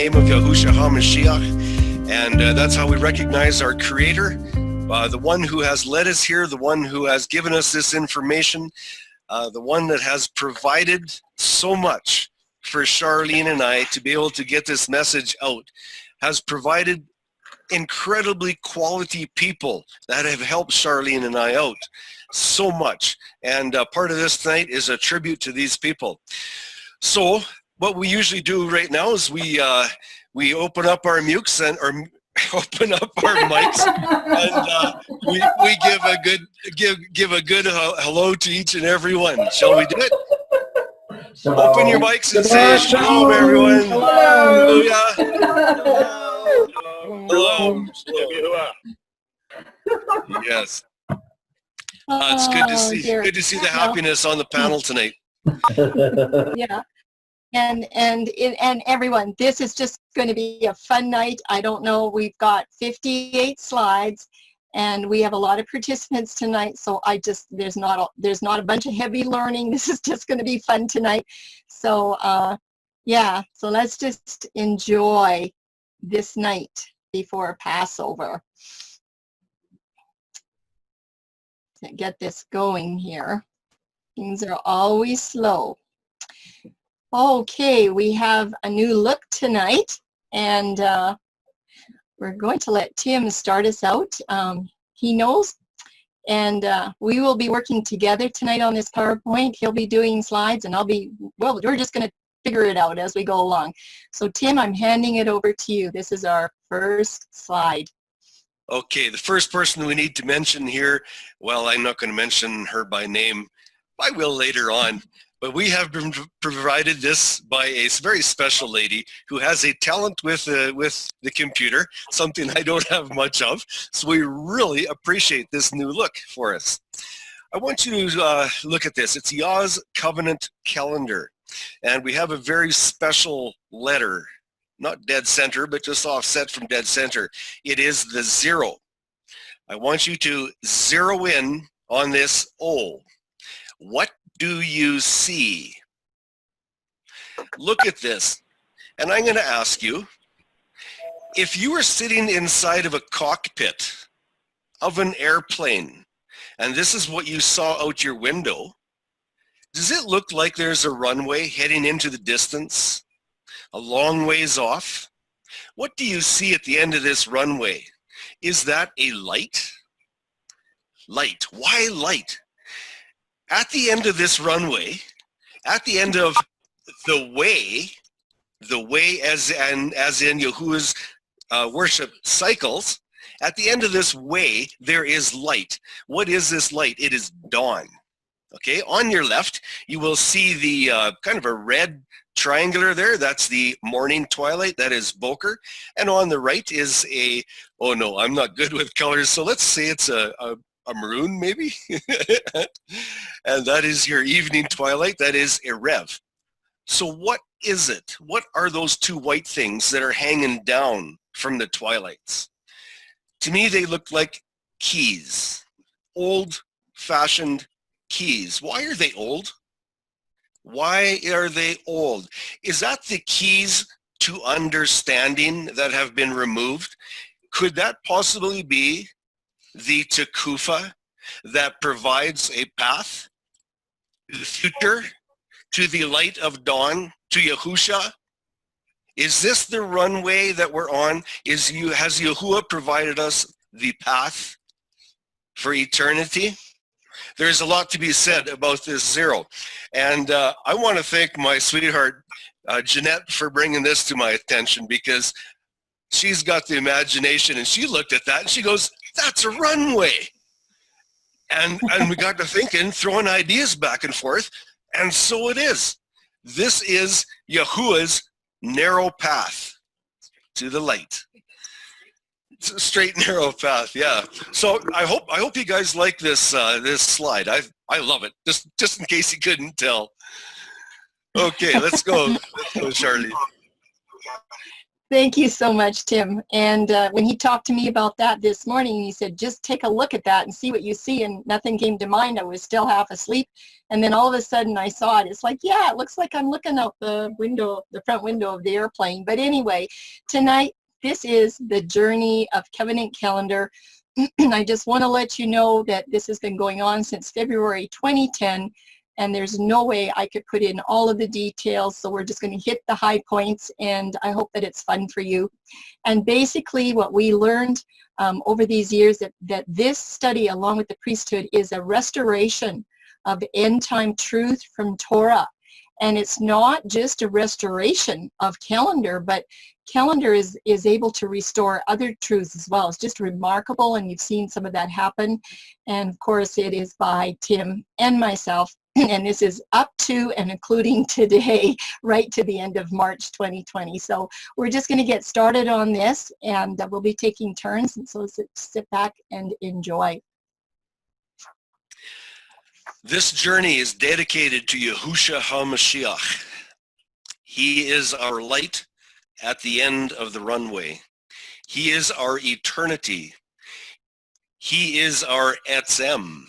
name of Yahushua HaMashiach, and that's how we recognize our Creator, the one who has led us here, the one who has given us this information, the one that has provided so much for Charlene and I to be able to get this message out, has provided incredibly quality people that have helped Charlene and I out so much. And part of this tonight is a tribute to these people. So what we usually do right now is we open up our mutes and or open up our mics and we give a good hello to each and every one. Shall we do it? Shalom. Open your mics and say shalom, everyone. Hello. Hello. Yes. It's good to see the happiness on the panel tonight. Yeah. And everyone, this is just going to be a fun night. I don't know, we've got 58 slides and we have a lot of participants tonight, so there's not a bunch of heavy learning. This is just going to be fun tonight. So yeah, so let's just enjoy this night before Passover. To get this going here. Things are always slow. Okay, we have a new look tonight, and we're going to let Tim start us out. He knows, and we will be working together tonight on this PowerPoint. He'll be doing slides, and we're just going to figure it out as we go along. So Tim, I'm handing it over to you. This is our first slide. Okay, the first person we need to mention here, well, I'm not going to mention her by name. I will later on. But we have been provided this by a very special lady who has a talent with the computer, something I don't have much of. So we really appreciate this new look for us. I want you to look at this. It's Yah's Covenant Calendar. And we have a very special letter, not dead center, but just offset from dead center. It is the 0. I want you to zero in on this O. What do you see? Look at this, and I'm going to ask you, if you were sitting inside of a cockpit of an airplane, and this is what you saw out your window, does it look like there's a runway heading into the distance, a long ways off? What do you see at the end of this runway? Is that a light? Light. Why light? At the end of this runway, at the end of the way as in Yahuwah's worship cycles, at the end of this way, there is light. What is this light? It is dawn. Okay, on your left, you will see the kind of a red triangular there. That's the morning twilight. That is Boker. And on the right is oh no, I'm not good with colors, so let's say it's a maroon maybe. And that is your evening twilight. That is Erev. So what is it? What are those two white things that are hanging down from the twilights? To me, they look like keys, old-fashioned keys. Why are they old? Why are they old? Is that the keys to understanding that have been removed? Could that possibly be the Tekufa that provides a path to the future, to the light of dawn, to Yahusha? Is this the runway that we're on? Has Yahuwah provided us the path for eternity? There's a lot to be said about this 0. And I want to thank my sweetheart, Jeanette, for bringing this to my attention, because she's got the imagination, and she looked at that and she goes, that's a runway. And we got to thinking, throwing ideas back and forth, and so it is. This is Yahuwah's narrow path to the light. It's a straight, narrow path, yeah. So I hope you guys like this this slide. I love it. Just in case you couldn't tell. Okay, let's go. Let's go, Charlene. Thank you so much, Tim. And when he talked to me about that this morning, he said, just take a look at that and see what you see. And nothing came to mind. I was still half asleep. And then all of a sudden I saw it. It's like, yeah, it looks like I'm looking out the window, the front window of the airplane. But anyway, tonight, this is the journey of Covenant Calendar. I just want to let you know that this has been going on since February 2010. And there's no way I could put in all of the details, so we're just going to hit the high points, and I hope that it's fun for you. And basically what we learned over these years, that this study, along with the priesthood, is a restoration of end-time truth from Torah. And it's not just a restoration of calendar, but calendar is able to restore other truths as well. It's just remarkable, and you've seen some of that happen. And of course, it is by Tim and myself. And this is up to and including today, right to the end of March 2020. So we're just going to get started on this, and we'll be taking turns. And so sit back and enjoy. This journey is dedicated to Yahushua HaMashiach. He is our light at the end of the runway. He is our eternity. He is our etzem,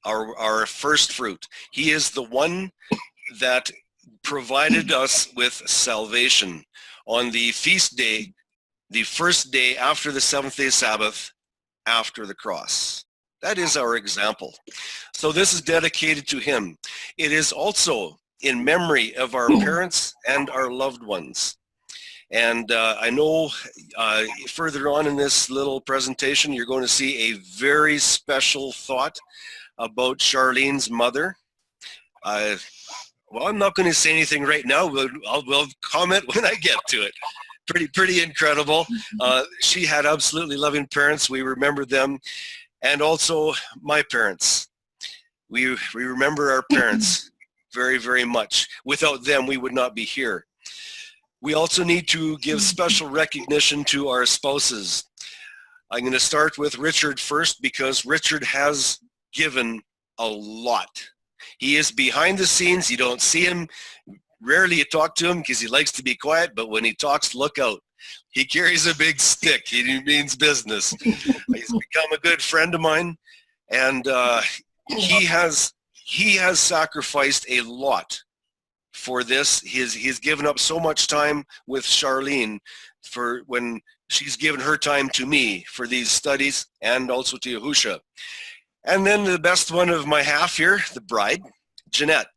our first fruit. He is the one that provided us with salvation on the feast day, the first day after the seventh-day Sabbath, after the cross. That is our example. So this is dedicated to him. It is also in memory of our parents and our loved ones. And I know further on in this little presentation, you're going to see a very special thought about Charlene's mother. Well, I'm not going to say anything right now. We'll comment when I get to it. Pretty incredible. She had absolutely loving parents. We remember them. And also my parents. We remember our parents very, very much. Without them, we would not be here. We also need to give special recognition to our spouses. I'm going to start with Richard first, because Richard has given a lot. He is behind the scenes. You don't see him. Rarely you talk to him because he likes to be quiet, but when he talks, look out. He carries a big stick. He means business. He's become a good friend of mine, and he has sacrificed a lot for this. He's given up so much time with Charlene for when she's given her time to me for these studies, and also to Yahushua. And then the best one of my half here, the bride, Jeanette.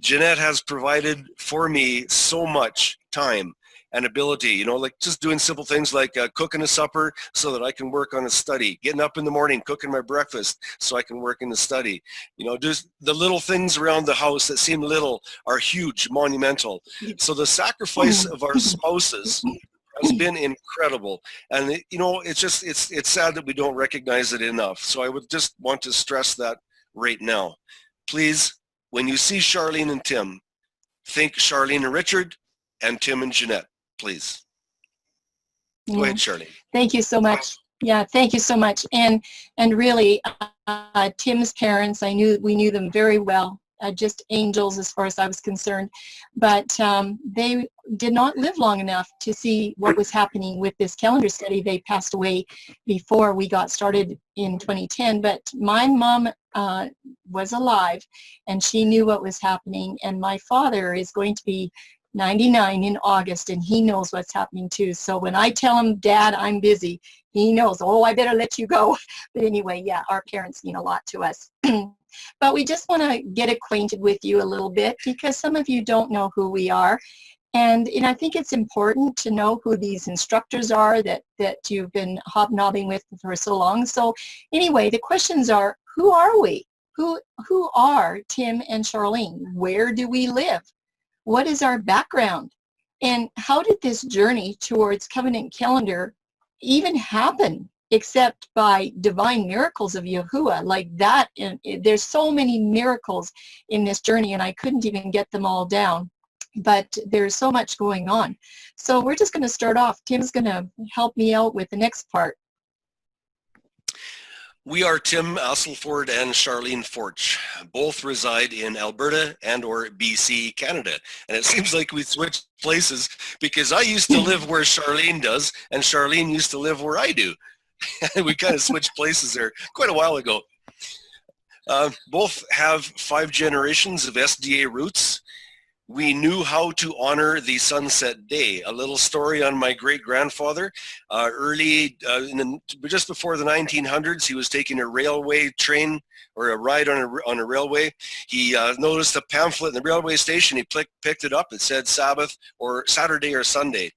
Jeanette has provided for me so much time and ability, you know, like just doing simple things like cooking a supper so that I can work on a study, getting up in the morning, cooking my breakfast so I can work in the study. You know, just the little things around the house that seem little are huge, monumental. So the sacrifice of our spouses has been incredible. And, you know, it's sad that we don't recognize it enough. So I would just want to stress that right now. Please, when you see Charlene and Tim, think Charlene and Richard and Tim and Jeanette. Please. Go ahead, Charlene. Thank you so much. Yeah, thank you so much. And really, Tim's parents, we knew them very well, just angels as far as I was concerned. But they did not live long enough to see what was happening with this calendar study. They passed away before we got started in 2010. But my mom was alive, and she knew what was happening. And my father is going to be 99 in August, and he knows what's happening too. So when I tell him, Dad, I'm busy, he knows, oh, I better let you go. But anyway, yeah, our parents mean a lot to us. But we just want to get acquainted with you a little bit, because some of you don't know who we are. And I think it's important to know who these instructors are that you've been hobnobbing with for so long. So anyway, the questions are, who are we? Who are Tim and Charlene? Where do we live? What is our background? And how did this journey towards Covenant Calendar even happen, except by divine miracles of Yahuwah like that? And there's so many miracles in this journey, and I couldn't even get them all down. But there's so much going on. So we're just going to start off. Tim's going to help me out with the next part. We are Tim Asselford and Charlene Forch. Both reside in Alberta and or BC, Canada. And it seems like we switched places because I used to live where Charlene does and Charlene used to live where I do. We kind of switched places there quite a while ago. Both have 5 generations of SDA roots. We knew how to honor the sunset day. A little story on my great-grandfather. Just before the 1900s, he was taking a railway train or a ride on a railway. He noticed a pamphlet in the railway station. He picked it up. It said Sabbath or Saturday or Sunday.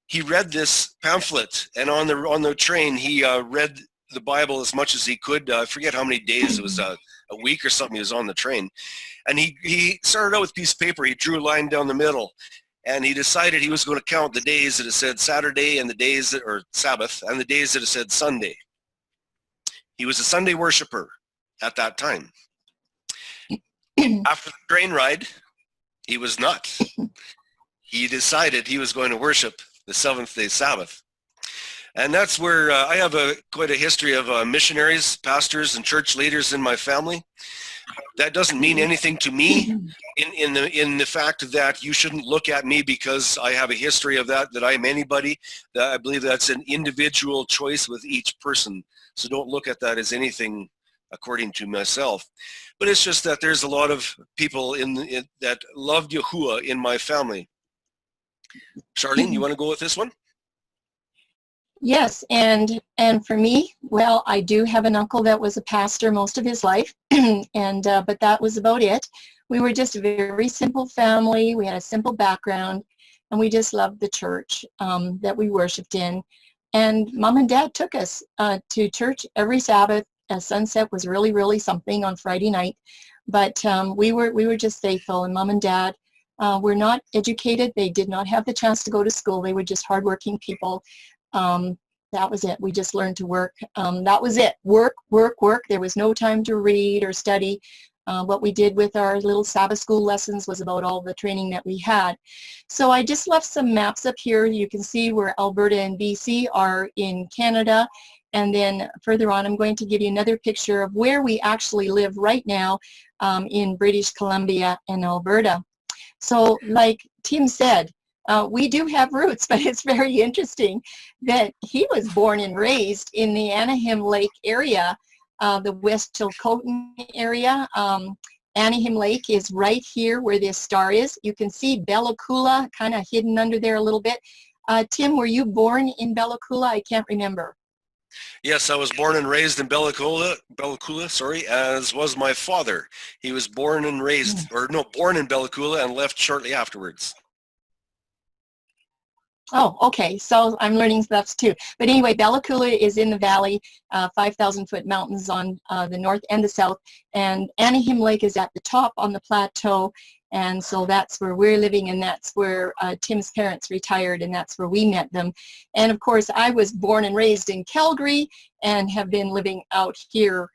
He read this pamphlet, and on the train, he read the Bible as much as he could. I forget how many days. It was a week or something. He was on the train. And he started out with a piece of paper. He drew a line down the middle, and he decided he was going to count the days that it said Saturday and the days that, or Sabbath, and the days that it said Sunday. He was a Sunday worshiper at that time. After the train ride, he was not. He decided he was going to worship the seventh-day Sabbath. And that's where I have quite a history of missionaries, pastors, and church leaders in my family. That doesn't mean anything to me in the fact that you shouldn't look at me because I have a history of that I'm anybody. I believe that's an individual choice with each person. So don't look at that as anything according to myself. But it's just that there's a lot of people that love Yahuwah in my family. Charlene, you want to go with this one? Yes, and for me, well, I do have an uncle that was a pastor most of his life, but that was about it. We were just a very simple family. We had a simple background, and we just loved the church that we worshipped in. And Mom and Dad took us to church every Sabbath. Sunset was really, really something on Friday night, but we were just faithful. And Mom and Dad were not educated. They did not have the chance to go to school. They were just hardworking people. That was it. We just learned to work. That was it. Work, work, work. There was no time to read or study. What we did with our little Sabbath school lessons was about all the training that we had. So I just left some maps up here. You can see where Alberta and BC are in Canada. And then further on, I'm going to give you another picture of where we actually live right now in British Columbia and Alberta. So like Tim said, we do have roots, but it's very interesting that he was born and raised in the Anaheim Lake area, the West Chilcotin area. Anaheim Lake is right here where this star is. You can see Bella Coola kind of hidden under there a little bit. Tim, were you born in Bella Coola? I can't remember. Yes, I was born and raised in Bella Coola, as was my father. He was born and raised, born in Bella Coola and left shortly afterwards. Oh, okay. So I'm learning stuff too. But anyway, Bella Coola is in the valley, 5,000-foot mountains on the north and the south. And Anaheim Lake is at the top on the plateau. And so that's where we're living, and that's where Tim's parents retired, and that's where we met them. And of course, I was born and raised in Calgary and have been living out here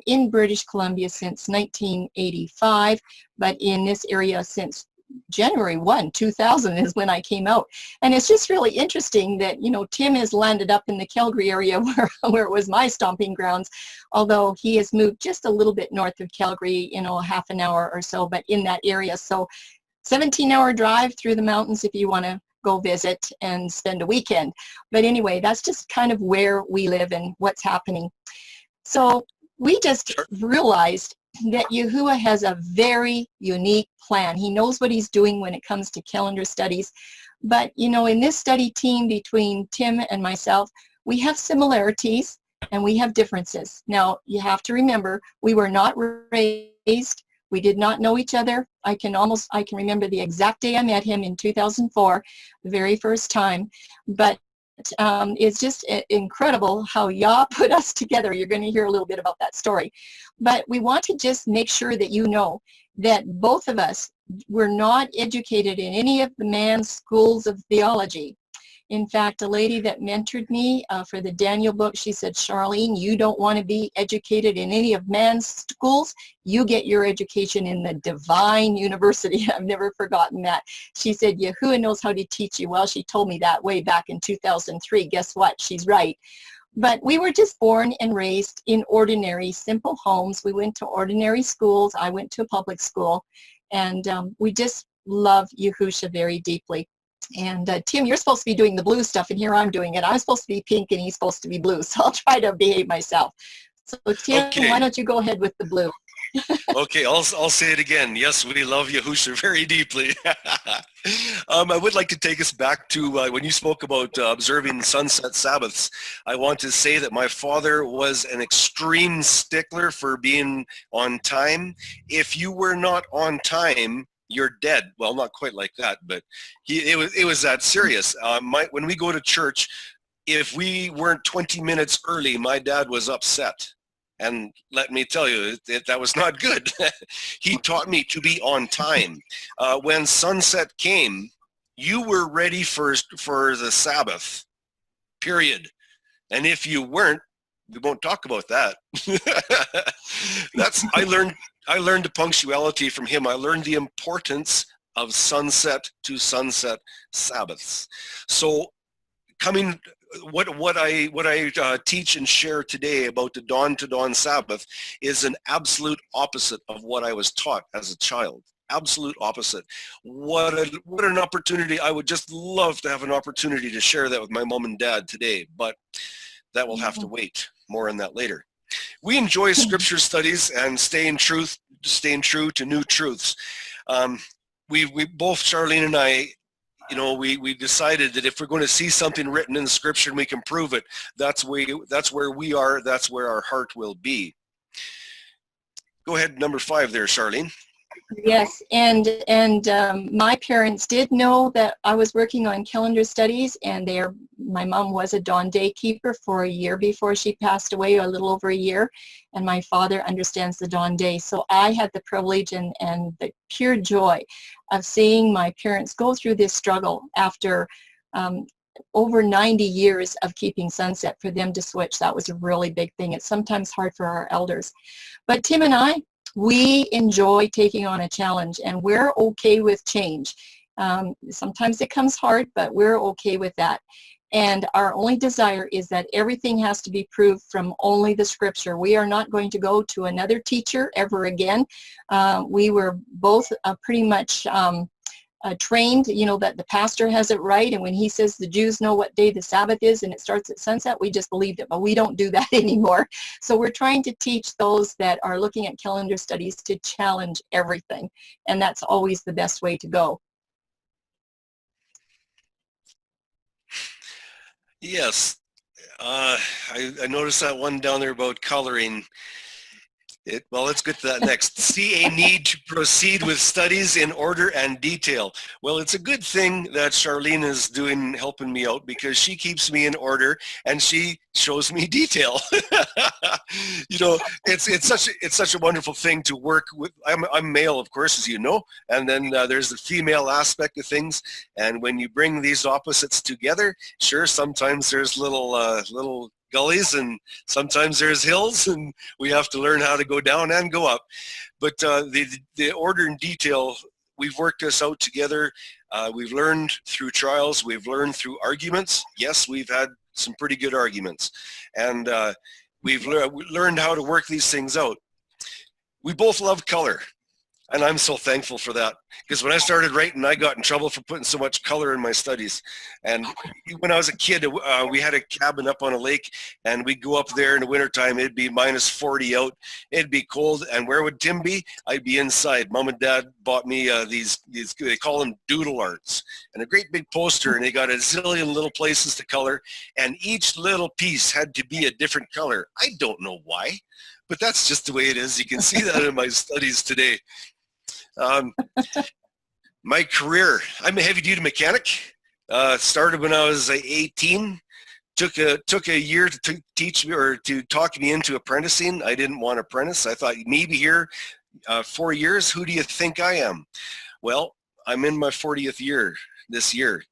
in British Columbia since 1985, but in this area since January 1, 2000 is when I came out. And it's just really interesting that, you know, Tim has landed up in the Calgary area where it was my stomping grounds, although he has moved just a little bit north of Calgary, you know, half an hour or so, but in that area. So 17-hour drive through the mountains if you want to go visit and spend a weekend. But anyway, that's just kind of where we live and what's happening. So we just realized that Yahuwah has a very unique plan. He knows what he's doing when it comes to calendar studies. But, you know, in this study team between Tim and myself, we have similarities and we have differences. Now, you have to remember, we were not raised. We did not know each other. I can remember the exact day I met him in 2004, the very first time. But it's just incredible how Yah put us together. You're going to hear a little bit about that story. But we want to just make sure that you know that both of us were not educated in any of the man's schools of theology. In fact, a lady that mentored me for the Daniel book, she said, Charlene, you don't want to be educated in any of man's schools. You get your education in the divine university. I've never forgotten that. She said, Yahuwah knows how to teach you. Well, she told me that way back in 2003. Guess what? She's right. But we were just born and raised in ordinary, simple homes. We went to ordinary schools. I went to a public school, and we just love Yahusha very deeply. And Tim, you're supposed to be doing the blue stuff, and here I'm doing it. I'm supposed to be pink, and he's supposed to be blue, so I'll try to behave myself. So Tim, Okay. why don't you go ahead with the blue? Okay, I'll say it again. Yes, we love Yahusha very deeply. I would like to take us back to when you spoke about observing sunset Sabbaths. I want to say that my father was an extreme stickler for being on time. If you were not on time, you're dead. Well, not quite like that, but it was that serious. When we go to church, if we weren't 20 minutes early, my dad was upset. And let me tell you, that was not good. He taught me to be on time. When sunset came, you were ready for the Sabbath, period. And if you weren't, we won't talk about that. I learned the punctuality from him. I learned the importance of sunset to sunset Sabbaths. So what I teach and share today about the dawn to dawn Sabbath is an absolute opposite of what I was taught as a child. Absolute opposite. What an opportunity. I would just love to have an opportunity to share that with my mom and dad today, but that will have to wait. More on that later. We enjoy scripture studies and staying true to new truths. We both, Charlene and I, we decided that if we're going to see something written in the scripture and we can prove it, that's where we are, that's where our heart will be. Go ahead, number 5 there, Charlene. Yes, and my parents did know that I was working on calendar studies, and my mom was a dawn day keeper for a year before she passed away, a little over a year, and my father understands the dawn day. So I had the privilege and the pure joy of seeing my parents go through this struggle after over 90 years of keeping sunset. For them to switch, that was a really big thing. It's sometimes hard for our elders. But Tim and I, we enjoy taking on a challenge, and we're okay with change. Sometimes it comes hard, but we're okay with that. And our only desire is that everything has to be proved from only the scripture. We are not going to go to another teacher ever again. We were both pretty much trained, that the pastor has it right, and when he says the Jews know what day the Sabbath is and it starts at sunset, we just believed it, but we don't do that anymore. So we're trying to teach those that are looking at calendar studies to challenge everything, and that's always the best way to go. Yes, I noticed that one down there about coloring. Well, let's get to that next. See a need to proceed with studies in order and detail. Well, it's a good thing that Charlene is helping me out, because she keeps me in order and she shows me detail. It's such a wonderful thing to work with. I'm male, of course, as you know, and then there's the female aspect of things. And when you bring these opposites together, sure, sometimes there's little gullies, and sometimes there's hills, and we have to learn how to go down and go up. But the order and detail, we've worked this out together. We've learned through trials. We've learned through arguments. Yes, we've had some pretty good arguments, and we've learned how to work these things out. We both love color. And I'm so thankful for that, because when I started writing, I got in trouble for putting so much color in my studies. And when I was a kid, we had a cabin up on a lake, and we'd go up there in the wintertime. It'd be minus 40 out. It'd be cold. And where would Tim be? I'd be inside. Mom and Dad bought me these, they call them doodle arts, and a great big poster, and they got a zillion little places to color, and each little piece had to be a different color. I don't know why, but that's just the way it is. You can see that in my studies today. My career, I'm a heavy-duty mechanic. Started when I was 18. Took a year to teach me, or to talk me into apprenticing. I didn't want to apprentice. I thought, maybe here 4 years. Who do you think I am? Well, I'm in my 40th year this year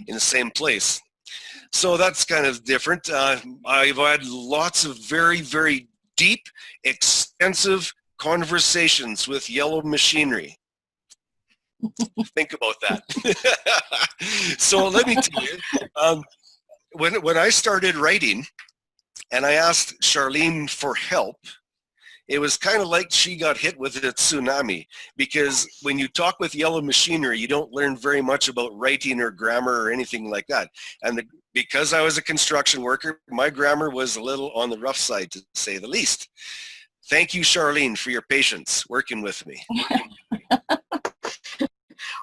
in the same place. So that's kind of different. I've had lots of very, very deep, extensive conversations with yellow machinery. Think about that. So let me tell you, when I started writing, and I asked Charlene for help, it was kind of like she got hit with a tsunami, because when you talk with yellow machinery, you don't learn very much about writing or grammar or anything like that. And because I was a construction worker, my grammar was a little on the rough side, to say the least. Thank you, Charlene, for your patience working with me.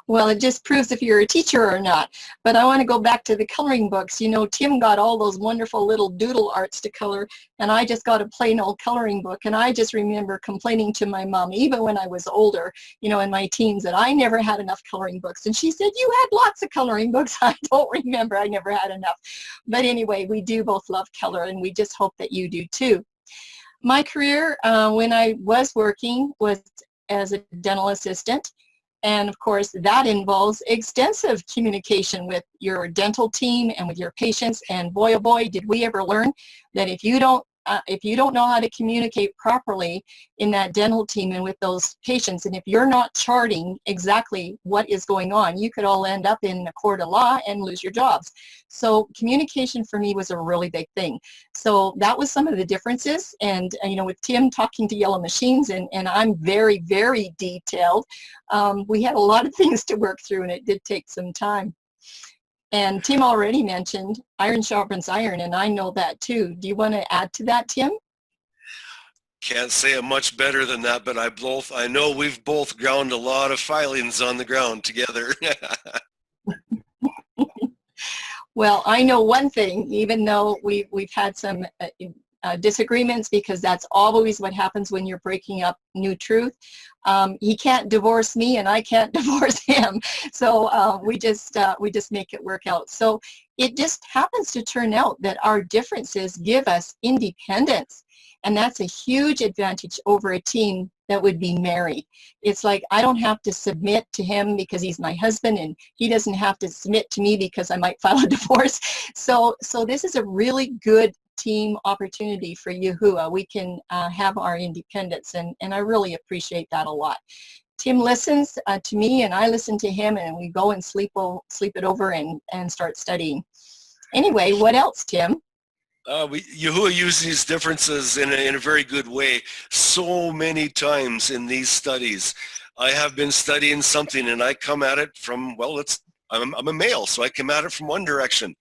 Well, it just proves if you're a teacher or not. But I want to go back to the coloring books. You know, Tim got all those wonderful little doodle arts to color, and I just got a plain old coloring book. And I just remember complaining to my mom, even when I was older, you know, in my teens, that I never had enough coloring books. And she said, you had lots of coloring books. I don't remember. I never had enough. But anyway, we do both love color, and we just hope that you do too. My career when I was working was as a dental assistant. And of course, that involves extensive communication with your dental team and with your patients. And boy, oh boy, did we ever learn that if you don't know how to communicate properly in that dental team and with those patients, and if you're not charting exactly what is going on, you could all end up in a court of law and lose your jobs. So communication for me was a really big thing. So that was some of the differences. And you know, with Tim talking to yellow machines, and I'm very, very detailed, we had a lot of things to work through, and it did take some time. And Tim already mentioned iron sharpens iron, and I know that too. Do you want to add to that, Tim? Can't say it much better than that, but I know we've both ground a lot of filings on the ground together. Well, I know one thing, even though we've had some disagreements, because that's always what happens when you're breaking up new truth. He can't divorce me, and I can't divorce him. So we just make it work out. So it just happens to turn out that our differences give us independence, and that's a huge advantage over a team that would be married. It's like I don't have to submit to him because he's my husband, and he doesn't have to submit to me because I might file a divorce. So this is a really good team opportunity for Yahuwah. We can have our independence, and I really appreciate that a lot. Tim listens to me, and I listen to him, and we go and sleep it over and start studying. Anyway, what else, Tim? Yahuwah uses these differences in a very good way. So many times in these studies, I have been studying something, and I come at it from, well, I'm a male, so I come at it from one direction.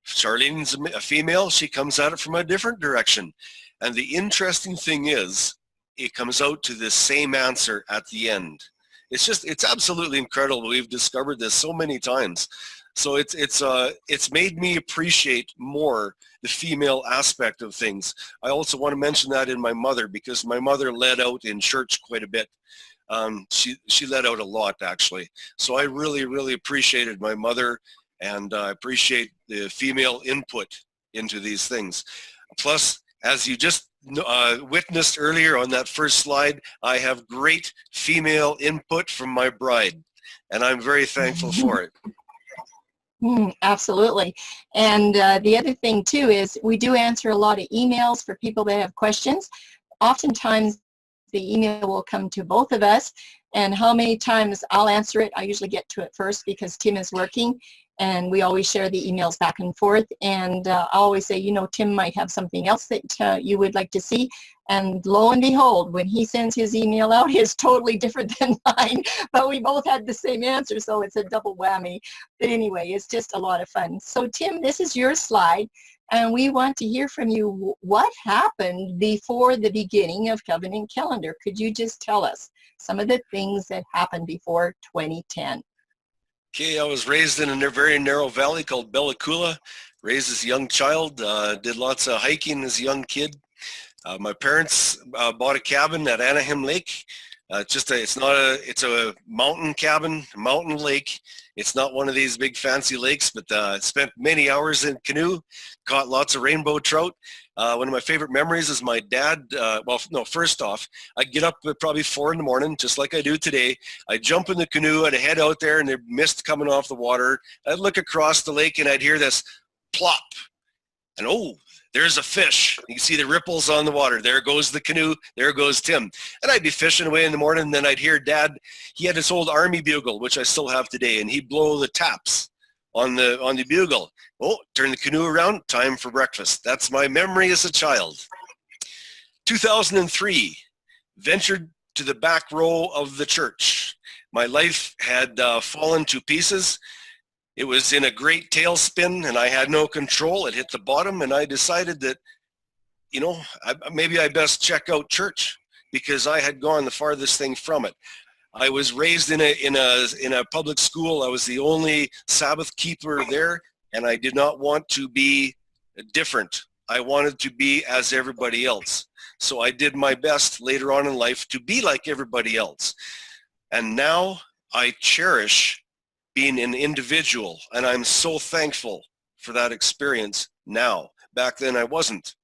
Charlene's a female, she comes at it from a different direction. And the interesting thing is, it comes out to the same answer at the end. It's absolutely incredible. We've discovered this so many times. So it's made me appreciate more the female aspect of things. I also want to mention that in my mother, because my mother led out in church quite a bit. She led out a lot, actually. So I really, really appreciated my mother, and I appreciate the female input into these things. Plus, as you just witnessed earlier on that first slide, I have great female input from my bride, and I'm very thankful for it. Absolutely. And the other thing too is we do answer a lot of emails for people that have questions. Oftentimes the email will come to both of us, and how many times I'll answer it, I usually get to it first because Tim is working, and we always share the emails back and forth. And I always say, you know, Tim might have something else that you would like to see. And lo and behold, when he sends his email out, it's totally different than mine, but we both had the same answer, so it's a double whammy. But anyway, it's just a lot of fun. So Tim, this is your slide, and we want to hear from you. What happened before the beginning of Covenant Calendar? Could you just tell us some of the things that happened before 2010? Okay, I was raised in a very narrow valley called Bella Coola. Raised as a young child, did lots of hiking as a young kid. My parents bought a cabin at Anaheim Lake. It's a mountain cabin, mountain lake. It's not one of these big fancy lakes, but spent many hours in canoe, caught lots of rainbow trout. One of my favorite memories is my dad. First off, I'd get up at probably 4 in the morning, just like I do today. I'd jump in the canoe, I'd head out there, and there'd mist coming off the water. I'd look across the lake, and I'd hear this plop. And oh, there's a fish. You can see the ripples on the water. There goes the canoe. There goes Tim. And I'd be fishing away in the morning, and then I'd hear Dad. He had this old army bugle, which I still have today, and he'd blow the taps on the bugle. Oh, turn the canoe around, time for breakfast. That's my memory as a child. 2003, ventured to the back row of the church. My life had fallen to pieces. It was in a great tailspin and I had no control. It hit the bottom and I decided that, maybe I best check out church because I had gone the farthest thing from it. I was raised in a public school. I was the only Sabbath keeper there, and I did not want to be different. I wanted to be as everybody else. So I did my best later on in life to be like everybody else. And now I cherish being an individual, and I'm so thankful for that experience now. Back then I wasn't.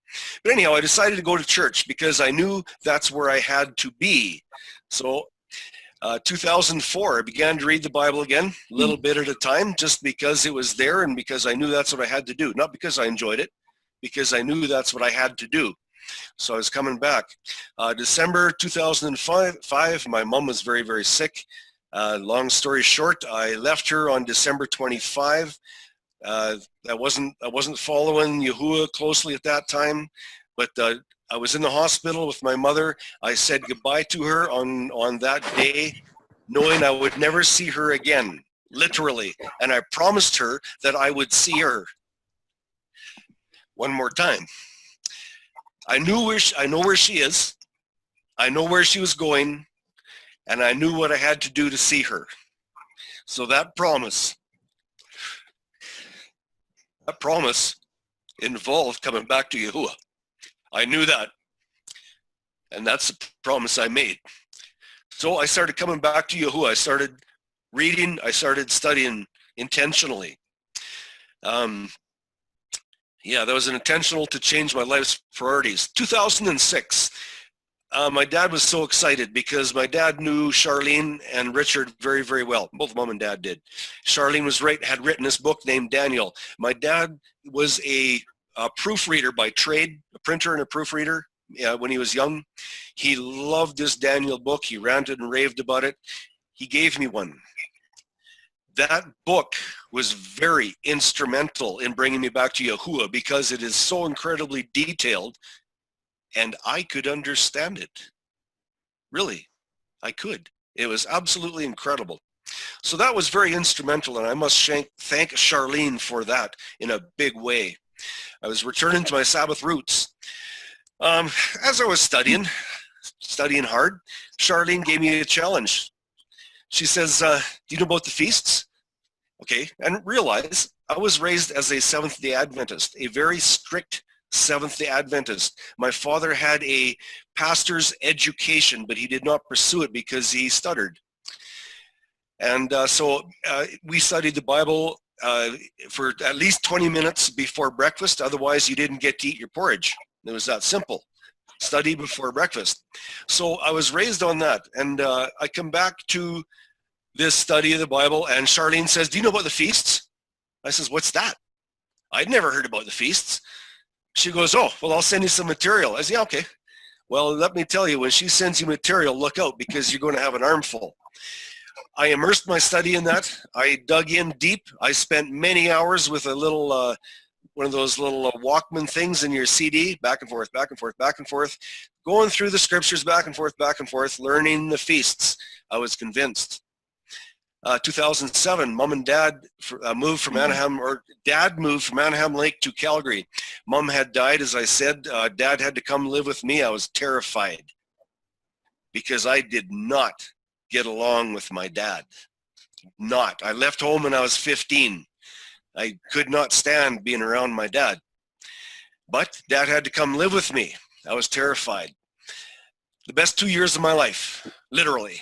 But anyhow, I decided to go to church because I knew that's where I had to be. So 2004, I began to read the Bible again, a little bit at a time, just because it was there and because I knew that's what I had to do. Not because I enjoyed it, because I knew that's what I had to do. So I was coming back. December 2005, my mom was very, very sick. Long story short, I left her on December 25. I wasn't following Yahuwah closely at that time, but I was in the hospital with my mother. I said goodbye to her on that day, knowing I would never see her again, literally. And I promised her that I would see her one more time. I know where she is. I know where she was going, and I knew what I had to do to see her. So that promise involved coming back to Yahuwah. I knew that, and that's the promise I made. So I started coming back to Yahuwah. I started reading. I started studying intentionally. That was intentional to change my life's priorities. 2006, my dad was so excited because my dad knew Charlene and Richard very, very well. Both mom and dad did. Charlene had written this book named Daniel. My dad was a proofreader by trade, a printer and a proofreader when he was young. He loved this Daniel book. He ranted and raved about it. He gave me one. That book was very instrumental in bringing me back to Yahuwah because it is so incredibly detailed and I could understand it. Really, I could. It was absolutely incredible. So that was very instrumental, and I must thank Charlene for that in a big way. I was returning to my Sabbath roots. As I was studying hard, Charlene gave me a challenge. She says, do you know about the feasts? Okay, and realize I was raised as a Seventh-day Adventist, a very strict Seventh-day Adventist. My father had a pastor's education, but he did not pursue it because he stuttered. And so we studied the Bible for at least 20 minutes before breakfast. Otherwise, you didn't get to eat your porridge. It was that simple. Study before breakfast. So I was raised on that. And I come back to this study of the Bible, and Charlene says, do you know about the feasts? I says, what's that? I'd never heard about the feasts. She goes, oh, well, I'll send you some material. I said, yeah, okay. Well, let me tell you, when she sends you material, look out because you're going to have an armful. I immersed my study in that. I dug in deep. I spent many hours with a little, one of those little Walkman things in your CD, back and forth, back and forth, back and forth, going through the scriptures back and forth, learning the feasts. I was convinced. 2007, mom and dad moved from Anaheim, or dad moved from Anaheim Lake to Calgary. Mom had died, as I said. Dad had to come live with me. I was terrified because I did not get along with my dad. Not. I left home when I was 15. I could not stand being around my dad. But dad had to come live with me. I was terrified. The best 2 years of my life, literally.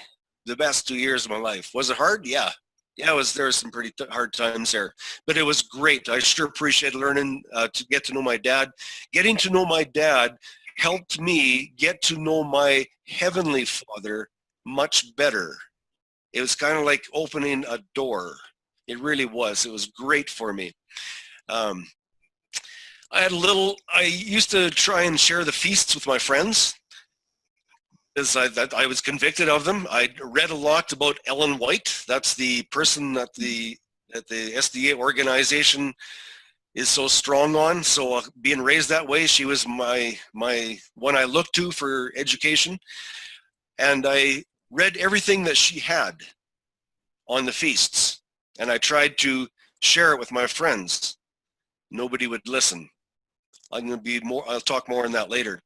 The best 2 years of my life. Was it hard? Yeah. There were some pretty hard times there, but it was great. I sure appreciated learning to get to know my dad. Getting to know my dad helped me get to know my Heavenly Father much better. It was kind of like opening a door. It really was. It was great for me. I used to try and share the feasts with my friends, because I was convicted of them. I read a lot about Ellen White. That's the person that the that the SDA organization is so strong on. So being raised that way, she was my one I looked to for education. And I read everything that she had on the feasts. And I tried to share it with my friends. Nobody would listen. I'll talk more on that later.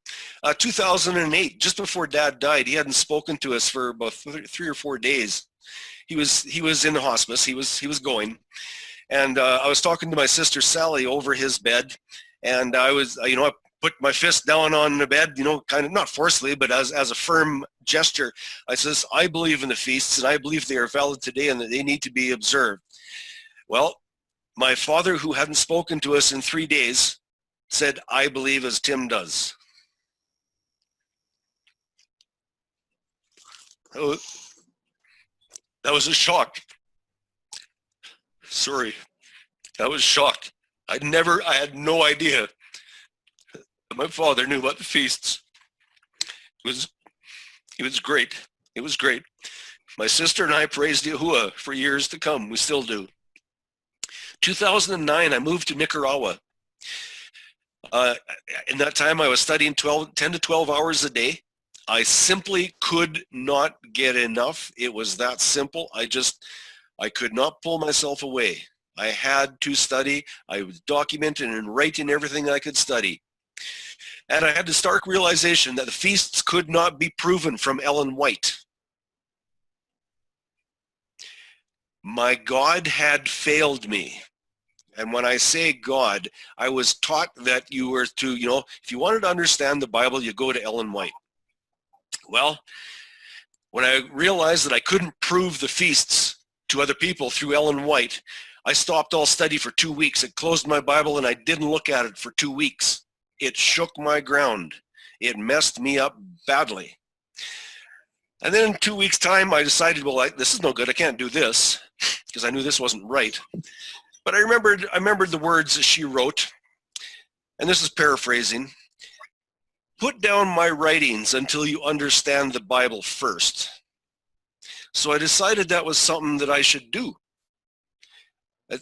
2008, just before Dad died, he hadn't spoken to us for about 3 or 4 days. He was in the hospice. He was going. And I was talking to my sister Sally over his bed, and I put my fist down on the bed, kind of not forcefully, but as a firm gesture. I says, I believe in the feasts, and I believe they are valid today and that they need to be observed. Well, my father, who hadn't spoken to us in 3 days, said, I believe as Tim does. That was a shock. Sorry, I was shocked. I had no idea that my father knew about the feasts. It was great. It was great. My sister and I praised Yahuwah for years to come. We still do. 2009, I moved to Nicaragua. In that time, I was studying 10 to 12 hours a day. I simply could not get enough. It was that simple. I could not pull myself away. I had to study. I was documenting and writing everything I could study. And I had the stark realization that the feasts could not be proven from Ellen White. My God had failed me. And when I say God, I was taught that you were to, if you wanted to understand the Bible, you go to Ellen White. Well, when I realized that I couldn't prove the feasts to other people through Ellen White, I stopped all study for 2 weeks. I closed my Bible and I didn't look at it for 2 weeks. It shook my ground. It messed me up badly. And then in 2 weeks' time, I decided, well, this is no good. I can't do this, because I knew this wasn't right. But I remembered the words that she wrote, and this is paraphrasing. Put down my writings until you understand the Bible first. So I decided that was something that I should do.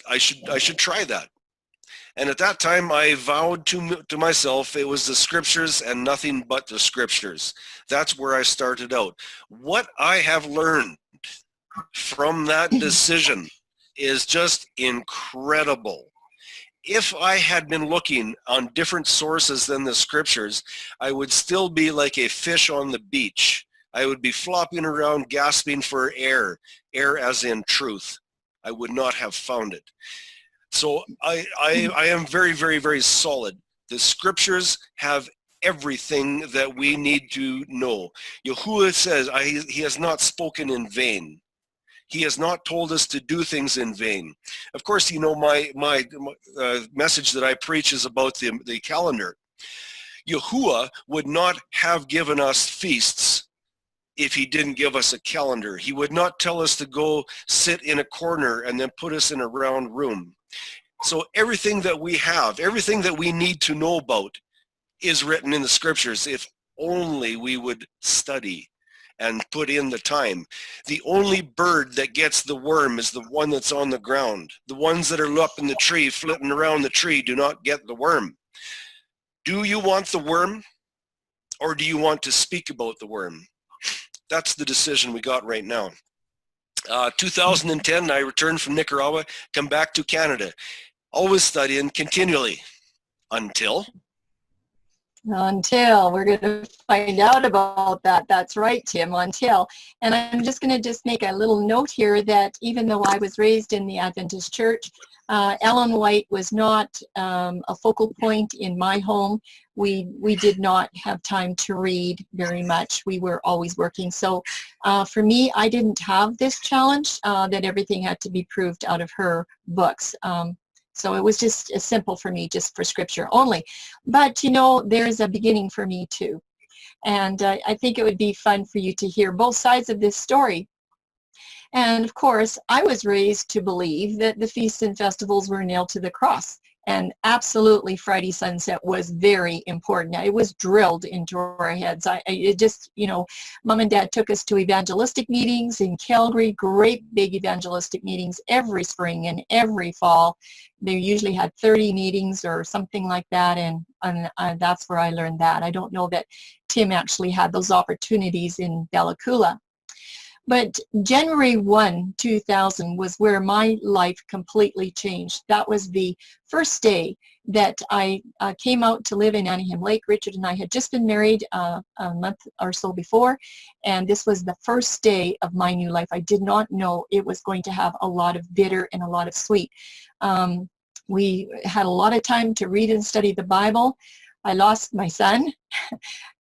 I should try that. And at that time, I vowed to myself it was the scriptures and nothing but the scriptures. That's where I started out. What I have learned from that decision is just incredible. If I had been looking on different sources than the scriptures, I would still be like a fish on the beach. I would be flopping around gasping for air as in truth. I would not have found it. So I am very, very, very solid. The scriptures have everything that we need to know. Yahuwah says he has not spoken in vain. He has not told us to do things in vain. Of course, my message that I preach is about the calendar. Yahuwah would not have given us feasts if he didn't give us a calendar. He would not tell us to go sit in a corner and then put us in a round room. So everything that we have, everything that we need to know about is written in the scriptures if only we would study and put in the time. The only bird that gets the worm is the one that's on the ground. The ones that are up in the tree, flitting around the tree, do not get the worm. Do you want the worm, or do you want to speak about the worm? That's the decision we got right now. 2010, I returned from Nicaragua, come back to Canada, always studying continually until we're going to find out about that. That's right, Tim, until. And I'm just going to make a little note here that even though I was raised in the Adventist church, Ellen White was not a focal point in my home. We did not have time to read very much. We were always working. So for me, I didn't have this challenge that everything had to be proved out of her books. So it was just as simple for me, just for scripture only. But, there's a beginning for me too. And I think it would be fun for you to hear both sides of this story. And of course, I was raised to believe that the feasts and festivals were nailed to the cross. And absolutely Friday sunset was very important. It was drilled into our heads. It just, Mom and Dad took us to evangelistic meetings in Calgary, great big evangelistic meetings every spring and every fall. They usually had 30 meetings or something like that, and that's where I learned that. I don't know that Tim actually had those opportunities in Bella Coola. But January 1, 2000 was where my life completely changed. That was the first day that I came out to live in Anaheim Lake. Richard and I had just been married a month or so before, and this was the first day of my new life. I did not know it was going to have a lot of bitter and a lot of sweet. We had a lot of time to read and study the Bible. I lost my son.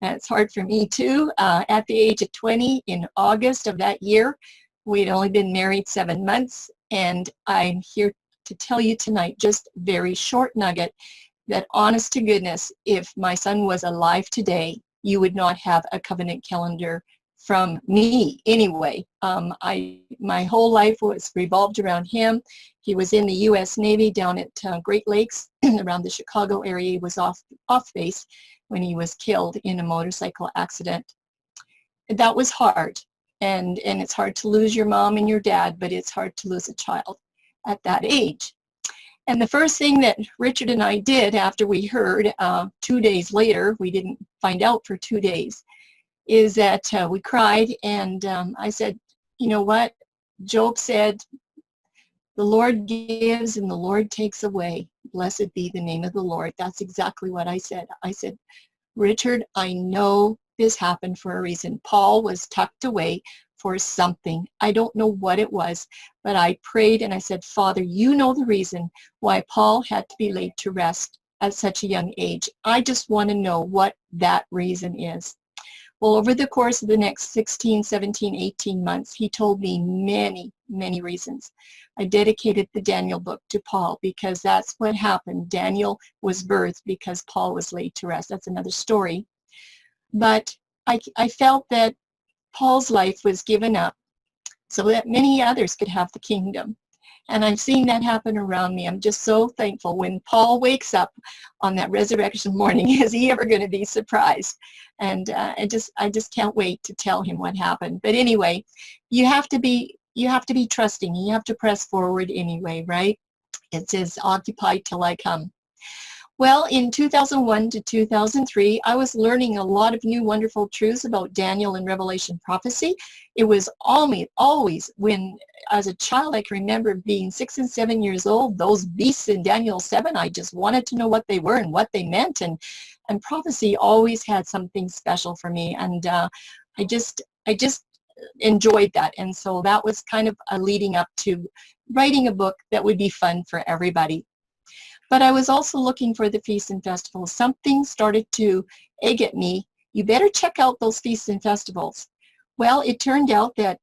It's hard for me too. At the age of 20 in August of that year, we'd only been married 7 months, and I'm here to tell you tonight, just very short nugget, that honest to goodness, if my son was alive today, you would not have a covenant calendar from me anyway. My whole life was revolved around him. He was in the U.S. Navy down at Great Lakes around the Chicago area. He was off base when he was killed in a motorcycle accident. That was hard, and it's hard to lose your mom and your dad, but it's hard to lose a child at that age. And the first thing that Richard and I did after we heard 2 days later, we didn't find out for 2 days, is that we cried, and I said, you know what? Job said, the Lord gives and the Lord takes away. Blessed be the name of the Lord. That's exactly what I said. I said, Richard, I know this happened for a reason. Paul was tucked away for something. I don't know what it was, but I prayed and I said, Father, you know the reason why Paul had to be laid to rest at such a young age. I just want to know what that reason is. Well, over the course of the next 16, 17, 18 months, he told me many, many reasons. I dedicated the Daniel book to Paul because that's what happened. Daniel was birthed because Paul was laid to rest. That's another story. But I felt that Paul's life was given up so that many others could have the kingdom. And I'm seeing that happen around me. I'm just so thankful. When Paul wakes up on that resurrection morning, is he ever going to be surprised? And I just can't wait to tell him what happened. But anyway, you have to be trusting. You have to press forward anyway, right? It says, occupy till I come. Well, in 2001 to 2003, I was learning a lot of new wonderful truths about Daniel and Revelation prophecy. It was always when, as a child, I can remember being 6 and 7 years old, those beasts in Daniel 7, I just wanted to know what they were and what they meant. And prophecy always had something special for me. And I just enjoyed that. And so that was kind of a leading up to writing a book that would be fun for everybody. But I was also looking for the feasts and festivals. Something started to egg at me. You better check out those feasts and festivals. Well, it turned out that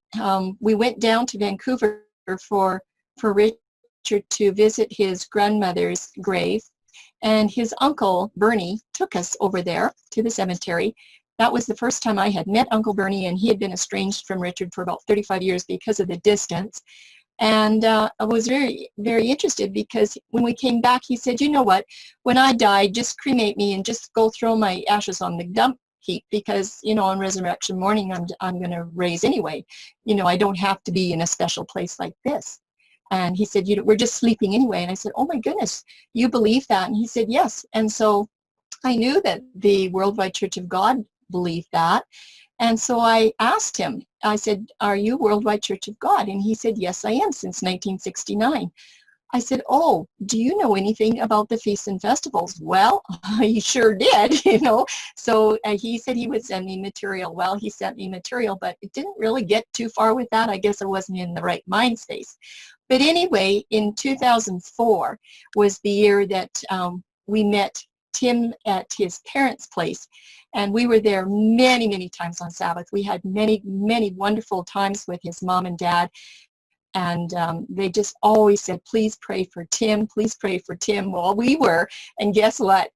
we went down to Vancouver for Richard to visit his grandmother's grave. And his uncle, Bernie, took us over there to the cemetery. That was the first time I had met Uncle Bernie, and he had been estranged from Richard for about 35 years because of the distance. And I was very, very interested because when we came back, he said, you know what, when I die, just cremate me and just go throw my ashes on the dump heap because, on resurrection morning, I'm going to raise anyway. I don't have to be in a special place like this. And he said, we're just sleeping anyway. And I said, oh my goodness, you believe that? And he said, yes. And so I knew that the Worldwide Church of God believed that. And so I asked him, I said, are you Worldwide Church of God? And he said, yes, I am, since 1969. I said, oh, do you know anything about the feasts and festivals? Well, he sure did, So he said he would send me material. Well, he sent me material, but it didn't really get too far with that. I guess I wasn't in the right mind space. But anyway, in 2004 was the year that we met Tim at his parents' place. And we were there many, many times on Sabbath. We had many, many wonderful times with his mom and dad. And they just always said, please pray for Tim. Please pray for Tim. Well, we were. And guess what?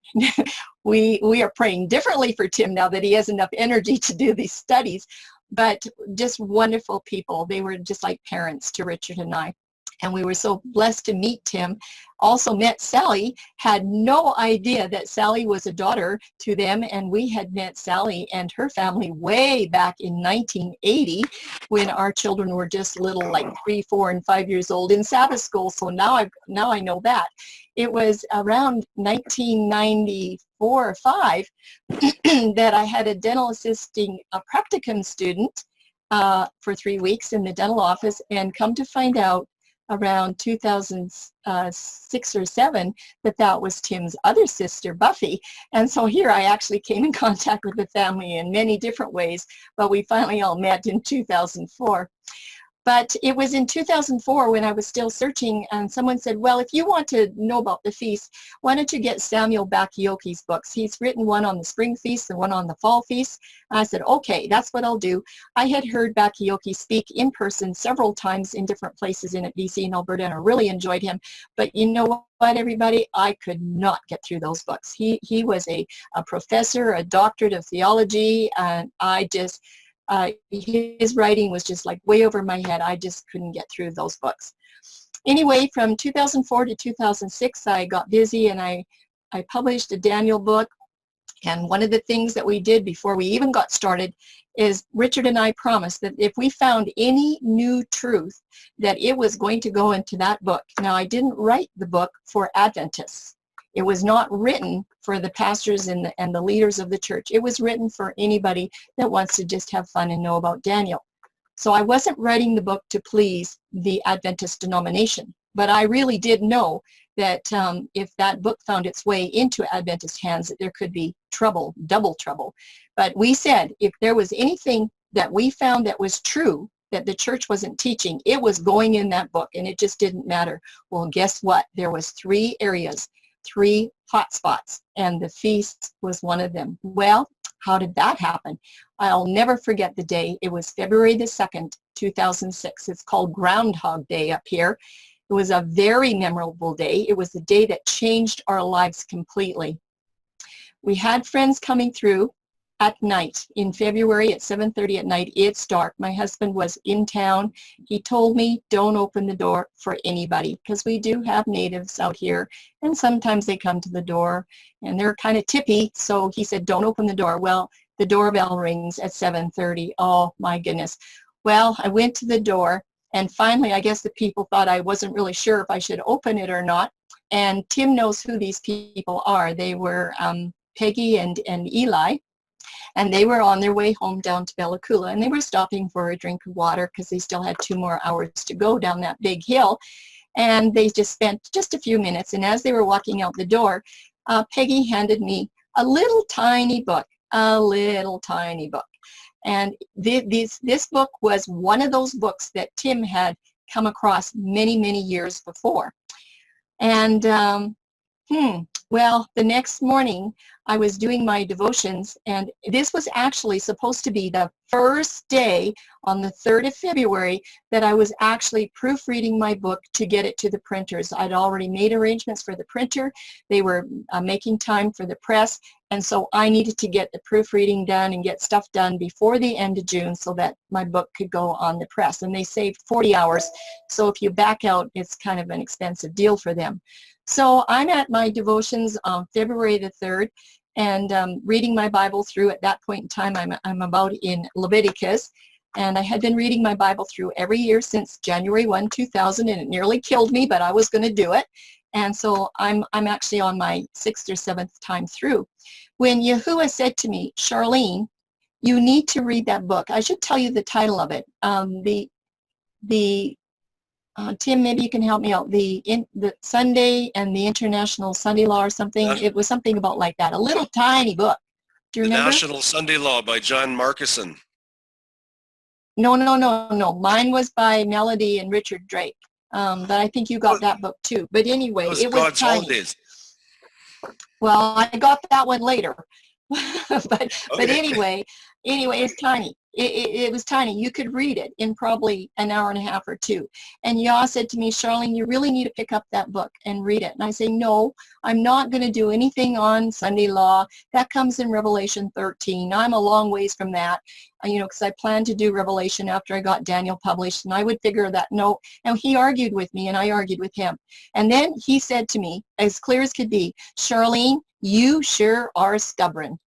we are praying differently for Tim now that he has enough energy to do these studies. But just wonderful people. They were just like parents to Richard and I. And we were so blessed to meet Tim. Also met Sally, had no idea that Sally was a daughter to them, and we had met Sally and her family way back in 1980 when our children were just little, like 3, 4, and 5 years old in Sabbath school. So now I know that. It was around 1994 or 5 that I had a dental assisting a practicum student for 3 weeks in the dental office, and come to find out around 2006 or 7 that was Tim's other sister, Buffy. And so here I actually came in contact with the family in many different ways, but we finally all met in 2004. But it was in 2004 when I was still searching, and someone said, well, if you want to know about the feast, why don't you get Samuel Bakioki's books? He's written one on the spring feast and one on the fall feast. And I said, okay, that's what I'll do. I had heard Bakioki speak in person several times in different places in BC and Alberta, and I really enjoyed him. But you know what, everybody? I could not get through those books. He was a professor, a doctorate of theology, and I just... his writing was just like way over my head. I just couldn't get through those books. Anyway, from 2004 to 2006, I got busy and I published a Daniel book. And one of the things that we did before we even got started is Richard and I promised that if we found any new truth, that it was going to go into that book. Now, I didn't write the book for Adventists. It was not written for the pastors and the leaders of the church. It was written for anybody that wants to just have fun and know about Daniel. So I wasn't writing the book to please the Adventist denomination, but I really did know that if that book found its way into Adventist hands, that there could be trouble, double trouble. But we said if there was anything that we found that was true, that the church wasn't teaching, it was going in that book, and it just didn't matter. Well, guess what? There was 3 areas, 3 hot spots, and the feast was one of them. Well, how did that happen? I'll never forget the day. It was February the 2nd, 2006. It's called Groundhog Day up here. It was a very memorable day. It was the day that changed our lives completely. We had friends coming through at night in February at 7:30 at night. It's dark. My husband was in town. He told me, don't open the door for anybody, because we do have natives out here, and sometimes they come to the door and they're kind of tippy. So he said, don't open the door. Well, the doorbell rings at 7:30. Oh my goodness. Well, I went to the door, and finally I guess the people thought I wasn't really sure if I should open it or not. And Tim knows who these people are. They were Peggy and Eli. And they were on their way home down to Bella Coola, and they were stopping for a drink of water because they still had 2 more hours to go down that big hill. And they just spent just a few minutes. And as they were walking out the door, Peggy handed me a little tiny book. And this book was one of those books that Tim had come across many, many years before. And well, the next morning I was doing my devotions, and this was actually supposed to be the first day on the 3rd of February that I was actually proofreading my book to get it to the printers. I'd already made arrangements for the printer. They were making time for the press, and so I needed to get the proofreading done and get stuff done before the end of June so that my book could go on the press. And they saved 40 hours, so if you back out, it's kind of an expensive deal for them. So I'm at my devotions on February the 3rd, and reading my Bible through. At that point in time, I'm about in Leviticus, and I had been reading my Bible through every year since January 1, 2000, and it nearly killed me, but I was going to do it. And so I'm actually on my 6th or 7th time through. When Yahuwah said to me, Charlene, you need to read that book. I should tell you the title of it. Tim, maybe you can help me out. The Sunday and the International Sunday Law or something. It was something about like that. A little tiny book. Do you remember? The National Sunday Law by John Markison. No. Mine was by Melody and Richard Drake. But I think you got that book too. But anyway, it was God's tiny. Holidays. Well, I got that one later. but anyway, it's tiny. It was tiny. You could read it in probably an hour and a half or two. And Yah said to me, Charlene, you really need to pick up that book and read it. And I say, no, I'm not going to do anything on Sunday law. That comes in Revelation 13. I'm a long ways from that, because I planned to do Revelation after I got Daniel published. And I would figure that, no. And he argued with me, and I argued with him. And then he said to me, as clear as could be, Charlene, you sure are stubborn.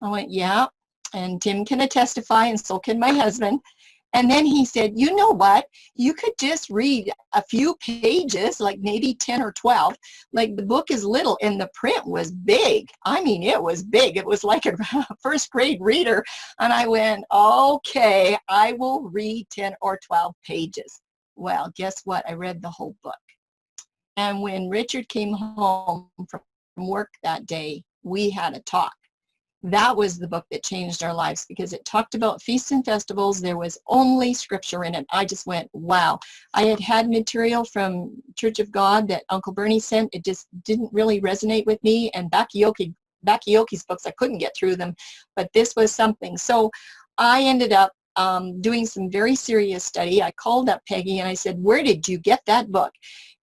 I went, yeah. And Tim can testify, and so can my husband. And then he said, you know what? You could just read a few pages, like maybe 10 or 12. Like, the book is little, and the print was big. I mean, it was big. It was like a first grade reader. And I went, okay, I will read 10 or 12 pages. Well, guess what? I read the whole book. And when Richard came home from work that day, we had a talk. That was the book that changed our lives, because it talked about feasts and festivals. There was only scripture in it. I just went, wow. I had material from Church of God that Uncle Bernie sent. It just didn't really resonate with me. And Bakioki's books, I couldn't get through them. But this was something. So I ended up doing some very serious study. I called up Peggy and I said, where did you get that book?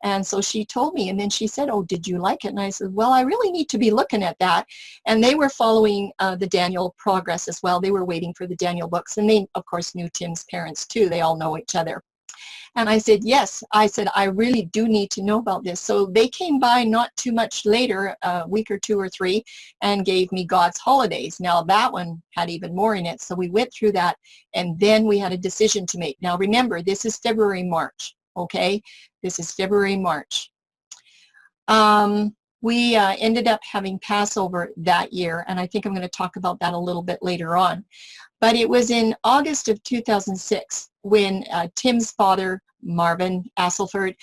And so she told me, and then she said, oh, did you like it? And I said, well, I really need to be looking at that. And they were following the Daniel progress as well. They were waiting for the Daniel books. And they, of course, knew Tim's parents too. They all know each other. And I said, yes. I said, I really do need to know about this. So they came by not too much later, a week or two or three, and gave me God's Holidays. Now, that one had even more in it. So we went through that, and then we had a decision to make. Now, remember, this is February, March. Okay, this is February, March. We ended up having Passover that year, and I think I'm going to talk about that a little bit later on. But it was in August of 2006 when Tim's father, Marvin Asselford,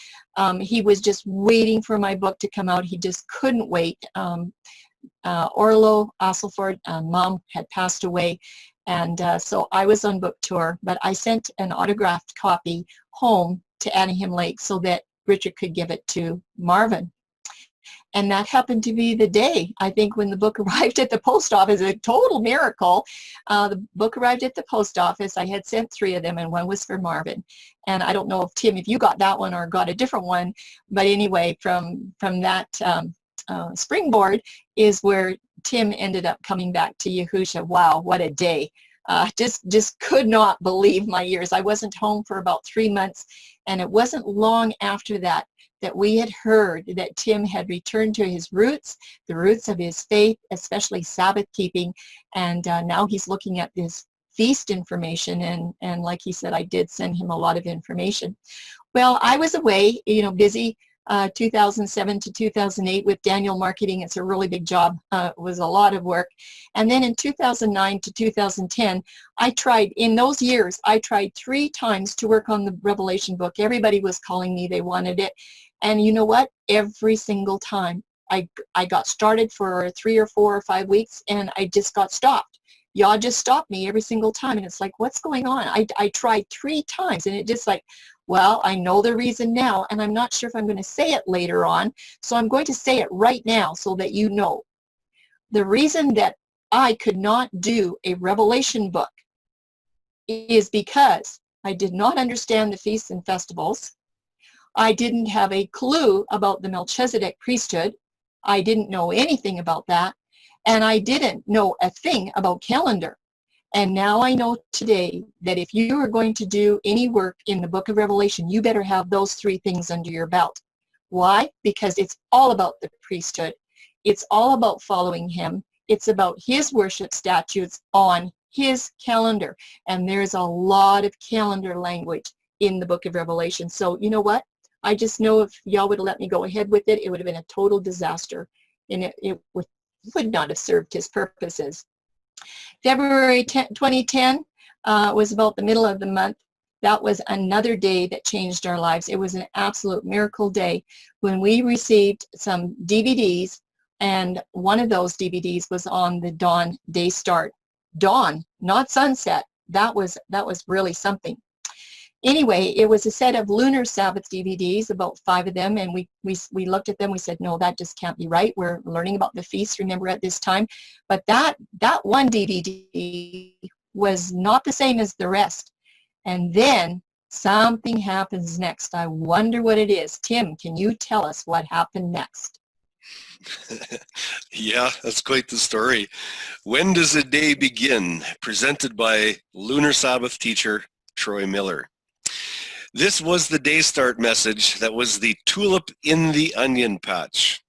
he was just waiting for my book to come out. He just couldn't wait. Orlo Asselford, mom had passed away, and so I was on book tour, but I sent an autographed copy home to Anaheim Lake so that Richard could give it to Marvin. And that happened to be the day, I think, when the book arrived at the post office. A total miracle. The book arrived at the post office. I had sent 3 of them, and one was for Marvin. And I don't know if, Tim, if you got that one or got a different one, but anyway, from that springboard is where Tim ended up coming back to Yahusha. Wow, what a day. Just could not believe my ears. I wasn't home for about 3 months, and it wasn't long after that that we had heard that Tim had returned to his roots, the roots of his faith, especially Sabbath keeping, and now he's looking at this feast information, and like he said, I did send him a lot of information. Well, I was away, busy 2007 to 2008 with Daniel marketing. It's a really big job. It was a lot of work. And then in 2009 to 2010, in those years, I tried 3 times to work on the Revelation book. Everybody was calling me. They wanted it. And you know what? Every single time I got started for 3 or 4 or 5 weeks, and I just got stopped. Y'all just stopped me every single time. And it's like, what's going on? I tried 3 times, and it just like, well, I know the reason now, and I'm not sure if I'm going to say it later on, so I'm going to say it right now so that you know. The reason that I could not do a Revelation book is because I did not understand the feasts and festivals. I didn't have a clue about the Melchizedek priesthood. I didn't know anything about that, and I didn't know a thing about calendar. And now I know today that if you are going to do any work in the book of Revelation, you better have those 3 things under your belt. Why? Because it's all about the priesthood. It's all about following him. It's about his worship statutes on his calendar. And there's a lot of calendar language in the book of Revelation. So you know what? I just know if y'all would have let me go ahead with it, it would have been a total disaster. And it would not have served his purposes. February 2010 was about the middle of the month. That was another day that changed our lives. It was an absolute miracle day when we received some DVDs, and one of those DVDs was on the dawn day start. Dawn, not sunset. That was really something. Anyway, it was a set of Lunar Sabbath DVDs, about 5 of them, and we looked at them. We said, no, that just can't be right. We're learning about the feast, remember, at this time. But that one DVD was not the same as the rest. And then something happens next. I wonder what it is. Tim, can you tell us what happened next? Yeah, that's quite the story. When Does a Day Begin? Presented by Lunar Sabbath teacher Troy Miller. This was the day start message that was the tulip in the onion patch.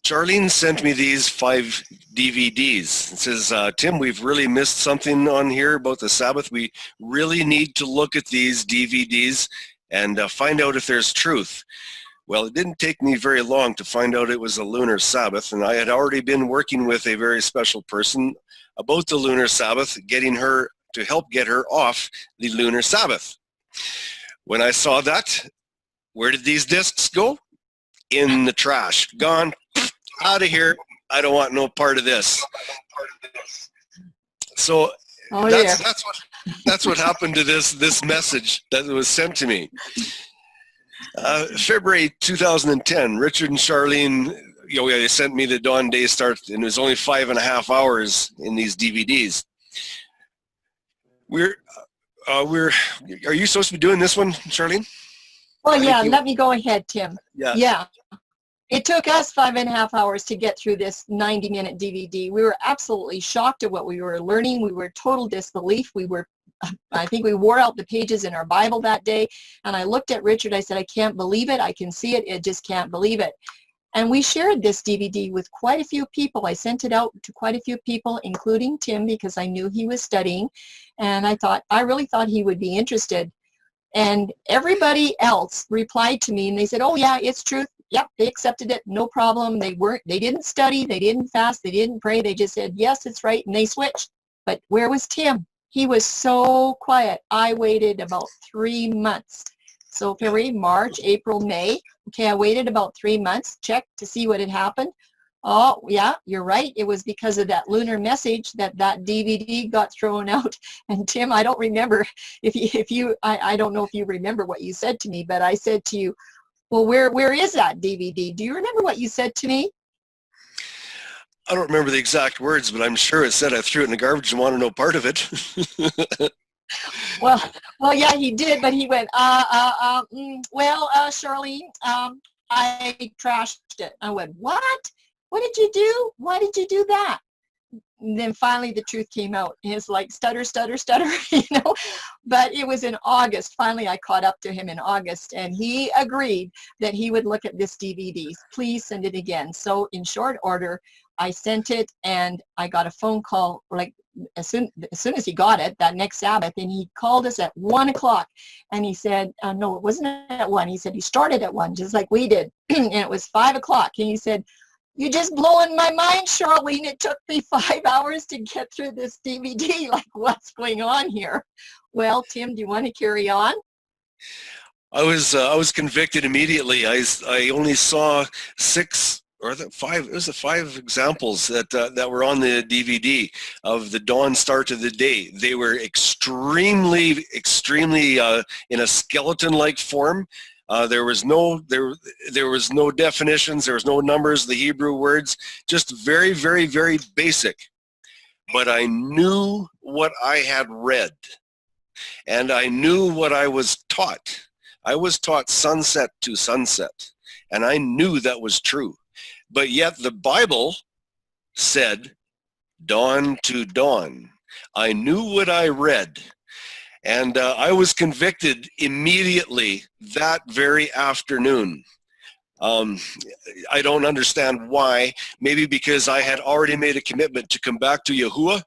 Charlene sent me these 5 DVDs. It says, Tim, we've really missed something on here about the Sabbath. We really need to look at these DVDs and find out if there's truth. Well, it didn't take me very long to find out it was a lunar Sabbath, and I had already been working with a very special person about the lunar Sabbath, getting her to help get her off the lunar Sabbath. When I saw that, where did these discs go? In the trash. Gone. Out of here. I don't want no part of this. So that's what happened to this message that was sent to me. February 2010, Richard and Charlene, they sent me the Dawn Day Start, and it was only 5.5 hours in these DVDs. Are you supposed to be doing this one, Charlene? Well, yeah, let me go ahead, Tim. Yeah. It took us 5.5 hours to get through this 90-minute DVD. We were absolutely shocked at what we were learning. We were total disbelief. I think we wore out the pages in our Bible that day. And I looked at Richard. I said, I can't believe it. I can see it. I just can't believe it. And we shared this DVD with quite a few people. I sent it out to quite a few people, including Tim, because I knew he was studying. And I really thought he would be interested. And everybody else replied to me and they said, oh yeah, it's truth. Yep, they accepted it, no problem. They didn't study, they didn't fast, they didn't pray. They just said, yes, it's right, and they switched. But where was Tim? He was so quiet. I waited about 3 months. So February, March, April, May. Okay, I waited about 3 months, checked to see what had happened. Oh, yeah, you're right. It was because of that lunar message that DVD got thrown out. And Tim, I don't remember I don't know if you remember what you said to me, but I said to you, well, where is that DVD? Do you remember what you said to me? I don't remember the exact words, but I'm sure it said I threw it in the garbage and wanted no part of it. Well, yeah, he did, but he went, Charlene, I trashed it. I went, what? What did you do? Why did you do that? And then finally the truth came out. It's like stutter, stutter, stutter, But it was in August. Finally, I caught up to him in August, and he agreed that he would look at this DVD. Please send it again. So in short order, I sent it, and I got a phone call like as soon as he got it that next Sabbath, and he called us at 1 o'clock, and he said, no, it wasn't at 1. He said he started at 1, just like we did, and it was 5 o'clock, and he said, you're just blowing my mind, Charlene. It took me 5 hours to get through this DVD. Like, what's going on here? Well, Tim, do you want to carry on? I was convicted immediately. I only saw 6 or 5. It was 5 examples that were on the DVD of the dawn start of the day. They were extremely in a skeleton-like form. There was no definitions. There was no numbers, the Hebrew words, just very, very, very basic. But I knew what I had read, and I knew what I was taught. I was taught sunset to sunset, and I knew that was true. But yet the Bible said dawn to dawn. I knew what I read. And I was convicted immediately that very afternoon. I don't understand why. Maybe because I had already made a commitment to come back to Yahuwah,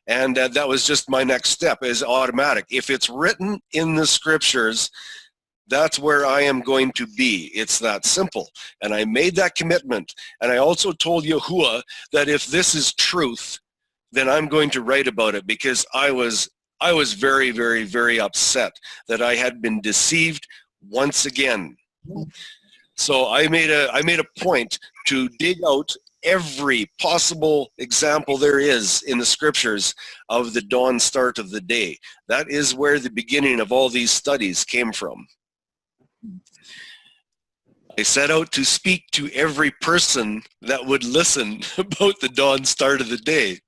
and that was just my next step, is automatic. If it's written in the scriptures, that's where I am going to be. It's that simple. And I made that commitment. And I also told Yahuwah that if this is truth, then I'm going to write about it, because I was very, very, very upset that I had been deceived once again. So I made a point to dig out every possible example there is in the scriptures of the dawn start of the day. That is where the beginning of all these studies came from. I set out to speak to every person that would listen about the dawn start of the day.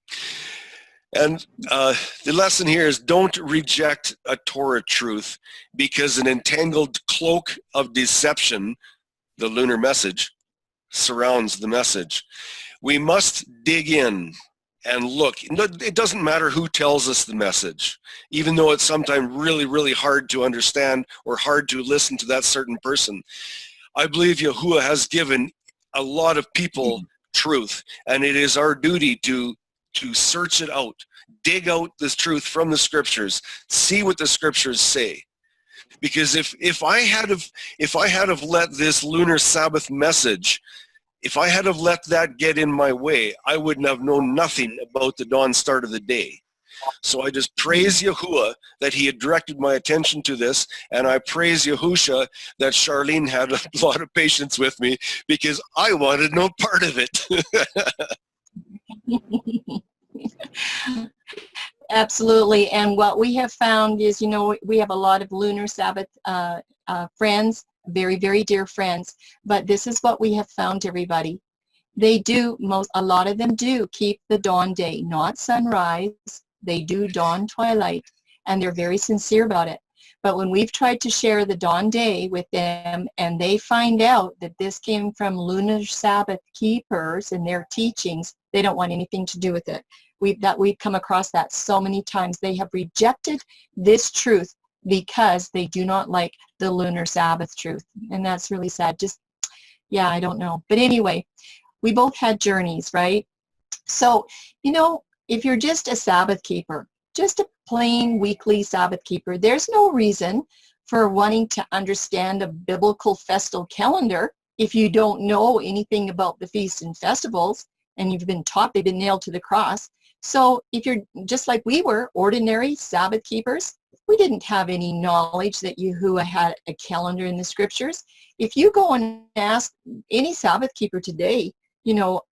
And the lesson here is don't reject a Torah truth because an entangled cloak of deception, the lunar message, surrounds the message. We must dig in and look. It doesn't matter who tells us the message, even though it's sometimes really, really hard to understand or hard to listen to that certain person. I believe Yahuwah has given a lot of people truth, and it is our duty to search it out, dig out this truth from the scriptures, see what the scriptures say. Because if I had have let this lunar Sabbath message, if I had have let that get in my way, I wouldn't have known nothing about the dawn start of the day. So I just praise Yahuwah that he had directed my attention to this, and I praise Yahusha that Charlene had a lot of patience with me because I wanted no part of it. Absolutely. And what we have found is, we have a lot of lunar Sabbath friends, very, very dear friends. But this is what we have found, everybody. A lot of them do keep the dawn day, not sunrise. They do dawn twilight, and they're very sincere about it. But when we've tried to share the dawn day with them and they find out that this came from lunar Sabbath keepers and their teachings, they don't want anything to do with it. We've come across that so many times. They have rejected this truth because they do not like the lunar Sabbath truth. And that's really sad. I don't know. But anyway, we both had journeys, right? So, if you're just a Sabbath keeper, just a plain weekly Sabbath keeper, there's no reason for wanting to understand a biblical festal calendar if you don't know anything about the feasts and festivals and you've been taught they've been nailed to the cross. So if you're just like we were, ordinary Sabbath keepers, we didn't have any knowledge that Yahuwah had a calendar in the scriptures. If you go and ask any Sabbath keeper today,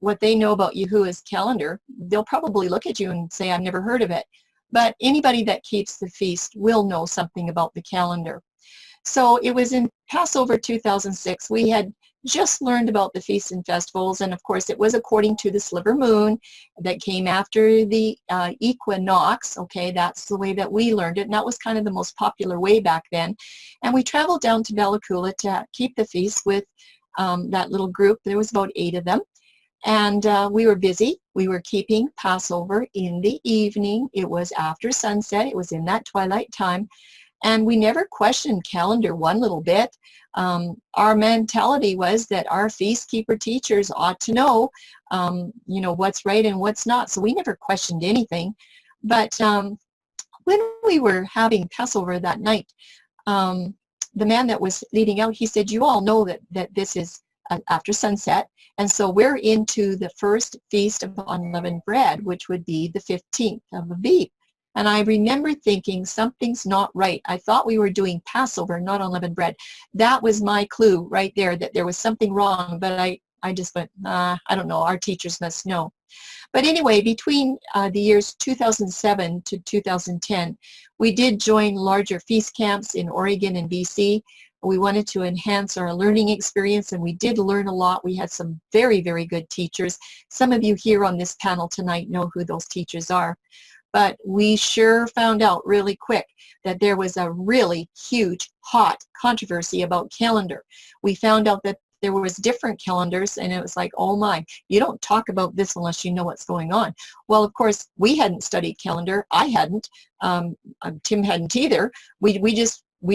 what they know about Yahuwah's calendar, they'll probably look at you and say, I've never heard of it. But anybody that keeps the feast will know something about the calendar. So it was in Passover 2006. We had just learned about the feasts and festivals, and of course it was according to the sliver moon that came after the equinox. Okay, that's the way that we learned it, and that was kind of the most popular way back then. And we traveled down to Bella Coola to keep the feast with that little group. There was about 8 of them. And we were busy. We were keeping Passover in the evening. It was after sunset. It was in that twilight time. And we never questioned calendar one little bit. Our mentality was that our feast keeper teachers ought to know, what's right and what's not. So we never questioned anything. But when we were having Passover that night, the man that was leading out, he said, you all know that this is after sunset. And so we're into the first feast of unleavened bread, which would be the 15th of Aviv. And I remember thinking something's not right. I thought we were doing Passover, not unleavened bread. That was my clue right there, that there was something wrong. But I just went, I don't know. Our teachers must know. But anyway, between the years 2007 to 2010, we did join larger feast camps in Oregon and BC. We wanted to enhance our learning experience, and we did learn a lot. We had some very, very good teachers. Some of you here on this panel tonight know who those teachers are. But we sure found out really quick that there was a really huge, hot controversy about calendar. We found out that there was different calendars, and it was like, oh my, you don't talk about this unless you know what's going on. Well, of course, we hadn't studied calendar. I hadn't. Tim hadn't either. We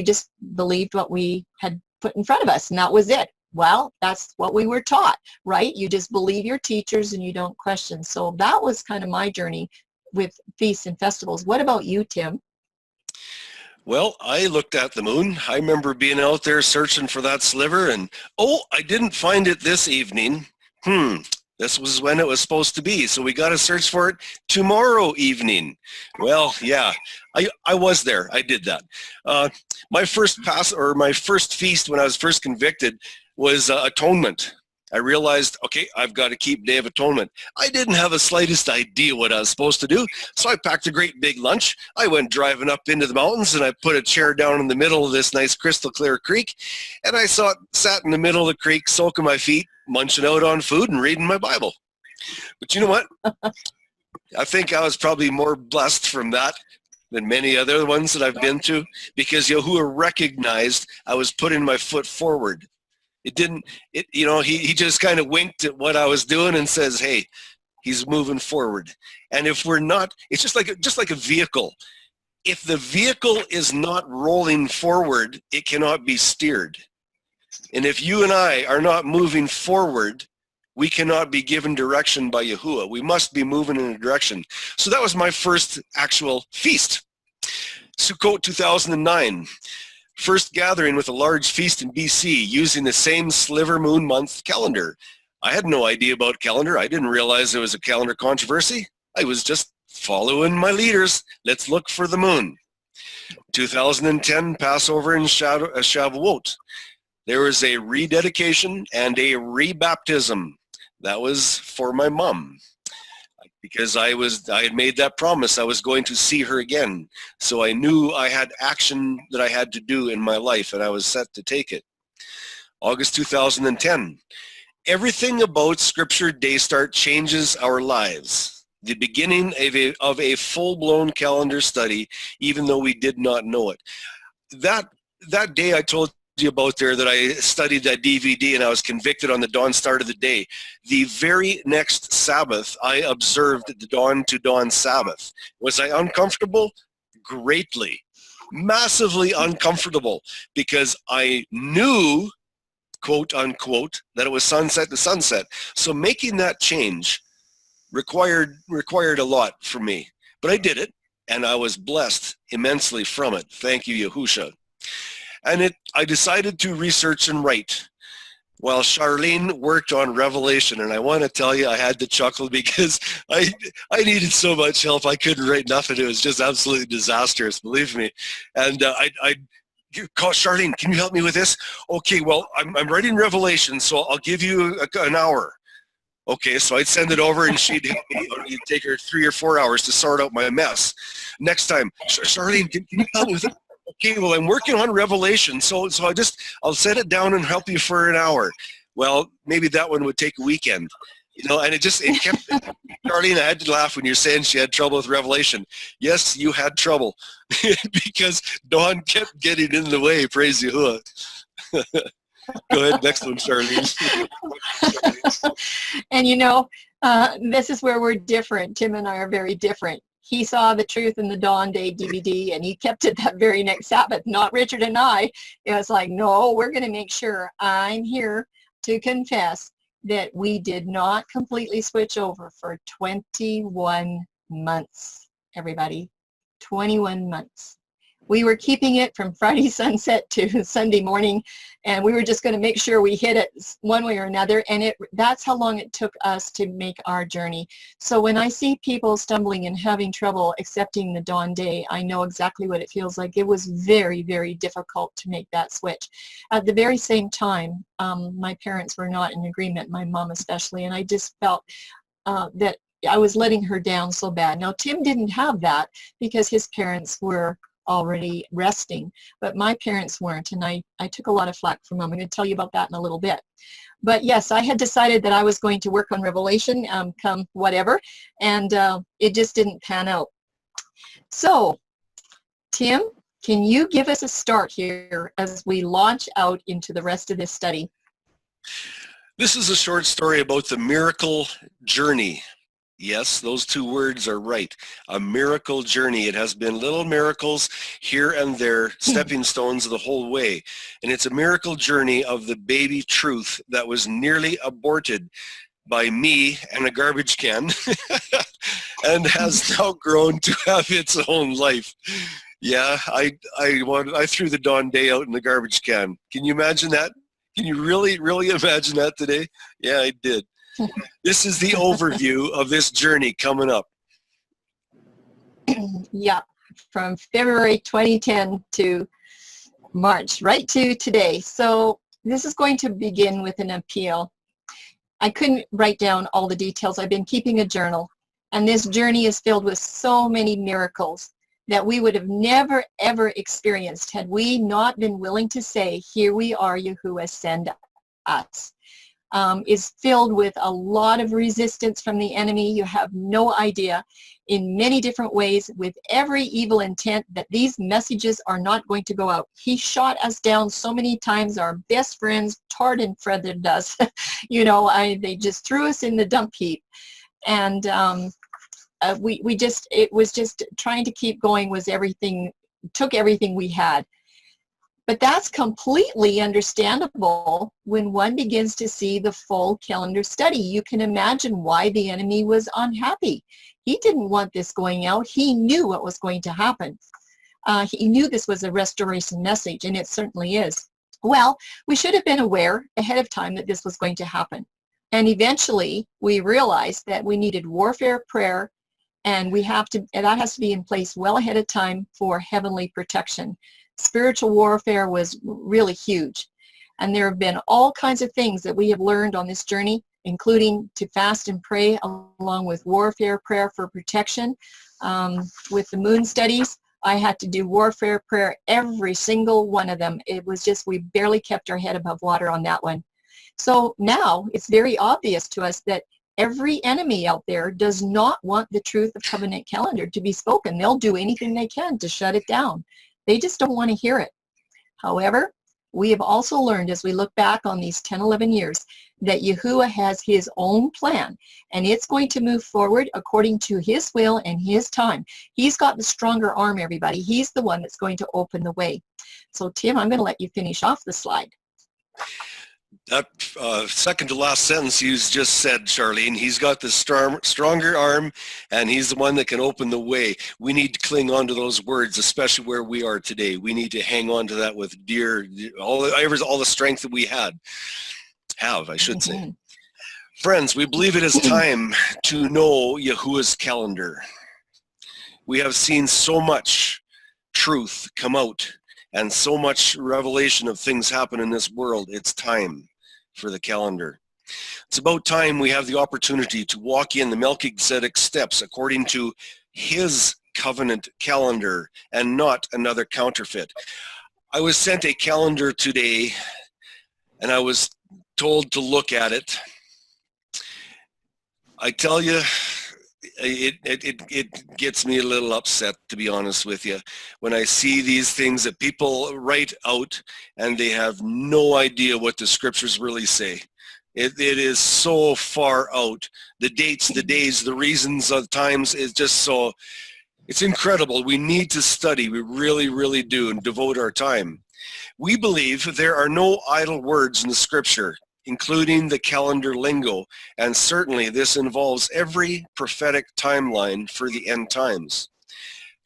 just believed what we had put in front of us, and that was it. Well, that's what we were taught, right? You just believe your teachers and you don't question. So that was kind of my journey with feasts and festivals. What about you, Tim? Well, I looked at the moon. I remember being out there searching for that sliver, and I didn't find it this evening. This was when it was supposed to be, so we got to search for it tomorrow evening. Well, yeah, I was there. I did that. My first feast when I was first convicted was atonement. I realized, okay, I've got to keep Day of Atonement. I didn't have the slightest idea what I was supposed to do, so I packed a great big lunch. I went driving up into the mountains, and I put a chair down in the middle of this nice crystal clear creek, and I sat in the middle of the creek, soaking my feet, munching out on food and reading my Bible. But you know what? I think I was probably more blessed from that than many other ones that I've been to, because Yahuwah recognized I was putting my foot forward. It didn't, he just kind of winked at what I was doing and says, hey, he's moving forward. And if we're not, it's just like a vehicle. If the vehicle is not rolling forward, it cannot be steered. And if you and I are not moving forward, we cannot be given direction by Yahuwah. We must be moving in a direction. So that was my first actual feast. Sukkot 2009. First gathering with a large feast in BC using the same sliver moon month calendar. I had no idea about calendar. I didn't realize there was a calendar controversy. I was just following my leaders. Let's look for the moon. 2010 Passover in Shavuot. There was a rededication and a rebaptism. That was for my mom, because I had made that promise I was going to see her again. So I knew I had action that I had to do in my life, and I was set to take it. August 2010. Everything about Scripture Day Start changes our lives. The beginning of a full-blown calendar study, even though we did not know it. That day I told you about there that I studied that DVD and I was convicted on the dawn start of the day. The very next Sabbath, I observed the dawn to dawn Sabbath. Was I uncomfortable? Greatly. Massively uncomfortable, because I knew, quote unquote, that it was sunset to sunset. So making that change required a lot from me. But I did it, and I was blessed immensely from it. Thank you, Yahusha. And I decided to research and write while Charlene worked on Revelation. And I want to tell you, I had to chuckle because I needed so much help. I couldn't write nothing. It was just absolutely disastrous, believe me. And I call Charlene, can you help me with this? Okay, well, I'm writing Revelation, so I'll give you an hour. Okay, so I'd send it over and she'd help me. It'd take her 3 or 4 hours to sort out my mess. Next time, Charlene, can you help me with it? Okay, well, I'm working on Revelation, so I'll set it down and help you for an hour. Well, maybe that one would take a weekend, and it kept, Charlene, I had to laugh when you're saying she had trouble with Revelation. Yes, you had trouble because Dawn kept getting in the way, praise Yahuwah. Go ahead, next one, Charlene. And this is where we're different. Tim and I are very different. He saw the Truth in the Dawn Day DVD, and he kept it that very next Sabbath. Not Richard and I. It was like, no, we're going to make sure. I'm here to confess that we did not completely switch over for 21 months, everybody. 21 months. We were keeping it from Friday sunset to Sunday morning, and we were just going to make sure we hit it one way or another, and that's how long it took us to make our journey. So when I see people stumbling and having trouble accepting the dawn day, I know exactly what it feels like. It was very, very difficult to make that switch. At the very same time, my parents were not in agreement, my mom especially, and I just felt that I was letting her down so bad. Now, Tim didn't have that because his parents were already resting, but my parents weren't, and I took a lot of flack from them. I'm going to tell you about that in a little bit. But yes, I had decided that I was going to work on Revelation come whatever, and it just didn't pan out. So, Tim, can you give us a start here as we launch out into the rest of this study? This is a short story about the miracle journey. Yes, those two words are right. A miracle journey. It has been little miracles here and there, stepping stones the whole way. And it's a miracle journey of the baby truth that was nearly aborted by me and a garbage can and has now grown to have its own life. Yeah, I threw the dawn day out in the garbage can. Can you imagine that? Can you really imagine that today? Yeah, I did. This is the overview of this journey coming up. Yeah, from February 2010 to March, right to today. So this is going to begin with an appeal. I couldn't write down all the details. I've been keeping a journal, and this journey is filled with so many miracles that we would have never, ever experienced had we not been willing to say, here we are, Yahuwah, send us. is filled with a lot of resistance from the enemy. You have no idea, in many different ways, with every evil intent, that these messages are not going to go out. He shot us down so many times. Our best friends tarred and feathered us. They just threw us in the dump heap. And it was just trying to keep going was everything, took everything we had. But that's completely understandable when one begins to see the full calendar study. You can imagine why the enemy was unhappy. He didn't want this going out. He knew what was going to happen. He knew this was a restoration message, and it certainly is. Well, we should have been aware ahead of time that this was going to happen. And eventually, we realized that we needed warfare prayer, and that has to be in place well ahead of time for heavenly protection. Spiritual warfare was really huge. And there have been all kinds of things that we have learned on this journey, including to fast and pray along with warfare prayer for protection. With the moon studies, I had to do warfare prayer, every single one of them. It was just, we barely kept our head above water on that one. So now it's very obvious to us that every enemy out there does not want the truth of covenant calendar to be spoken. They'll do anything they can to shut it down. They just don't want to hear it. However, we have also learned as we look back on these 10, 11 years that Yahuwah has his own plan, and it's going to move forward according to his will and his time. He's got the stronger arm, everybody. He's the one that's going to open the way. So Tim, I'm going to let you finish off the slide. That second to last sentence you just said, Charlene, he's got the stronger arm, and he's the one that can open the way. We need to cling on to those words, especially where we are today. We need to hang on to that with all the strength that we have, I should say. Friends, we believe it is time to know Yahuwah's calendar. We have seen so much truth come out and so much revelation of things happen in this world. It's time for the calendar. It's about time we have the opportunity to walk in the Melchizedek steps according to his covenant calendar and not another counterfeit. I was sent a calendar today, and I was told to look at it. I tell you, it gets me a little upset, to be honest with you, when I see these things that people write out and they have no idea what the scriptures really say. It is so far out. The dates, the days, the reasons of times is just so, it's incredible. We need to study. We really, really do, and devote our time. We believe there are no idle words in the scripture, including the calendar lingo, and certainly this involves every prophetic timeline for the end times.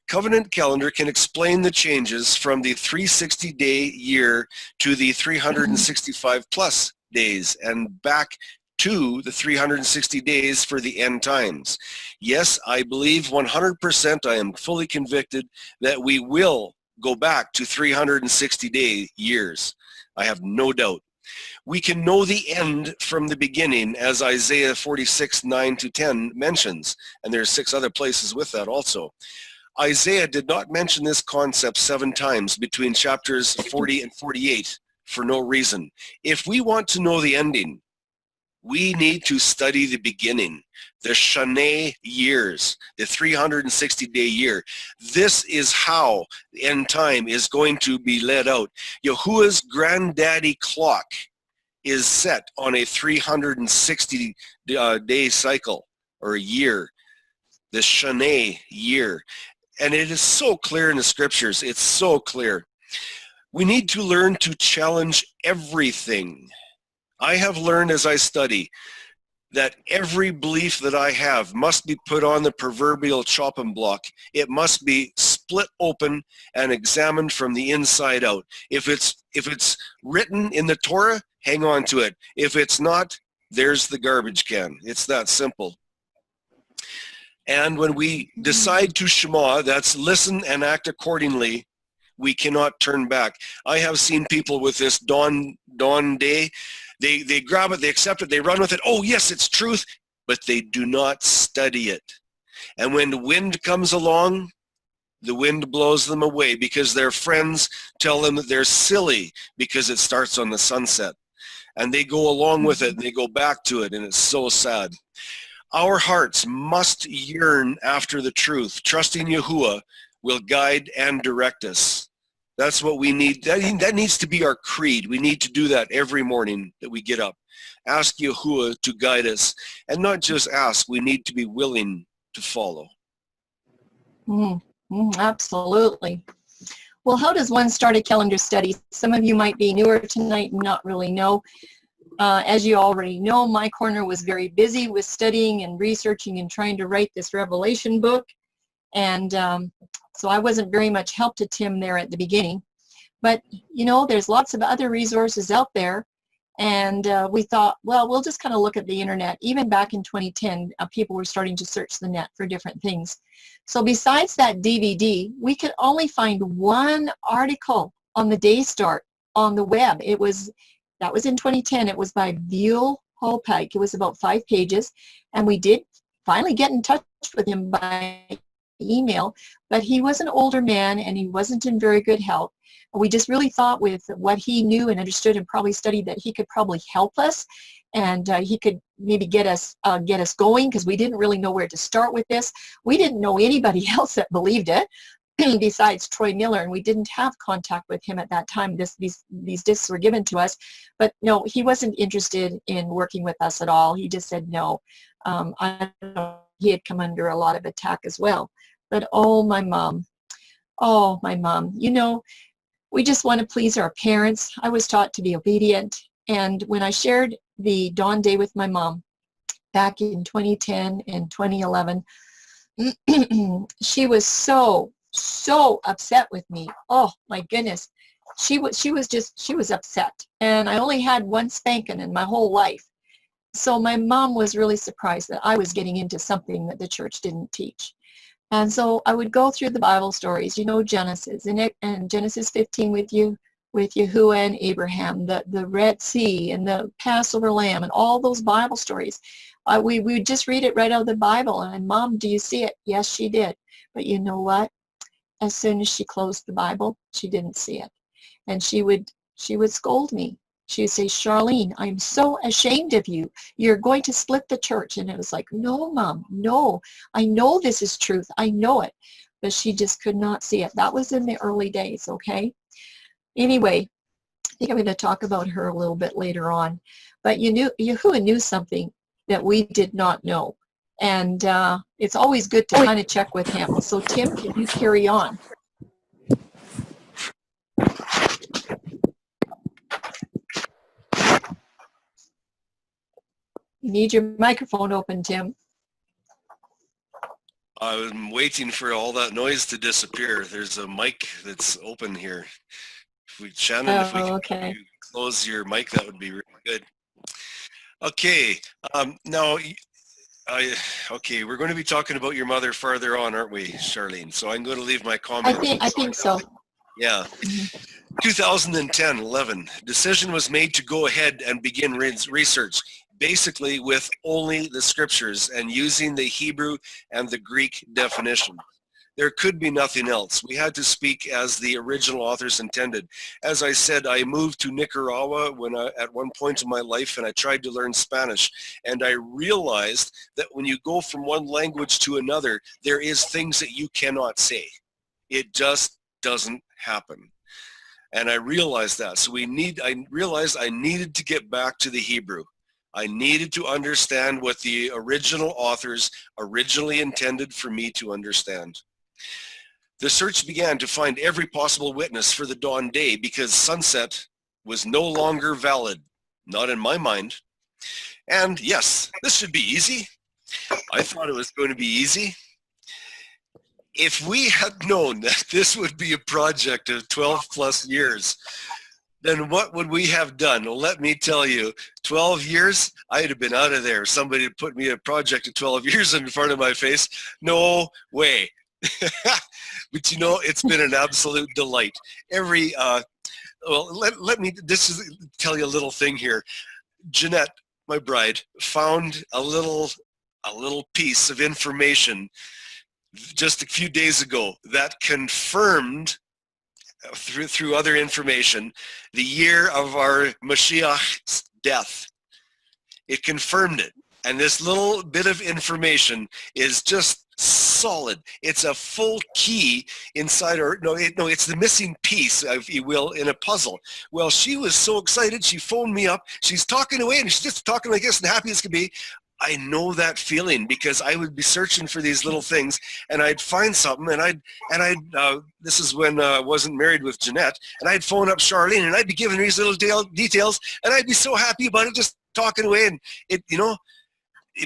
Covenant calendar can explain the changes from the 360-day year to the 365 plus days and back to the 360 days for the end times. Yes, I believe 100%, I am fully convicted that we will go back to 360-day years. I have no doubt. We can know the end from the beginning, as Isaiah 46, 9-10 mentions, and there's 6 other places with that also. Isaiah did not mention this concept 7 times between chapters 40 and 48 for no reason. If we want to know the ending, we need to study the beginning, the Shana years, the 360-day year. This is how the end time is going to be led out. Yahuwah's granddaddy clock is set on a 360-day cycle or a year, the Shana year. And it is so clear in the scriptures. It's so clear. We need to learn to challenge everything. I have learned as I study that every belief that I have must be put on the proverbial chopping block. It must be split open and examined from the inside out. If it's written in the Torah, hang on to it. If it's not, there's the garbage can. It's that simple. And when we decide to Shema, that's listen and act accordingly, we cannot turn back. I have seen people with this dawn day. They grab it, they accept it, they run with it. Oh, yes, it's truth, but they do not study it. And when the wind comes along, the wind blows them away because their friends tell them that they're silly because it starts on the sunset. and they go along with it and they go back to it, and it's so sad. Our hearts must yearn after the truth, trusting Yahuwah will guide and direct us. That's what we need. That needs to be our creed. We need to do that every morning that we get up. Ask Yahuwah to guide us, and not just ask, we need to be willing to follow. Absolutely. Well, how does one start a calendar study? Some of you might be newer tonight and not really know. As you already know, my corner was very busy with studying and researching and trying to write this Revelation book. And so I wasn't very much help to Tim there at the beginning. But, you know, there's lots of other resources out there. And we thought, well, we'll just kind of look at the internet. Even back in 2010, people were starting to search the net for different things. So besides that DVD, we could only find one article on the Daystar on the web. That was in 2010. It was by Buell Holpike. It was about 5 pages. And we did finally get in touch with him by email, but he was an older man and he wasn't in very good health. We just really thought with what he knew and understood and probably studied that he could probably help us, and he could maybe get us going, because we didn't really know where to start with this. We didn't know anybody else that believed it besides Troy Miller, and we didn't have contact with him at that time. These discs were given to us, but no, he wasn't interested in working with us at all. He just said no. I don't know, he had come under a lot of attack as well. But oh, my mom, you know, we just want to please our parents. I was taught to be obedient. And when I shared the Dawn Day with my mom back in 2010 and 2011, she was so upset with me. Oh my goodness. She was upset. And I only had one spanking in my whole life. So my mom was really surprised that I was getting into something that the church didn't teach. And so I would go through the Bible stories, you know, Genesis and Genesis 15 with Yahuwah and Abraham, the Red Sea and the Passover lamb and all those Bible stories. We would just read it right out of the Bible. And Mom, do you see it? Yes, she did. But you know what? As soon as she closed the Bible, she didn't see it. And she would scold me. She would say, Charlene, I'm so ashamed of you. You're going to split the church. And it was like, no, Mom, no. I know this is truth. I know it. But she just could not see it. That was in the early days, okay? Anyway, I think I'm going to talk about her a little bit later on. But Yahuwah knew something that we did not know. And it's always good to kind of check with him. So, Tim, can you carry on? You need your microphone open, Tim. I'm waiting for all that noise to disappear. There's a mic that's open here. Shannon, if we can okay. close your mic, that would be really good. Okay, now, we're going to be talking about your mother farther on, aren't we, Charlene? So I'm going to leave my comments. I think so. Yeah. 2010-11, decision was made to go ahead and begin research, basically with only the scriptures and using the Hebrew and the Greek definition. There could be nothing else. We had to speak as the original authors intended. As I said, I moved to Nicaragua at one point in my life, and I tried to learn Spanish. And I realized that when you go from one language to another, there is things that you cannot say. It just doesn't happen. And I realized that. So I realized I needed to get back to the Hebrew. I needed to understand what the original authors originally intended for me to understand. The search began to find every possible witness for the dawn day because sunset was no longer valid, not in my mind. And yes, this should be easy. I thought it was going to be easy. If we had known that this would be a project of 12 plus years, then what would we have done? Well, let me tell you, 12 years, I'd have been out of there. Somebody had put me a project of 12 years in front of my face. No way. But you know, it's been an absolute delight. Let me tell you a little thing here. Jeanette, my bride, found a little piece of information just a few days ago that confirmed through other information the year of our Mashiach's death. It confirmed it. And this little bit of information is just solid. It's a full key inside her. It's the missing piece, if you will, in a puzzle. Well, she was so excited. She phoned me up. She's talking away, and she's just talking like this and happy as can be. I know that feeling, because I would be searching for these little things, and I'd find something, and I'd this is when I wasn't married with Jeanette, and I'd phone up Charlene, and I'd be giving her these little details, and I'd be so happy about it, just talking away, and it'd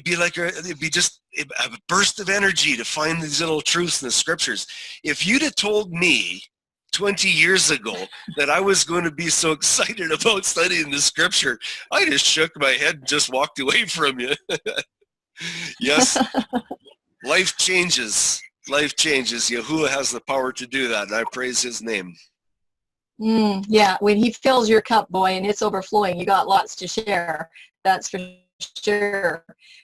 be like it'd be just a burst of energy to find these little truths in the scriptures. If you'd have told me 20 years ago that I was going to be so excited about studying the scripture, I just shook my head and just walked away from you. Yes, life changes. Life changes. Yahuwah has the power to do that, and I praise his name. Yeah, when he fills your cup, boy, and it's overflowing, you got lots to share. That's for sure.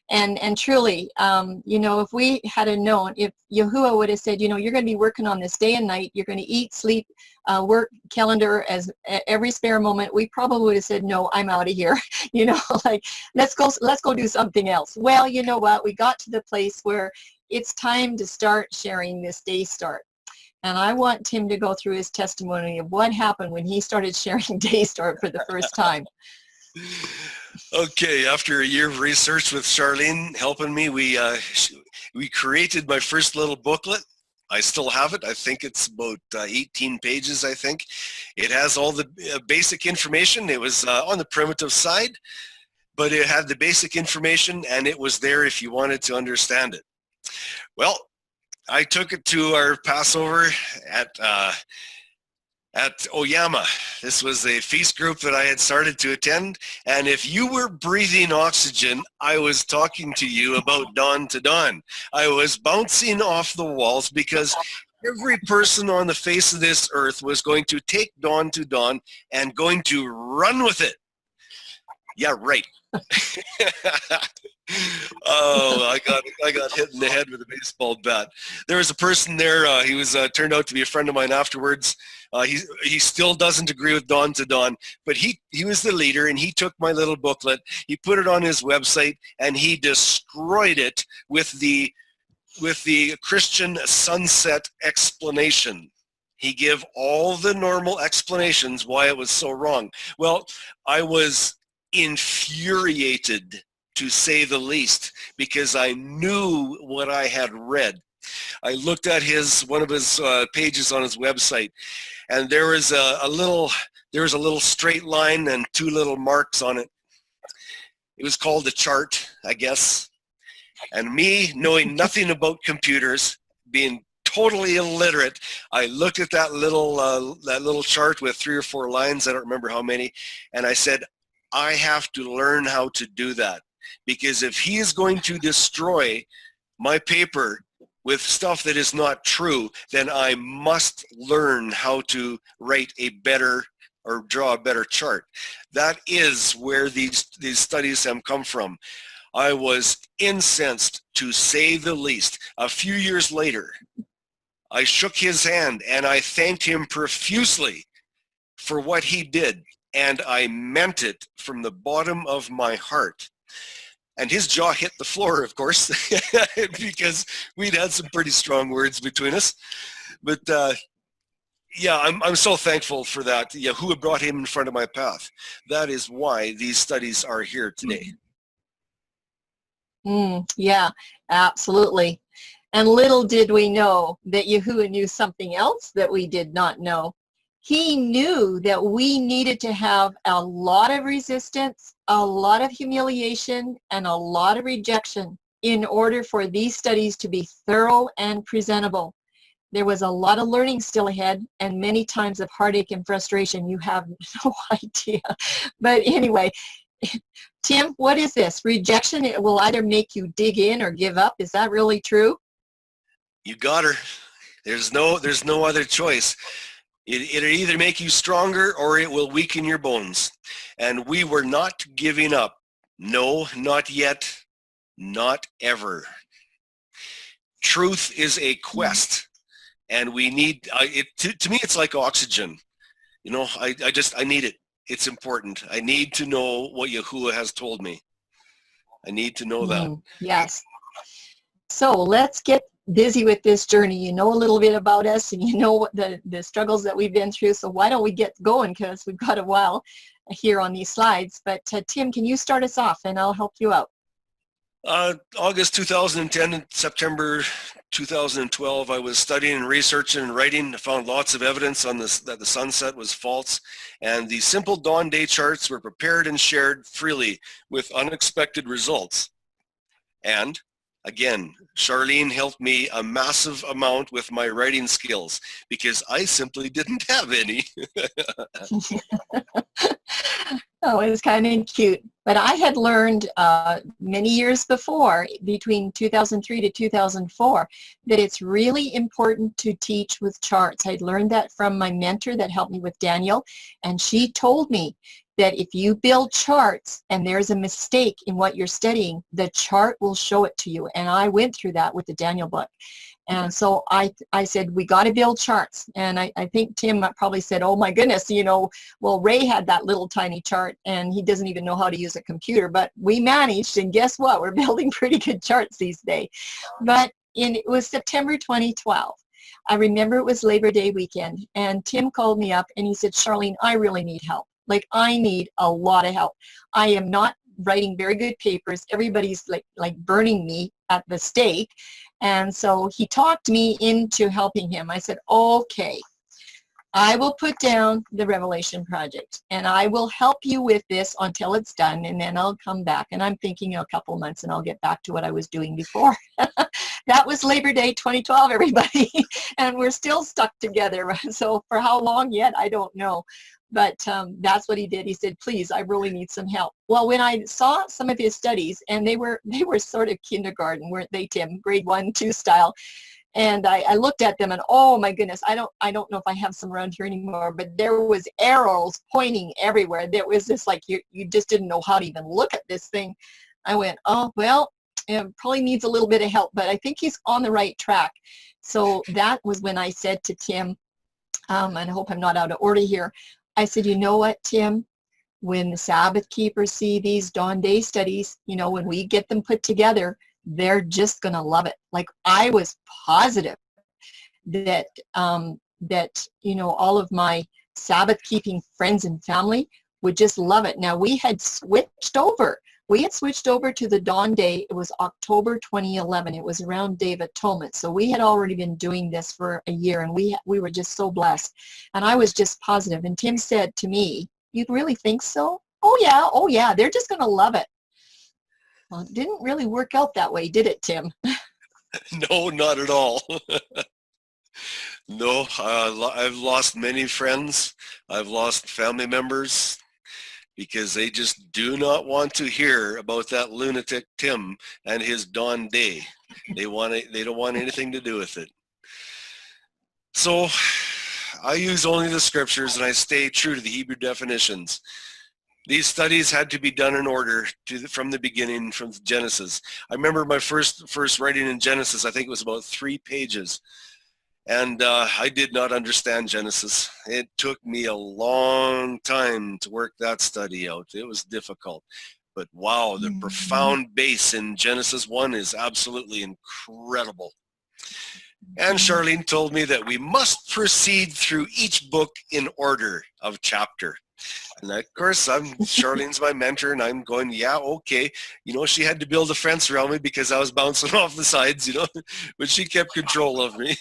And truly, if we had known, if Yahuwah would have said, you're going to be working on this day and night, you're going to eat, sleep, work calendar as every spare moment, we probably would have said, no, I'm out of here. Like, let's go do something else. Well, you know what? We got to the place where it's time to start sharing this day start. And I want Tim to go through his testimony of what happened when he started sharing day start for the first time. Okay, after a year of research with Charlene helping me, we created my first little booklet. I still have it. I think it's about 18 pages, I think. It has all the basic information. It was on the primitive side, but it had the basic information, and it was there if you wanted to understand it. Well, I took it to our Passover at Oyama. This was a feast group that I had started to attend, and if you were breathing oxygen, I was talking to you about dawn to dawn. I was bouncing off the walls because every person on the face of this earth was going to take dawn to dawn and going to run with it. Yeah, right. Oh, I got hit in the head with a baseball bat. There was a person there. He was turned out to be a friend of mine afterwards. He still doesn't agree with dawn to dawn, but he was the leader, and he took my little booklet. He put it on his website, and he destroyed it with the Christian sunset explanation. He gave all the normal explanations why it was so wrong. Well, I was infuriated, to say the least, because I knew what I had read. I looked at one of his pages on his website, and there was a little straight line and two little marks on it. It was called a chart, I guess. And me, knowing nothing about computers, being totally illiterate, I looked at that little chart with 3 or 4 lines. I don't remember how many, and I said, I have to learn how to do that, because if he is going to destroy my paper with stuff that is not true, then I must learn how to write a better or draw a better chart. That is where these studies have come from. I was incensed, to say the least. A few years later, I shook his hand and I thanked him profusely for what he did, and I meant it from the bottom of my heart. And his jaw hit the floor, of course, because we'd had some pretty strong words between us. But yeah, I'm so thankful for that. Yahuwah brought him in front of my path. That is why these studies are here today. Yeah, absolutely. And little did we know that Yahuwah knew something else that we did not know. He knew that we needed to have a lot of resistance, a lot of humiliation, and a lot of rejection in order for these studies to be thorough and presentable. There was a lot of learning still ahead, and many times of heartache and frustration. You have no idea. But anyway, Tim, what is this? Rejection, it will either make you dig in or give up. Is that really true? You got her. There's no other choice. It'll either make you stronger or it will weaken your bones. And we were not giving up. No, not yet, not ever. Truth is a quest, and we need it. To me, it's like oxygen. I need it. it's important. I need to know what Yahuwah has told me. I need to know that. Yes. So let's get busy with this journey. You know a little bit about us, and you know what the struggles that we've been through. So why don't we get going, because we've got a while here on these slides. But Tim, can you start us off, and I'll help you out. August 2010 and September 2012, I was studying and researching and writing. I found lots of evidence on this that the sunset was false, and the simple dawn day charts were prepared and shared freely with unexpected results. And again, Charlene helped me a massive amount with my writing skills because I simply didn't have any. Oh, it was kind of cute. But I had learned many years before, between 2003 to 2004, that it's really important to teach with charts. I'd learned that from my mentor that helped me with Daniel, and she told me that if you build charts and there's a mistake in what you're studying, the chart will show it to you. And I went through that with the Daniel book. And so I said, we got to build charts. And I think Tim probably said, oh my goodness, you know, well, Ray had that little tiny chart and he doesn't even know how to use a computer, but we managed, and guess what? We're building pretty good charts these days. But it was September 2012. I remember it was Labor Day weekend, and Tim called me up and he said, Charlene, I really need help. Like, I need a lot of help. I am not writing very good papers. Everybody's like burning me at the stake. And so he talked me into helping him. I said, okay, I will put down the Revelation Project and I will help you with this until it's done, and then I'll come back. And I'm thinking a couple months and I'll get back to what I was doing before. That was Labor Day 2012, everybody. And we're still stuck together. So for how long yet, I don't know. But that's what he did. He said, please, I really need some help. Well, when I saw some of his studies, and they were sort of kindergarten, weren't they, Tim? Grade 1, 2 style. And I looked at them and, oh my goodness, I don't know if I have some around here anymore, but there was arrows pointing everywhere. There was this, like, you just didn't know how to even look at this thing. I went, oh, well, it probably needs a little bit of help, but I think he's on the right track. So that was when I said to Tim, and I hope I'm not out of order here, I said, you know what, Tim, when the Sabbath keepers see these dawn day studies, you know, when we get them put together, they're just going to love it. Like, I was positive that, you know, all of my Sabbath keeping friends and family would just love it. Now, we had switched over. We had switched over to the dawn day. It was October 2011. It was around Day of Atonement. So we had already been doing this for a year, and we were just so blessed. And I was just positive. And Tim said to me, you really think so? Oh yeah, they're just going to love it. Well, it didn't really work out that way, did it, Tim? No, not at all. No, I've lost many friends. I've lost family members, because they just do not want to hear about that lunatic Tim and his dawn day. They don't want anything to do with it. So I use only the scriptures, and I stay true to the Hebrew definitions. These studies had to be done in order from the beginning, from Genesis. I remember my first writing in Genesis, I think it was about 3 pages. And I did not understand Genesis. It took me a long time to work that study out. It was difficult. But wow, the profound base in Genesis 1 is absolutely incredible. And Charlene told me that we must proceed through each book in order of chapter. And of course, Charlene's my mentor, and I'm going, yeah, okay. You know, she had to build a fence around me because I was bouncing off the sides, you know, but she kept control of me.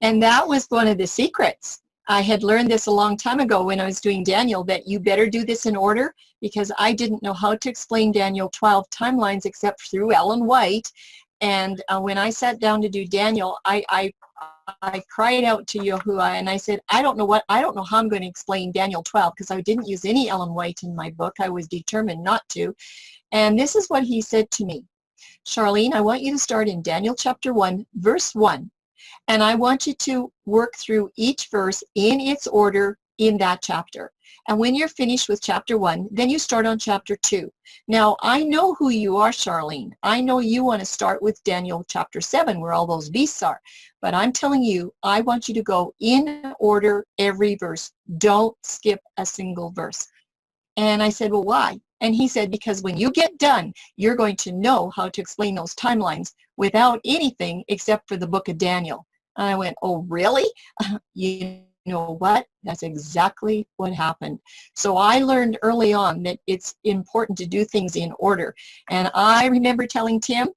And that was one of the secrets. I had learned this a long time ago when I was doing Daniel, that you better do this in order, because I didn't know how to explain Daniel 12 timelines except through Ellen White. And when I sat down to do Daniel, I cried out to Yahuwah, and I said, I don't know how I'm going to explain Daniel 12, because I didn't use any Ellen White in my book. I was determined not to. And this is what he said to me. Charlene, I want you to start in Daniel chapter 1, verse 1. And I want you to work through each verse in its order in that chapter. And when you're finished with chapter 1, then you start on chapter 2. Now, I know who you are, Charlene. I know you want to start with Daniel chapter 7, where all those beasts are. But I'm telling you, I want you to go in order every verse. Don't skip a single verse. And I said, well, why? And he said, because when you get done, you're going to know how to explain those timelines without anything except for the book of Daniel. And I went, oh, really? You know what? That's exactly what happened. So I learned early on that it's important to do things in order. And I remember telling Tim,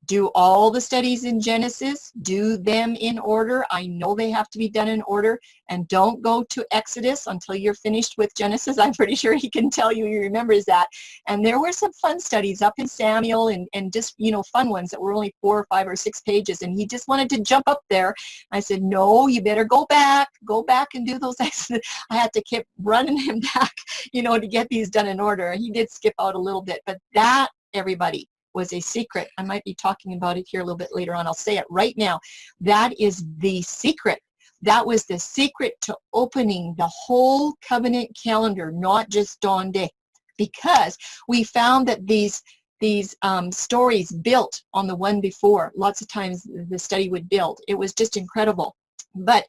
do all the studies in Genesis, do them in order. I know they have to be done in order, and don't go to Exodus until you're finished with Genesis. I'm pretty sure he can tell you he remembers that. And there were some fun studies up in Samuel and just, you know, fun ones that were only 4 or 5 or 6 pages, and he just wanted to jump up there. I said, no, you better go back and do those Exodus. I had to keep running him back, you know, to get these done in order. He did skip out a little bit, but that, everybody, was a secret. I might be talking about it here a little bit later on. I'll say it right now. That is the secret. That was the secret to opening the whole covenant calendar, not just Dawn Day, because we found that these stories built on the one before. Lots of times the study would build. It was just incredible. But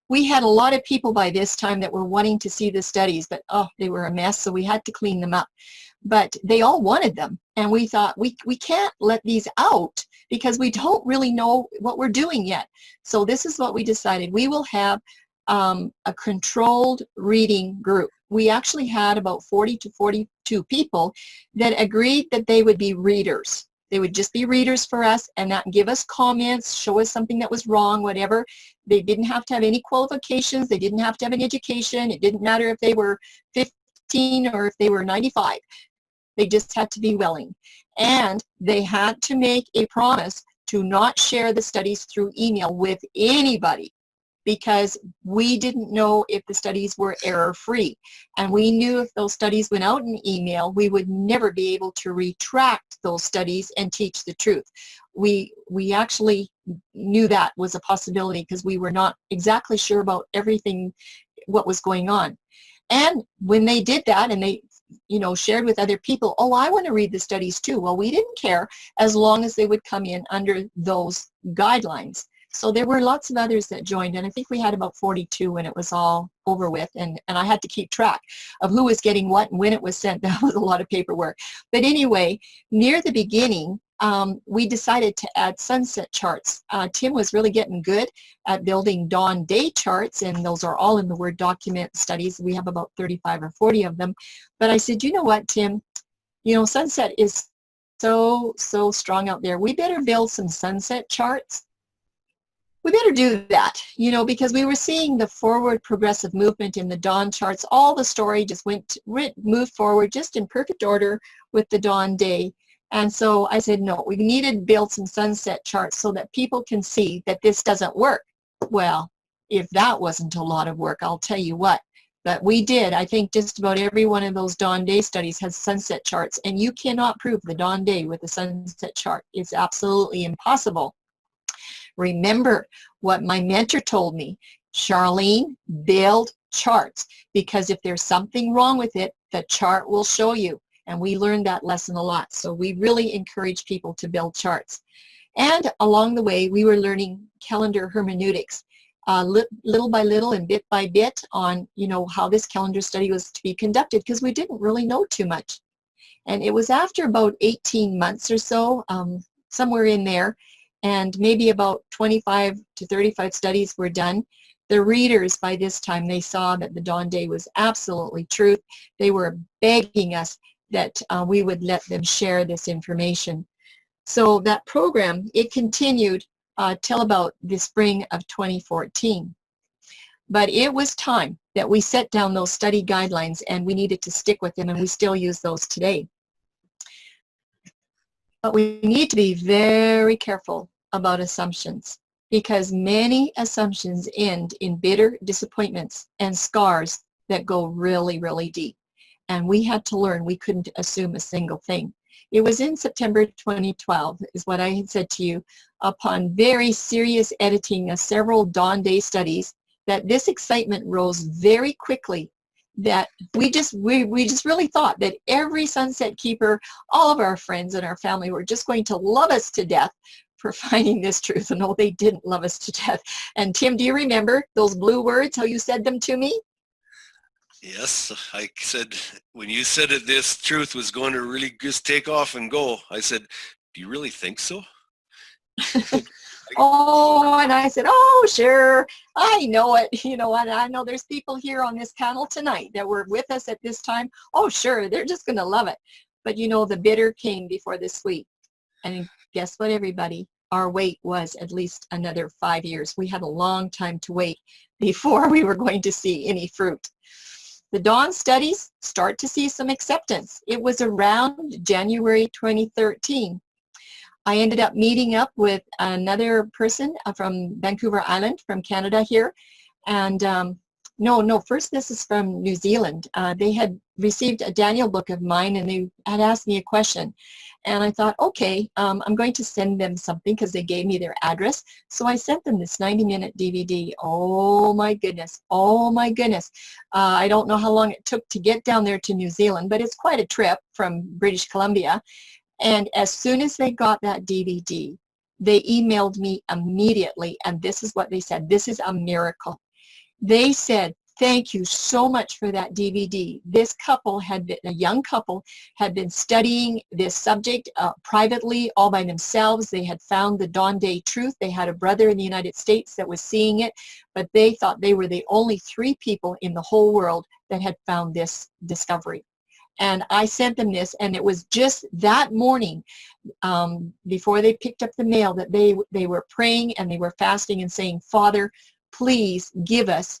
we had a lot of people by this time that were wanting to see the studies, but oh, they were a mess, so we had to clean them up. But they all wanted them, and we thought we can't let these out because we don't really know what we're doing yet. So this is what we decided. We will have a controlled reading group. We actually had about 40 to 42 people that agreed that they would be readers. They would just be readers for us and that give us comments, show us something that was wrong, whatever. They didn't have to have any qualifications. They didn't have to have an education. It didn't matter if they were 15 or if they were 95. They just had to be willing. And they had to make a promise to not share the studies through email with anybody, because we didn't know if the studies were error-free. And we knew if those studies went out in email, we would never be able to retract those studies and teach the truth. We actually knew that was a possibility because we were not exactly sure about everything, what was going on. And when they did that and they, you know, shared with other people, oh, I want to read the studies too. Well, we didn't care as long as they would come in under those guidelines. So there were lots of others that joined, and I think we had about 42 when it was all over with, and I had to keep track of who was getting what and when it was sent. That was a lot of paperwork. But anyway, near the beginning, we decided to add sunset charts. Tim was really getting good at building dawn day charts, and those are all in the Word document studies. We have about 35 or 40 of them. But I said, you know what, Tim, you know, sunset is so strong out there. We better build some sunset charts. We better do that, you know, because we were seeing the forward progressive movement in the dawn charts. All the story just moved forward just in perfect order with the dawn day. And so I said, no, we needed to build some sunset charts so that people can see that this doesn't work. Well, if that wasn't a lot of work, I'll tell you what. But we did. I think just about every one of those dawn day studies has sunset charts, and you cannot prove the dawn day with a sunset chart. It's absolutely impossible. Remember what my mentor told me, Charlene, build charts, because if there's something wrong with it, the chart will show you. And we learned that lesson a lot. So we really encourage people to build charts. And along the way, we were learning calendar hermeneutics, little by little and bit by bit on, you know, how this calendar study was to be conducted, because we didn't really know too much. And it was after about 18 months or so, somewhere in there, and maybe about 25 to 35 studies were done. The readers, by this time, they saw that the dawn day was absolutely truth. They were begging us that we would let them share this information. So that program, it continued till about the spring of 2014. But it was time that we set down those study guidelines, and we needed to stick with them, and we still use those today. But we need to be very careful about assumptions, because many assumptions end in bitter disappointments and scars that go really, really deep. And we had to learn we couldn't assume a single thing. It was in September 2012, is what I had said to you, upon very serious editing of several dawn day studies that this excitement rose very quickly, that we just really thought that every sunset keeper, all of our friends and our family were just going to love us to death for finding this truth. And no, they didn't love us to death. And Tim, do you remember those blue words, how you said them to me? Yes, I said, when you said that this truth was going to really just take off and go, I said, do you really think so? Oh, and I said, oh, sure, I know it. You know, and I know there's people here on this panel tonight that were with us at this time. Oh, sure, they're just going to love it. But you know, the bitter came before the sweet. And guess what, everybody? Our wait was at least another 5 years. We had a long time to wait before we were going to see any fruit. The Dawn studies start to see some acceptance. It was around January 2013. I ended up meeting up with another person from Vancouver Island, from Canada here. And first this is from New Zealand. They had received a Daniel book of mine, and they had asked me a question. And I thought, okay, I'm going to send them something because they gave me their address. So I sent them this 90-minute DVD. Oh my goodness. Oh my goodness. I don't know how long it took to get down there to New Zealand, but it's quite a trip from British Columbia. And as soon as they got that DVD, they emailed me immediately. And this is what they said. This is a miracle. They said, thank you so much for that DVD. This couple had been, a young couple, had been studying this subject privately, all by themselves. They had found the Dawn Day truth. They had a brother in the United States that was seeing it, but they thought they were the only 3 people in the whole world that had found this discovery. And I sent them this, and it was just that morning, before they picked up the mail, that they were praying and they were fasting and saying, Father, please give us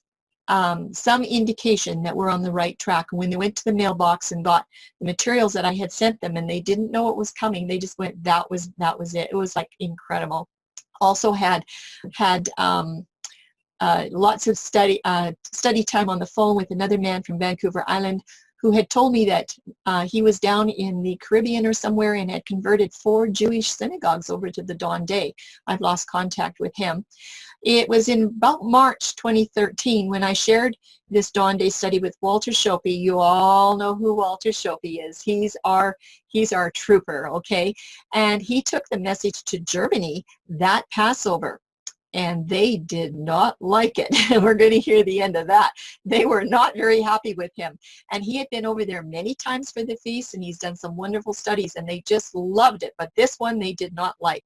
some indication that we're on the right track. And when they went to the mailbox and got the materials that I had sent them, and they didn't know it was coming, they just went, that was it. It was like incredible. Also had lots of study time on the phone with another man from Vancouver Island, who had told me that he was down in the Caribbean or somewhere and had converted 4 Jewish synagogues over to the Dawn Day. I've lost contact with him. It was in about March 2013 when I shared this Dawn Day study with Walter Schoppe. You all know who Walter Schoppe is. He's our trooper, okay? And he took the message to Germany that Passover. And they did not like it. And we're going to hear the end of that. They were not very happy with him. And he had been over there many times for the feast, and he's done some wonderful studies, and they just loved it. But this one they did not like.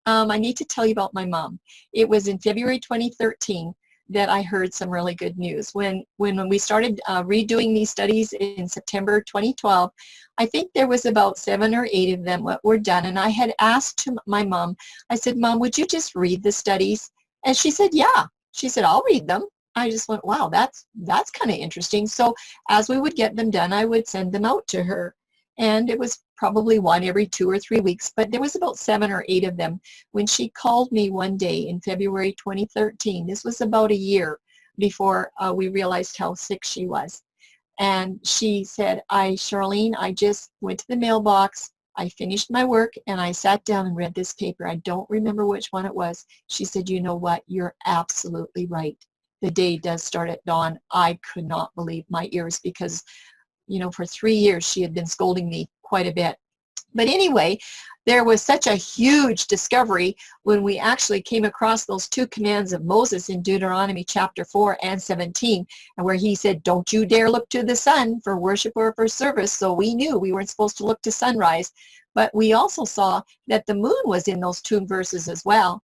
I need to tell you about my mom. It was in February 2013 that I heard some really good news. When we started redoing these studies in September 2012, I think there was about 7 or 8 of them that were done. And I had asked my mom, I said, Mom, would you just read the studies? And she said, yeah. She said, I'll read them. I just went, wow, that's kind of interesting. So as we would get them done, I would send them out to her. And it was probably one every 2 or 3 weeks, but there was about 7 or 8 of them. When she called me one day in February 2013, this was about a year before we realized how sick she was. And she said, Charlene, I just went to the mailbox, I finished my work, and I sat down and read this paper. I don't remember which one it was. She said, you know what, you're absolutely right. The day does start at dawn. I could not believe my ears because, you know, for 3 years she had been scolding me quite a bit. But anyway, there was such a huge discovery when we actually came across those 2 commands of Moses in Deuteronomy chapter 4 and 17, and where he said, don't you dare look to the sun for worship or for service. So we knew we weren't supposed to look to sunrise. But we also saw that the moon was in those 2 verses as well.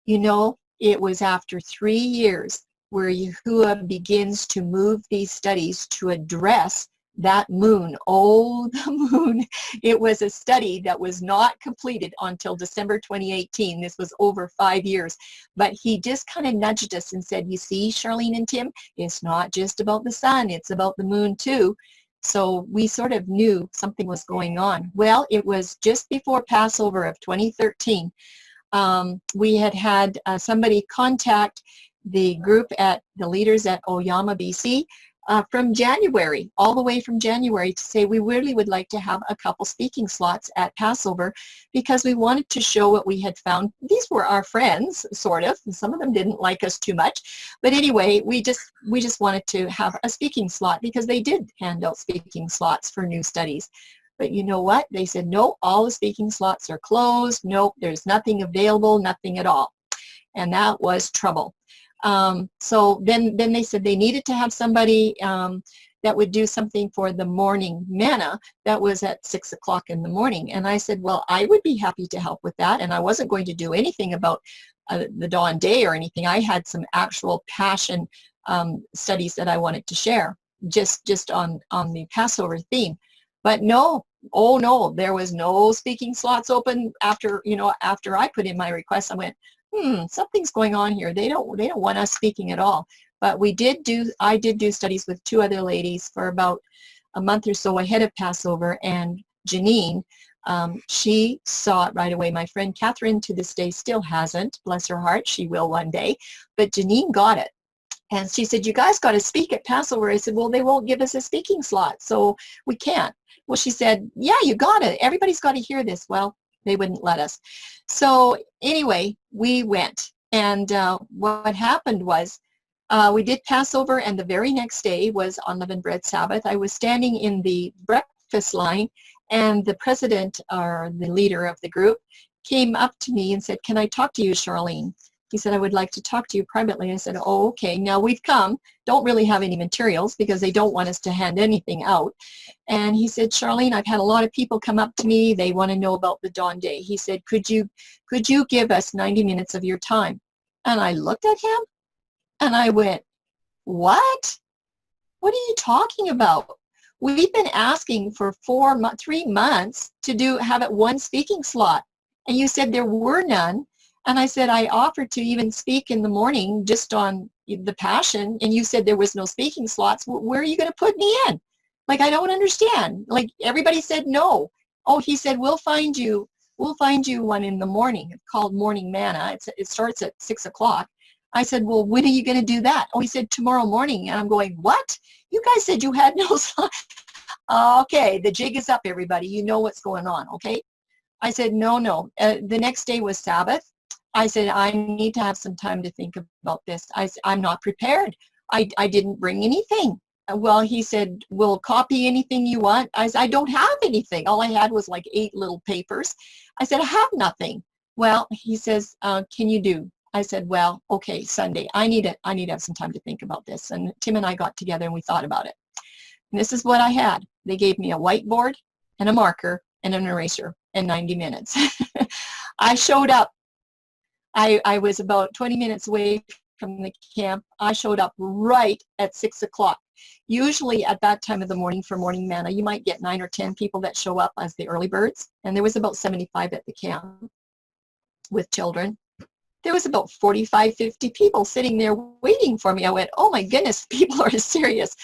You know, it was after 3 years where Yahuwah begins to move these studies to address that moon. Oh, the moon. It was a study that was not completed until December 2018. This was over 5 years. But he just kind of nudged us and said, you see, Charlene and Tim, it's not just about the sun, it's about the moon too. So we sort of knew something was going on. Well, it was just before Passover of 2013. We had somebody contact the group at the leaders at Oyama, BC, from January, all the way from January, to say we really would like to have a couple speaking slots at Passover because we wanted to show what we had found. These were our friends, sort of, and some of them didn't like us too much. But anyway, we just wanted to have a speaking slot because they did hand out speaking slots for new studies. But you know what? They said, no, all the speaking slots are closed. Nope, there's nothing available, nothing at all. And that was trouble. So then they said they needed to have somebody that would do something for the morning manna that was at 6 o'clock in the morning. And I said, well, I would be happy to help with that. And I wasn't going to do anything about the dawn day or anything. I had some actual passion studies that I wanted to share just on the Passover theme. But no, oh no, there was no speaking slots open after I put in my request. I went, something's going on here. They don't want us speaking at all. But I did do studies with two other ladies for about a month or so ahead of Passover, and Janine, she saw it right away. My friend Catherine to this day still hasn't, bless her heart, she will one day, but Janine got it. And she said, you guys got to speak at Passover. I said, well, they won't give us a speaking slot, so we can't. Well, she said, yeah, you got it. Everybody's got to hear this. Well, they wouldn't let us. So anyway, we went. And what happened was we did Passover, and the very next day was Unleavened Bread Sabbath. I was standing in the breakfast line, and the president, or the leader of the group, came up to me and said, can I talk to you, Charlene? He said, I would like to talk to you privately. I said, oh, okay. Now we've come, don't really have any materials because they don't want us to hand anything out. And he said, Charlene, I've had a lot of people come up to me. They want to know about the dawn day. He said, could you give us 90 minutes of your time? And I looked at him and I went, what? What are you talking about? We've been asking for 3 months to have it one speaking slot. And you said there were none. And I said, I offered to even speak in the morning just on the Passion, and you said there was no speaking slots. Where are you going to put me in? Like, I don't understand. Like, everybody said no. Oh, he said, we'll find you one in the morning. It's called Morning Manna. It starts at 6 o'clock. I said, well, when are you going to do that? Oh, he said, tomorrow morning. And I'm going, what? You guys said you had no slots. Okay, the jig is up, everybody. You know what's going on, okay? I said, no. The next day was Sabbath. I said, I need to have some time to think about this. I'm not prepared. I didn't bring anything. Well, he said, we'll copy anything you want. I said, I don't have anything. All I had was like 8 little papers. I said, I have nothing. Well, he says, can you do? I said, well, okay, Sunday. I need to have some time to think about this. And Tim and I got together and we thought about it. And this is what I had. They gave me a whiteboard and a marker and an eraser and 90 minutes. I showed up. I was about 20 minutes away from the camp. I showed up right at 6 o'clock. Usually at that time of the morning for Morning Manna, you might get 9 or 10 people that show up as the early birds. And there was about 75 at the camp with children. There was about 45, 50 people sitting there waiting for me. I went, oh my goodness, people are serious.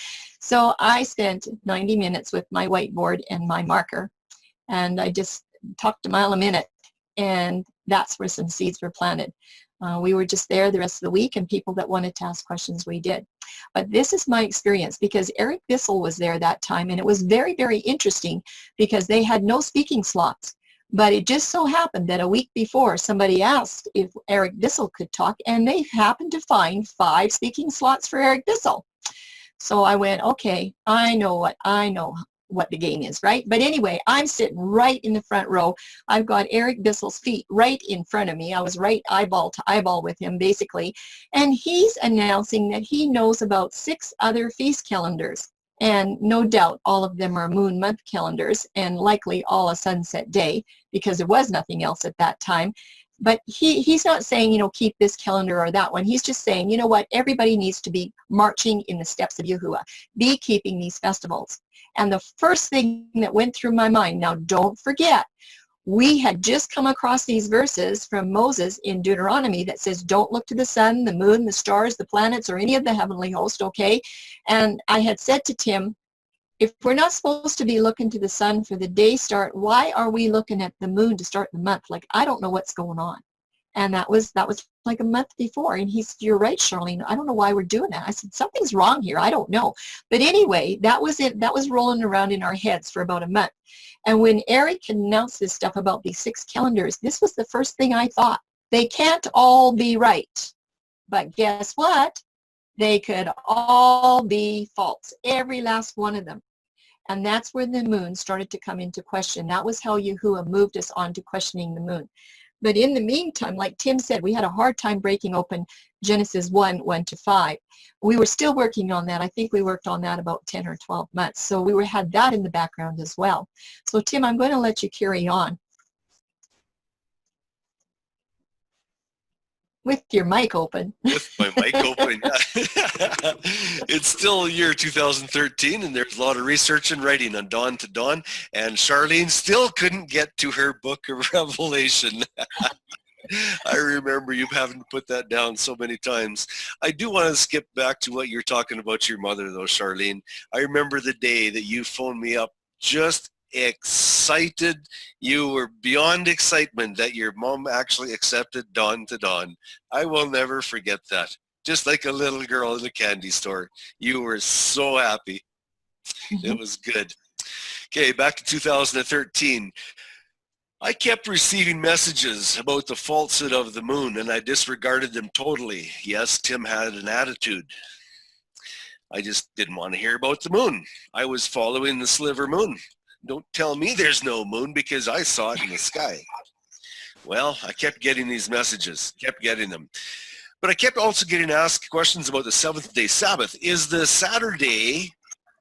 So I spent 90 minutes with my whiteboard and my marker. And I just talked a mile a minute. And that's where some seeds were planted. We were just there the rest of the week, and people that wanted to ask questions, we did. But this is my experience because Eric Bissell was there that time, and it was very, very interesting because they had no speaking slots. But it just so happened that a week before, somebody asked if Eric Bissell could talk, and they happened to find 5 speaking slots for Eric Bissell. So I went, okay, I know what the game is, right? But anyway, I'm sitting right in the front row. I've got Eric Bissell's feet right in front of me. I was right eyeball to eyeball with him, basically. And he's announcing that he knows about 6 other feast calendars. And no doubt all of them are moon month calendars, and likely all a sunset day, because there was nothing else at that time. But he's not saying, keep this calendar or that one. He's just saying, you know what, everybody needs to be marching in the steps of Yahuwah, be keeping these festivals. And the first thing that went through my mind, now don't forget, we had just come across these verses from Moses in Deuteronomy that says, don't look to the sun, the moon, the stars, the planets, or any of the heavenly host, okay? And I had said to Tim, if we're not supposed to be looking to the sun for the day start, why are we looking at the moon to start the month? Like, I don't know what's going on. And that was like a month before. And he said, you're right, Charlene. I don't know why we're doing that. I said, something's wrong here. I don't know. But anyway, that was it. That was rolling around in our heads for about a month. And when Eric announced this stuff about these 6 calendars, this was the first thing I thought. They can't all be right. But guess what? They could all be false, every last one of them. And that's where the moon started to come into question. That was how Yahuwah moved us on to questioning the moon. But in the meantime, like Tim said, we had a hard time breaking open Genesis 1:1-5. We were still working on that. I think we worked on that about 10 or 12 months. So we had that in the background as well. So Tim, I'm going to let you carry on with your mic open. With my mic open, yeah. It's still year 2013, and there's a lot of research and writing on Dawn to Dawn, and Charlene still couldn't get to her book of Revelation. I remember you having to put that down so many times. I do want to skip back to what you're talking about your mother, though, Charlene. I remember the day that you phoned me up just excited. You were beyond excitement that your mom actually accepted Dawn to Dawn. I will never forget that. Just like a little girl in a candy store. You were so happy. It was good. Okay, back to 2013. I kept receiving messages about the falsehood of the moon, and I disregarded them totally. Yes, Tim had an attitude. I just didn't want to hear about the moon. I was following the sliver moon. Don't tell me there's no moon because I saw it in the sky. Well, I kept getting these messages, kept getting them. But I kept also getting asked questions about the seventh-day Sabbath. Is the Saturday,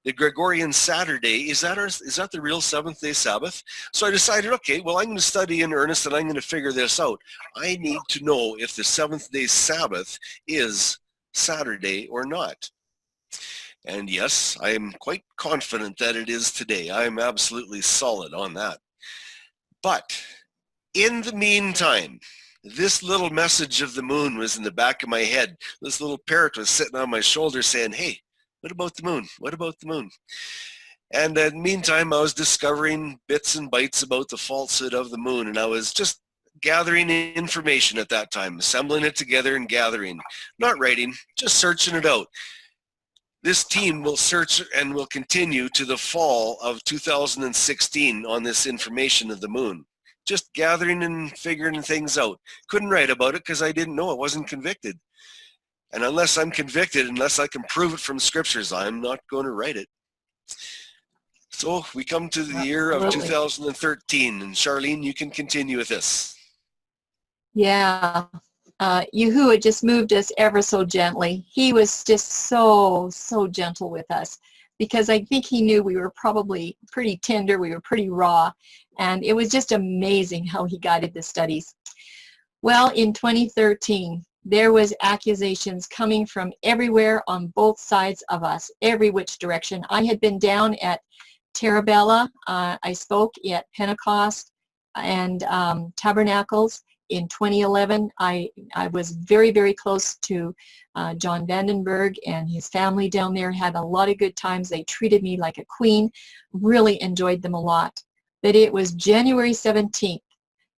the Gregorian Saturday, is that the real seventh-day Sabbath? So I decided, okay, well, I'm going to study in earnest and I'm going to figure this out. I need to know if the seventh-day Sabbath is Saturday or not. And yes, I am quite confident that it is today. I am absolutely solid on that. But in the meantime, this little message of the moon was in the back of my head. This little parrot was sitting on my shoulder saying, hey, what about the moon? What about the moon? And in the meantime, I was discovering bits and bytes about the falsehood of the moon. And I was just gathering information at that time, assembling it together and gathering, not writing, just searching it out. This team will search and will continue to the fall of 2016 on this information of the moon. Just gathering and figuring things out. Couldn't write about it because I didn't know. I wasn't convicted. And unless I'm convicted, unless I can prove it from scriptures, I'm not going to write it. So we come to the year of 2013. And Charlene, you can continue with this. Yeah. Yahuwah just moved us ever so gently. He was just so gentle with us because I think he knew we were probably pretty tender, we were pretty raw, and it was just amazing how he guided the studies. Well, in 2013, there was accusations coming from everywhere on both sides of us, every which direction. I had been down at Terabella. I spoke at Pentecost and Tabernacles. In 2011, I was very close to John Vandenberg and his family down there. Had a lot of good times. They treated me like a queen. Really enjoyed them a lot. But it was January 17th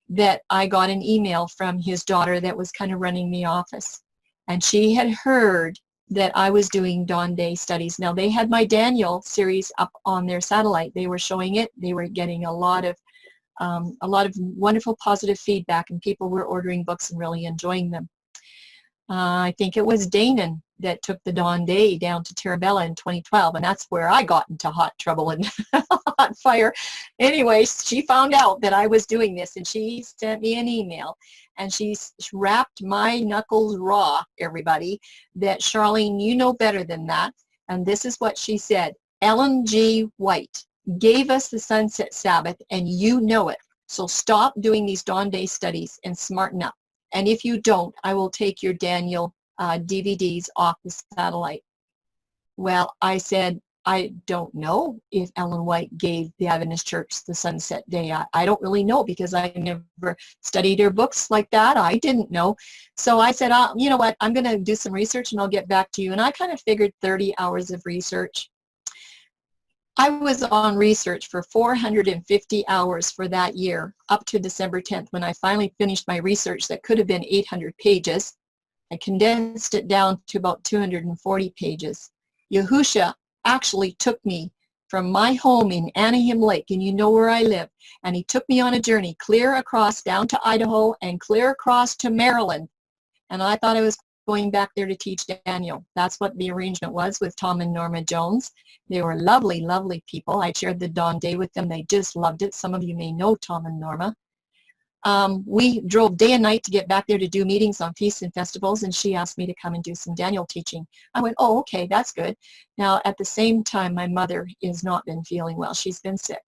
that I got an email from his daughter that was kind of running the office. And she had heard that I was doing Dawn Day studies. Now, they had my Daniel series up on their satellite. They were showing it. They were getting a lot of wonderful positive feedback, and people were ordering books and really enjoying them. I think it was Danon that took the Dawn Day down to Terabella in 2012, and that's where I got into hot trouble and hot fire. Anyway, she found out that I was doing this, and she sent me an email, and she wrapped my knuckles raw, everybody, that Charlene, you know better than that. And this is what she said. Ellen G. White gave us the Sunset Sabbath, and you know it. So stop doing these Dawn Day studies and smarten up. And if you don't, I will take your Daniel DVDs off the satellite. Well, I said, I don't know if Ellen White gave the Adventist Church the Sunset Day. I don't really know because I never studied her books like that. I didn't know. So I said, you know what, I'm going to do some research and I'll get back to you. And I kind of figured 30 hours of research. I was on research for 450 hours for that year, up to December 10th, when I finally finished my research that could have been 800 pages. I condensed it down to about 240 pages. Yahusha actually took me from my home in Anaheim Lake, and you know where I live, and he took me on a journey clear across down to Idaho and clear across to Maryland. And I thought I was going back there to teach Daniel. That's what the arrangement was with Tom and Norma Jones. They were lovely, lovely people. I shared the dawn day with them. They just loved it. Some of you may know Tom and Norma. We drove day and night to get back there to do meetings on feasts and festivals, and she asked me to come and do some Daniel teaching. I went, oh, okay, that's good. Now, at the same time, my mother has not been feeling well. She's been sick.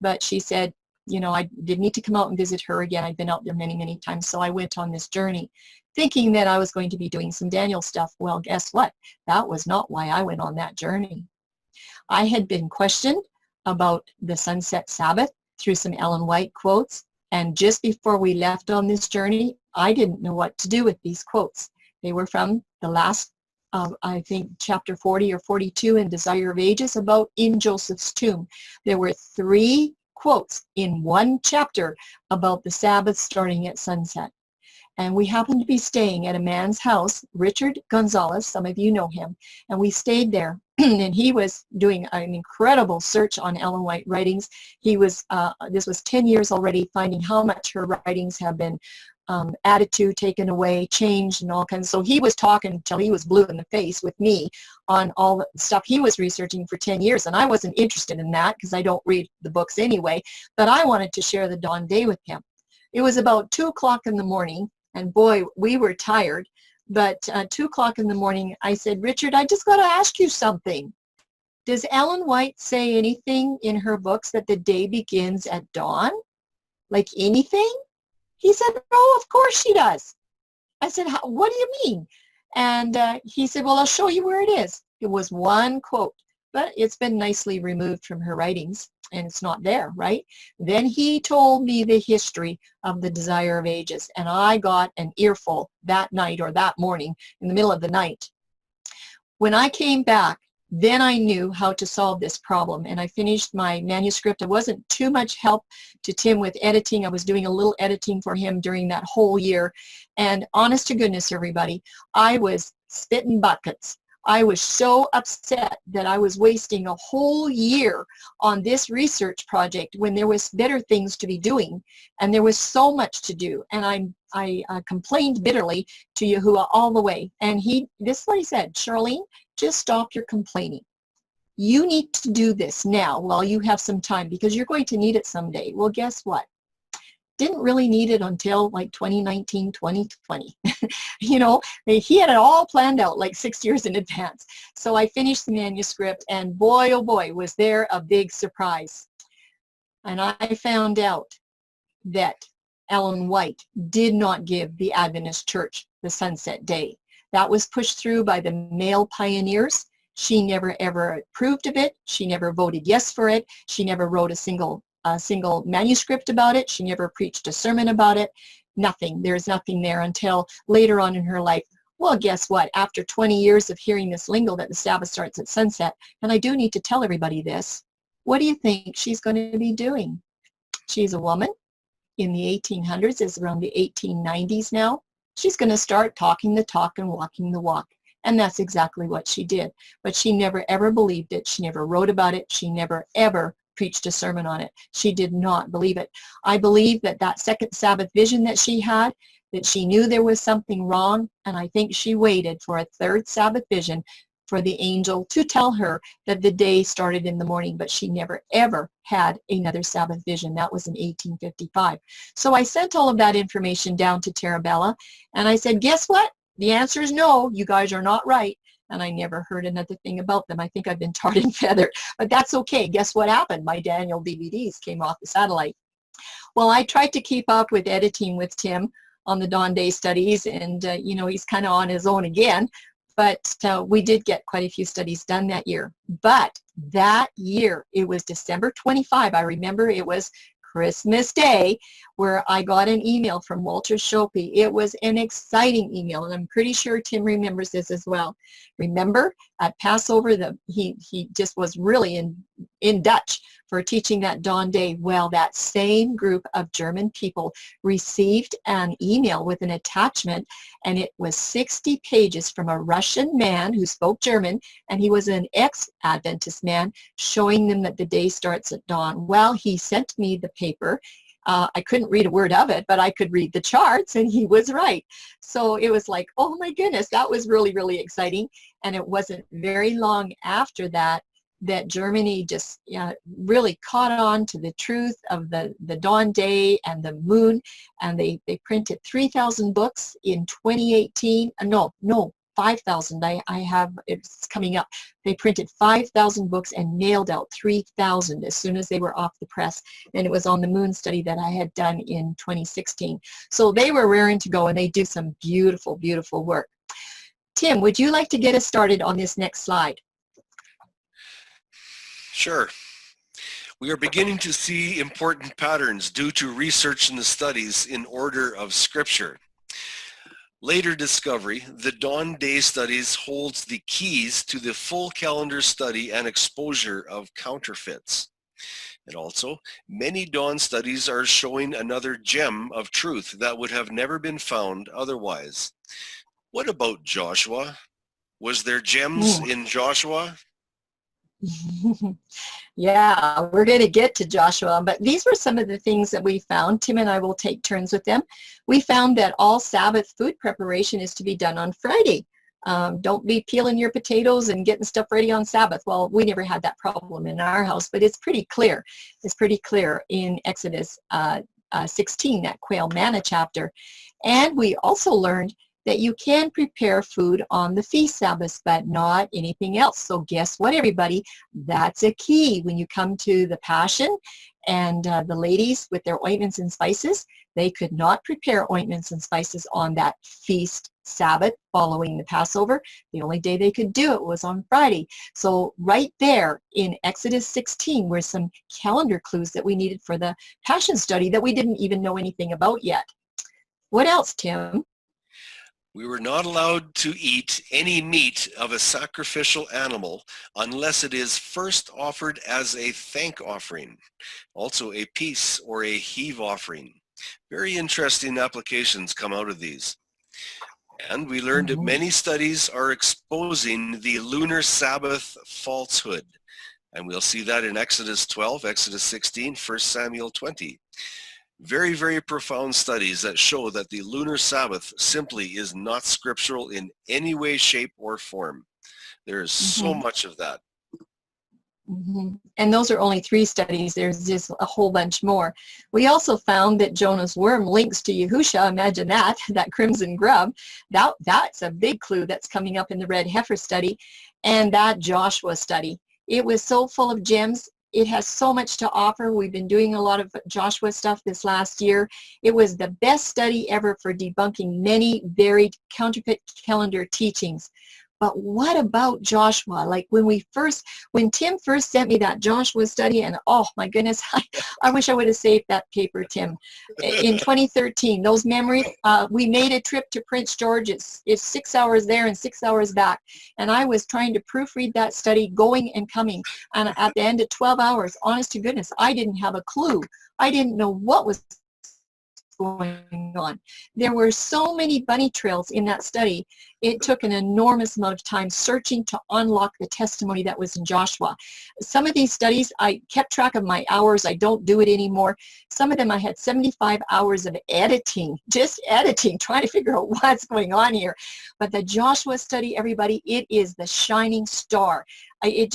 But she said, you know, I did need to come out and visit her again. I'd been out there many, many times, so I went on this journey thinking that I was going to be doing some Daniel stuff. Well, guess what? That was not why I went on that journey. I had been questioned about the Sunset Sabbath through some Ellen White quotes. And just before we left on this journey, I didn't know what to do with these quotes. They were from the last, I think, chapter 40 or 42 in Desire of Ages about in Joseph's tomb. There were 3 quotes in one chapter about the Sabbath starting at sunset. And we happened to be staying at a man's house, Richard Gonzalez, some of you know him, and we stayed there. And he was doing an incredible search on Ellen White writings. He was, this was 10 years already, finding how much her writings have been added to, taken away, changed, and all kinds. So he was talking until he was blue in the face with me on all the stuff he was researching for 10 years. And I wasn't interested in that because I don't read the books anyway, but I wanted to share the dawn day with him. It was about 2 o'clock in the morning, and boy, we were tired. But 2 o'clock in the morning, I said, Richard, I just got to ask you something. Does Ellen White say anything in her books that the day begins at dawn? Like anything? He said, oh, of course she does. I said, what do you mean? And he said, well, I'll show you where it is. It was one quote, but it's been nicely removed from her writings, and it's not there, right? Then he told me the history of the Desire of Ages, and I got an earful that night or that morning in the middle of the night. When I came back, then I knew how to solve this problem, and I finished my manuscript. It wasn't too much help to Tim with editing. I was doing a little editing for him during that whole year, and honest to goodness, everybody, I was spitting buckets. I was so upset that I was wasting a whole year on this research project when there was better things to be doing, and there was so much to do. And I complained bitterly to Yahuwah all the way. And this is what he said, Charlene, just stop your complaining. You need to do this now while you have some time because you're going to need it someday. Well, guess what? Didn't really need it until like 2019, 2020. You know, he had it all planned out like 6 years in advance. So I finished the manuscript, and boy, oh boy, was there a big surprise. And I found out that Ellen White did not give the Adventist Church the sunset day. That was pushed through by the male pioneers. She never ever approved of it. She never voted yes for it. She never wrote a single manuscript about it. She never preached a sermon about it. Nothing. There's nothing there until later on in her life. Well, guess what? After 20 years of hearing this lingo that the Sabbath starts at sunset, and I do need to tell everybody this, what do you think she's going to be doing? She's a woman in the 1800s. It's around the 1890s now. She's going to start talking the talk and walking the walk. And that's exactly what she did. But she never ever believed it. She never wrote about it. She never ever preached a sermon on it. She did not believe it. I believe that second Sabbath vision that she had, that she knew there was something wrong, and I think she waited for a third Sabbath vision for the angel to tell her that the day started in the morning, but she never ever had another Sabbath vision. That was in 1855. So I sent all of that information down to Terabella, and I said, guess what? The answer is no, you guys are not right. And I never heard another thing about them. I think I've been tarred and feathered, but that's okay. Guess what happened? My Daniel DVDs came off the satellite. Well, I tried to keep up with editing with Tim on the Dawn Day studies, and you know, he's kind of on his own again, but we did get quite a few studies done that year. But that year, it was December 25. I remember it was Christmas Day, where I got an email from Walter Shopey. It was an exciting email, and I'm pretty sure Tim remembers this as well. Remember, at Passover, he just was really in Dutch for teaching that dawn day. Well, that same group of German people received an email with an attachment, and it was 60 pages from a Russian man who spoke German, and he was an ex-Adventist man, showing them that the day starts at dawn. Well, he sent me the paper. I couldn't read a word of it, but I could read the charts, and he was right. So it was like, oh my goodness, that was really, really exciting. And it wasn't very long after that that Germany just really caught on to the truth of the dawn day and the moon, and they printed 3,000 books in 2018. No, 5,000. I have, it's coming up. They printed 5,000 books and mailed out 3,000 as soon as they were off the press. And it was on the moon study that I had done in 2016. So they were raring to go, and they do some beautiful, beautiful work. Tim, would you like to get us started on this next slide? Sure. We are beginning to see important patterns due to research in the studies in order of Scripture. Later discovery, the Dawn Day studies holds the keys to the full calendar study and exposure of counterfeits. And also, many dawn studies are showing another gem of truth that would have never been found otherwise. What about Joshua? Was there gems in Joshua? Yeah, we're going to get to Joshua, but these were some of the things that we found. Tim and I will take turns with them. We found that all Sabbath food preparation is to be done on Friday. Don't be peeling your potatoes and getting stuff ready on Sabbath. Well, we never had that problem in our house, but it's pretty clear. It's pretty clear in Exodus 16, that quail manna chapter. And we also learned that you can prepare food on the feast Sabbaths, but not anything else. So guess what, everybody? That's a key when you come to the Passion, and the ladies with their ointments and spices, they could not prepare ointments and spices on that feast Sabbath following the Passover. The only day they could do it was on Friday. So right there in Exodus 16 were some calendar clues that we needed for the Passion study that we didn't even know anything about yet. What else, Tim? We were not allowed to eat any meat of a sacrificial animal unless it is first offered as a thank offering, also a peace or a heave offering. Very interesting applications come out of these. And we learned that many studies are exposing the lunar Sabbath falsehood. And we'll see that in Exodus 12, Exodus 16, 1 Samuel 20. Very, very profound studies that show that the lunar Sabbath simply is not scriptural in any way, shape, or form. There is so much of that. And those are only 3 studies. There's just a whole bunch more. We also found that Jonah's worm links to Yahusha. Imagine that crimson grub. That's a big clue that's coming up in the red heifer study. And that Joshua study. It was so full of gems. It has so much to offer. We've been doing a lot of Joshua stuff this last year. It was the best study ever for debunking many varied counterfeit calendar teachings. But what about Joshua? Like when Tim first sent me that Joshua study, and oh my goodness, I wish I would have saved that paper, Tim. In 2013, those memories, we made a trip to Prince George. It's 6 hours there and 6 hours back. And I was trying to proofread that study going and coming. And at the end of 12 hours, honest to goodness, I didn't have a clue. I didn't know what was going on. There were so many bunny trails in that study. It took an enormous amount of time searching to unlock the testimony that was in Joshua. Some of these studies, I kept track of my hours. I don't do it anymore. Some of them I had 75 hours of editing, just editing, trying to figure out what's going on here. But the Joshua study, everybody, it is the shining star. It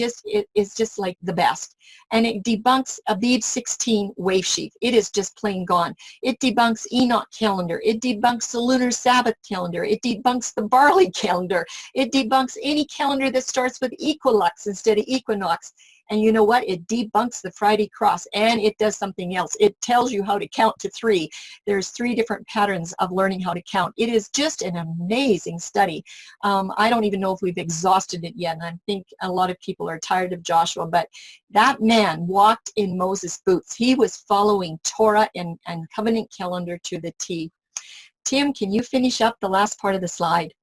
is just like the best. And it debunks Abib 16 wave sheaf. It is just plain gone. It debunks Enoch calendar. It debunks the lunar Sabbath calendar. It debunks the barley calendar. It debunks any calendar that starts with equilux instead of equinox. And you know what? It debunks the Friday cross, and it does something else. It tells you how to count to 3. There's 3 different patterns of learning how to count. It is just an amazing study. I don't even know if we've exhausted it yet, and I think a lot of people are tired of Joshua, but that man walked in Moses' boots. He was following Torah and covenant calendar to the T. Tim, can you finish up the last part of the slide?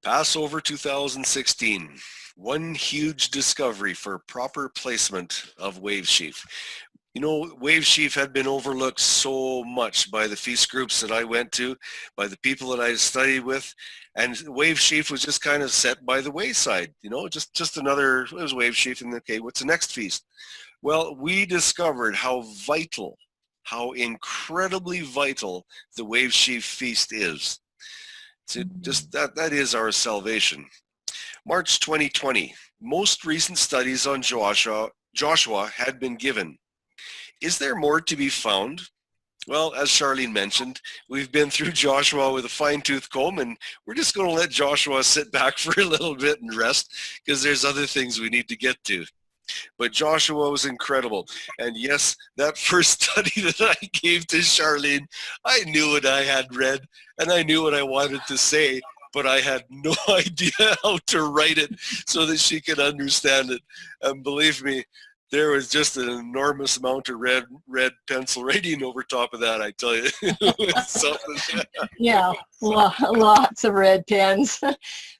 Passover 2016. One huge discovery for proper placement of wave sheaf. You know, wave sheaf had been overlooked so much by the feast groups that I went to, by the people that I studied with, and wave sheaf was just kind of set by the wayside. You know, just another, it was wave sheaf, and okay, what's the next feast? Well, we discovered how vital, how incredibly vital the wave sheaf feast is. So just that is our salvation. March 2020, most recent studies on Joshua had been given. Is there more to be found? Well, as Charlene mentioned, we've been through Joshua with a fine-tooth comb, and we're just going to let Joshua sit back for a little bit and rest, because there's other things we need to get to. But Joshua was incredible. And yes, that first study that I gave to Charlene, I knew what I had read and I knew what I wanted to say, but I had no idea how to write it so that she could understand it. And believe me, there was just an enormous amount of red pencil writing over top of that, I tell you. Something. Yeah, lots of red pens. But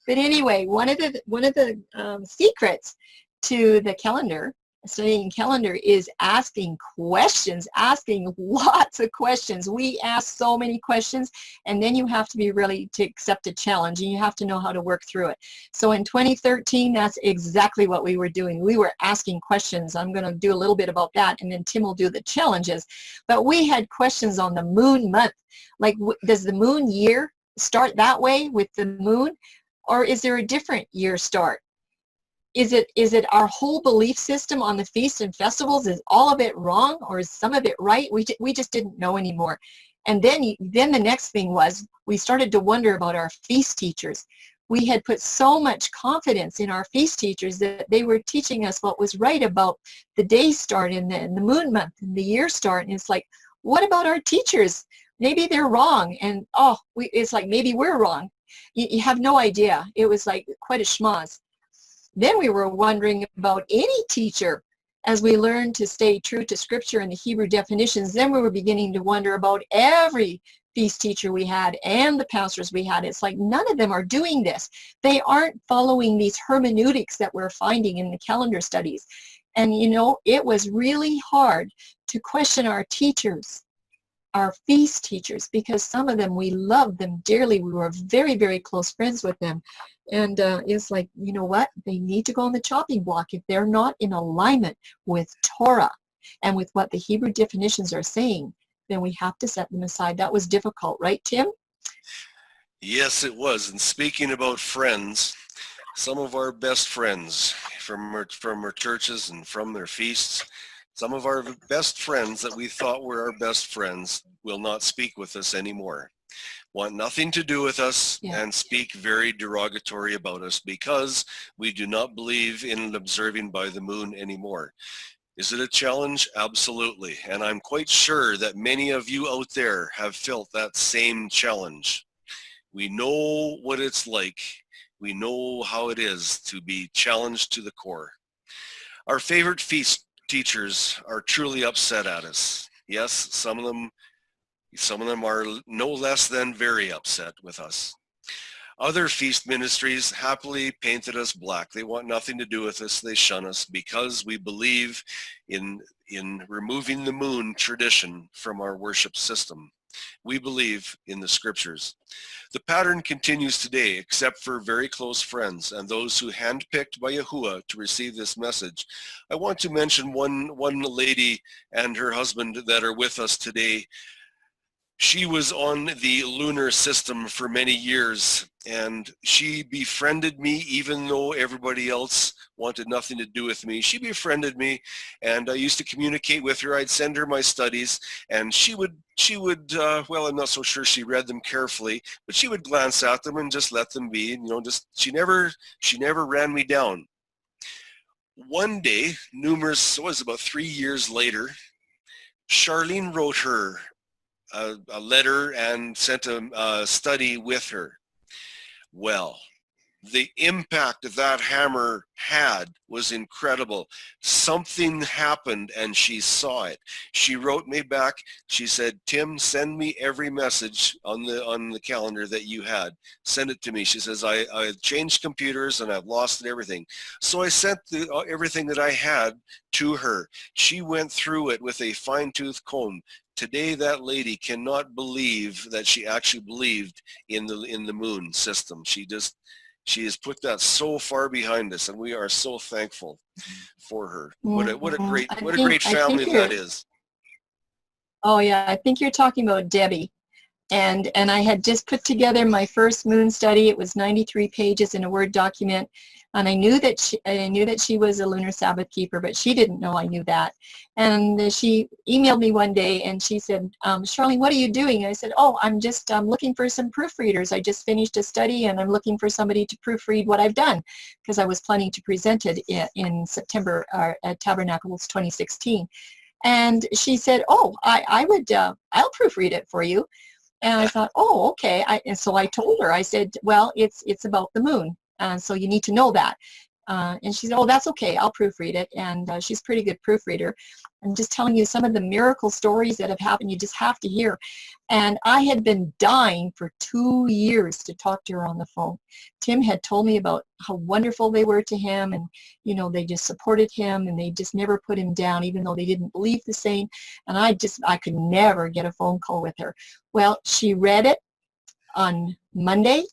anyway, one of the secrets to the calendar, studying calendar, is asking questions, asking lots of questions. We ask so many questions, and then you have to be ready to accept a challenge, and you have to know how to work through it. So in 2013, that's exactly what we were doing. We were asking questions. I'm going to do a little bit about that, and then Tim will do the challenges. But we had questions on the moon month. Like, does the moon year start that way with the moon, or is there a different year start? Is it our whole belief system on the feasts and festivals? Is all of it wrong, or is some of it right? We just didn't know anymore. And then the next thing was, we started to wonder about our feast teachers. We had put so much confidence in our feast teachers that they were teaching us what was right about the day start and the moon month and the year start. And it's like, what about our teachers? Maybe they're wrong. And it's like, maybe we're wrong. You have no idea. It was like quite a schmoz. Then we were wondering about any teacher. As we learned to stay true to Scripture and the Hebrew definitions, then we were beginning to wonder about every feast teacher we had and the pastors we had. It's like, none of them are doing this. They aren't following these hermeneutics that we're finding in the calendar studies. And, you know, it was really hard to question our teachers, our feast teachers, because some of them, we loved them dearly. We were very, very close friends with them. And it's like, you know what? They need to go on the chopping block. If they're not in alignment with Torah and with what the Hebrew definitions are saying, then we have to set them aside. That was difficult, right, Tim? Yes, it was. And speaking about friends, some of our best friends from our churches and from their feasts, some of our best friends that we thought were our best friends will not speak with us anymore. Want nothing to do with us, and speak very derogatory about us because we do not believe in observing by the moon anymore. Is it a challenge? Absolutely. And I'm quite sure that many of you out there have felt that same challenge. We know what it's like. We know how it is to be challenged to the core. Our favorite feast teachers are truly upset at us. Yes, some of them are no less than very upset with us. Other feast ministries happily painted us black. They want nothing to do with us. They shun us because we believe in removing the moon tradition from our worship system. We believe in the scriptures. The pattern continues today, except for very close friends and those who handpicked by Yahuwah to receive this message. I want to mention one lady and her husband that are with us today. She was on the lunar system for many years, and she befriended me even though everybody else wanted nothing to do with me. She befriended me, and I used to communicate with her. I'd send her my studies, and she would well, I'm not so sure she read them carefully, but she would glance at them and just let them be. You know, she never ran me down. One day, it was about 3 years later, Charlene wrote her a letter and sent a study with her. Well, the impact that hammer had was incredible. Something happened and she saw it. She wrote me back. She said, Tim, send me every message on the calendar that you had. Send it to me. She says, I changed computers and I've lost everything. So I sent everything that I had to her. She went through it with a fine-tooth comb. Today, that lady cannot believe that she actually believed in the moon system. She has put that so far behind us, and we are so thankful for her. What a great family that is. Oh yeah, I think you're talking about Debbie. And I had just put together my first moon study. It was 93 pages in a Word document, and I knew that she was a lunar Sabbath keeper, but she didn't know I knew that. And she emailed me one day, and she said, Charlene, what are you doing? And I said, oh, I'm just looking for some proofreaders. I just finished a study, and I'm looking for somebody to proofread what I've done, because I was planning to present it in September at Tabernacles 2016. And she said, oh, I'll proofread it for you. And I thought, oh, okay. And so I told her, I said, well, it's about the moon. So you need to know that. And she said, oh, that's okay. I'll proofread it. And she's a pretty good proofreader. I'm just telling you some of the miracle stories that have happened. You just have to hear. And I had been dying for 2 years to talk to her on the phone. Tim had told me about how wonderful they were to him, and they just supported him, and they just never put him down, even though they didn't believe the same. And I could never get a phone call with her. Well, she read it on Monday,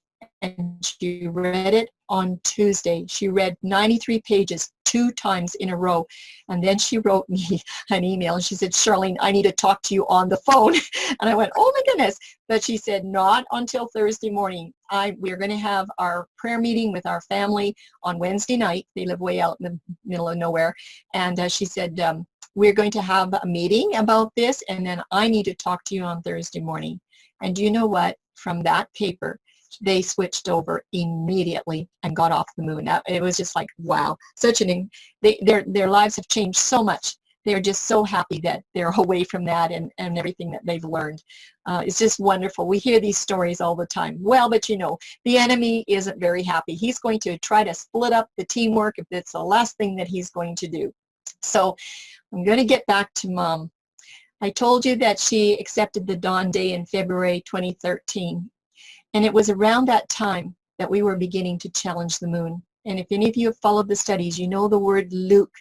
and she read it on Tuesday. She read 93 pages 2 times in a row. And then she wrote me an email, and she said, Charlene, I need to talk to you on the phone. And I went, oh my goodness. But she said, not until Thursday morning. We're going to have our prayer meeting with our family on Wednesday night. They live way out in the middle of nowhere. And she said, we're going to have a meeting about this, and then I need to talk to you on Thursday morning. And do you know what? From that paper, they switched over immediately and got off the moon. It was just like, wow, their lives have changed so much. They're just so happy that they're away from that and everything that they've learned. It's just wonderful. We hear these stories all the time. Well, but the enemy isn't very happy. He's going to try to split up the teamwork if it's the last thing that he's going to do. So I'm going to get back to Mom. I told you that she accepted the Dawn Day in February 2013. And it was around that time that we were beginning to challenge the moon. And if any of you have followed the studies, you know the word Luke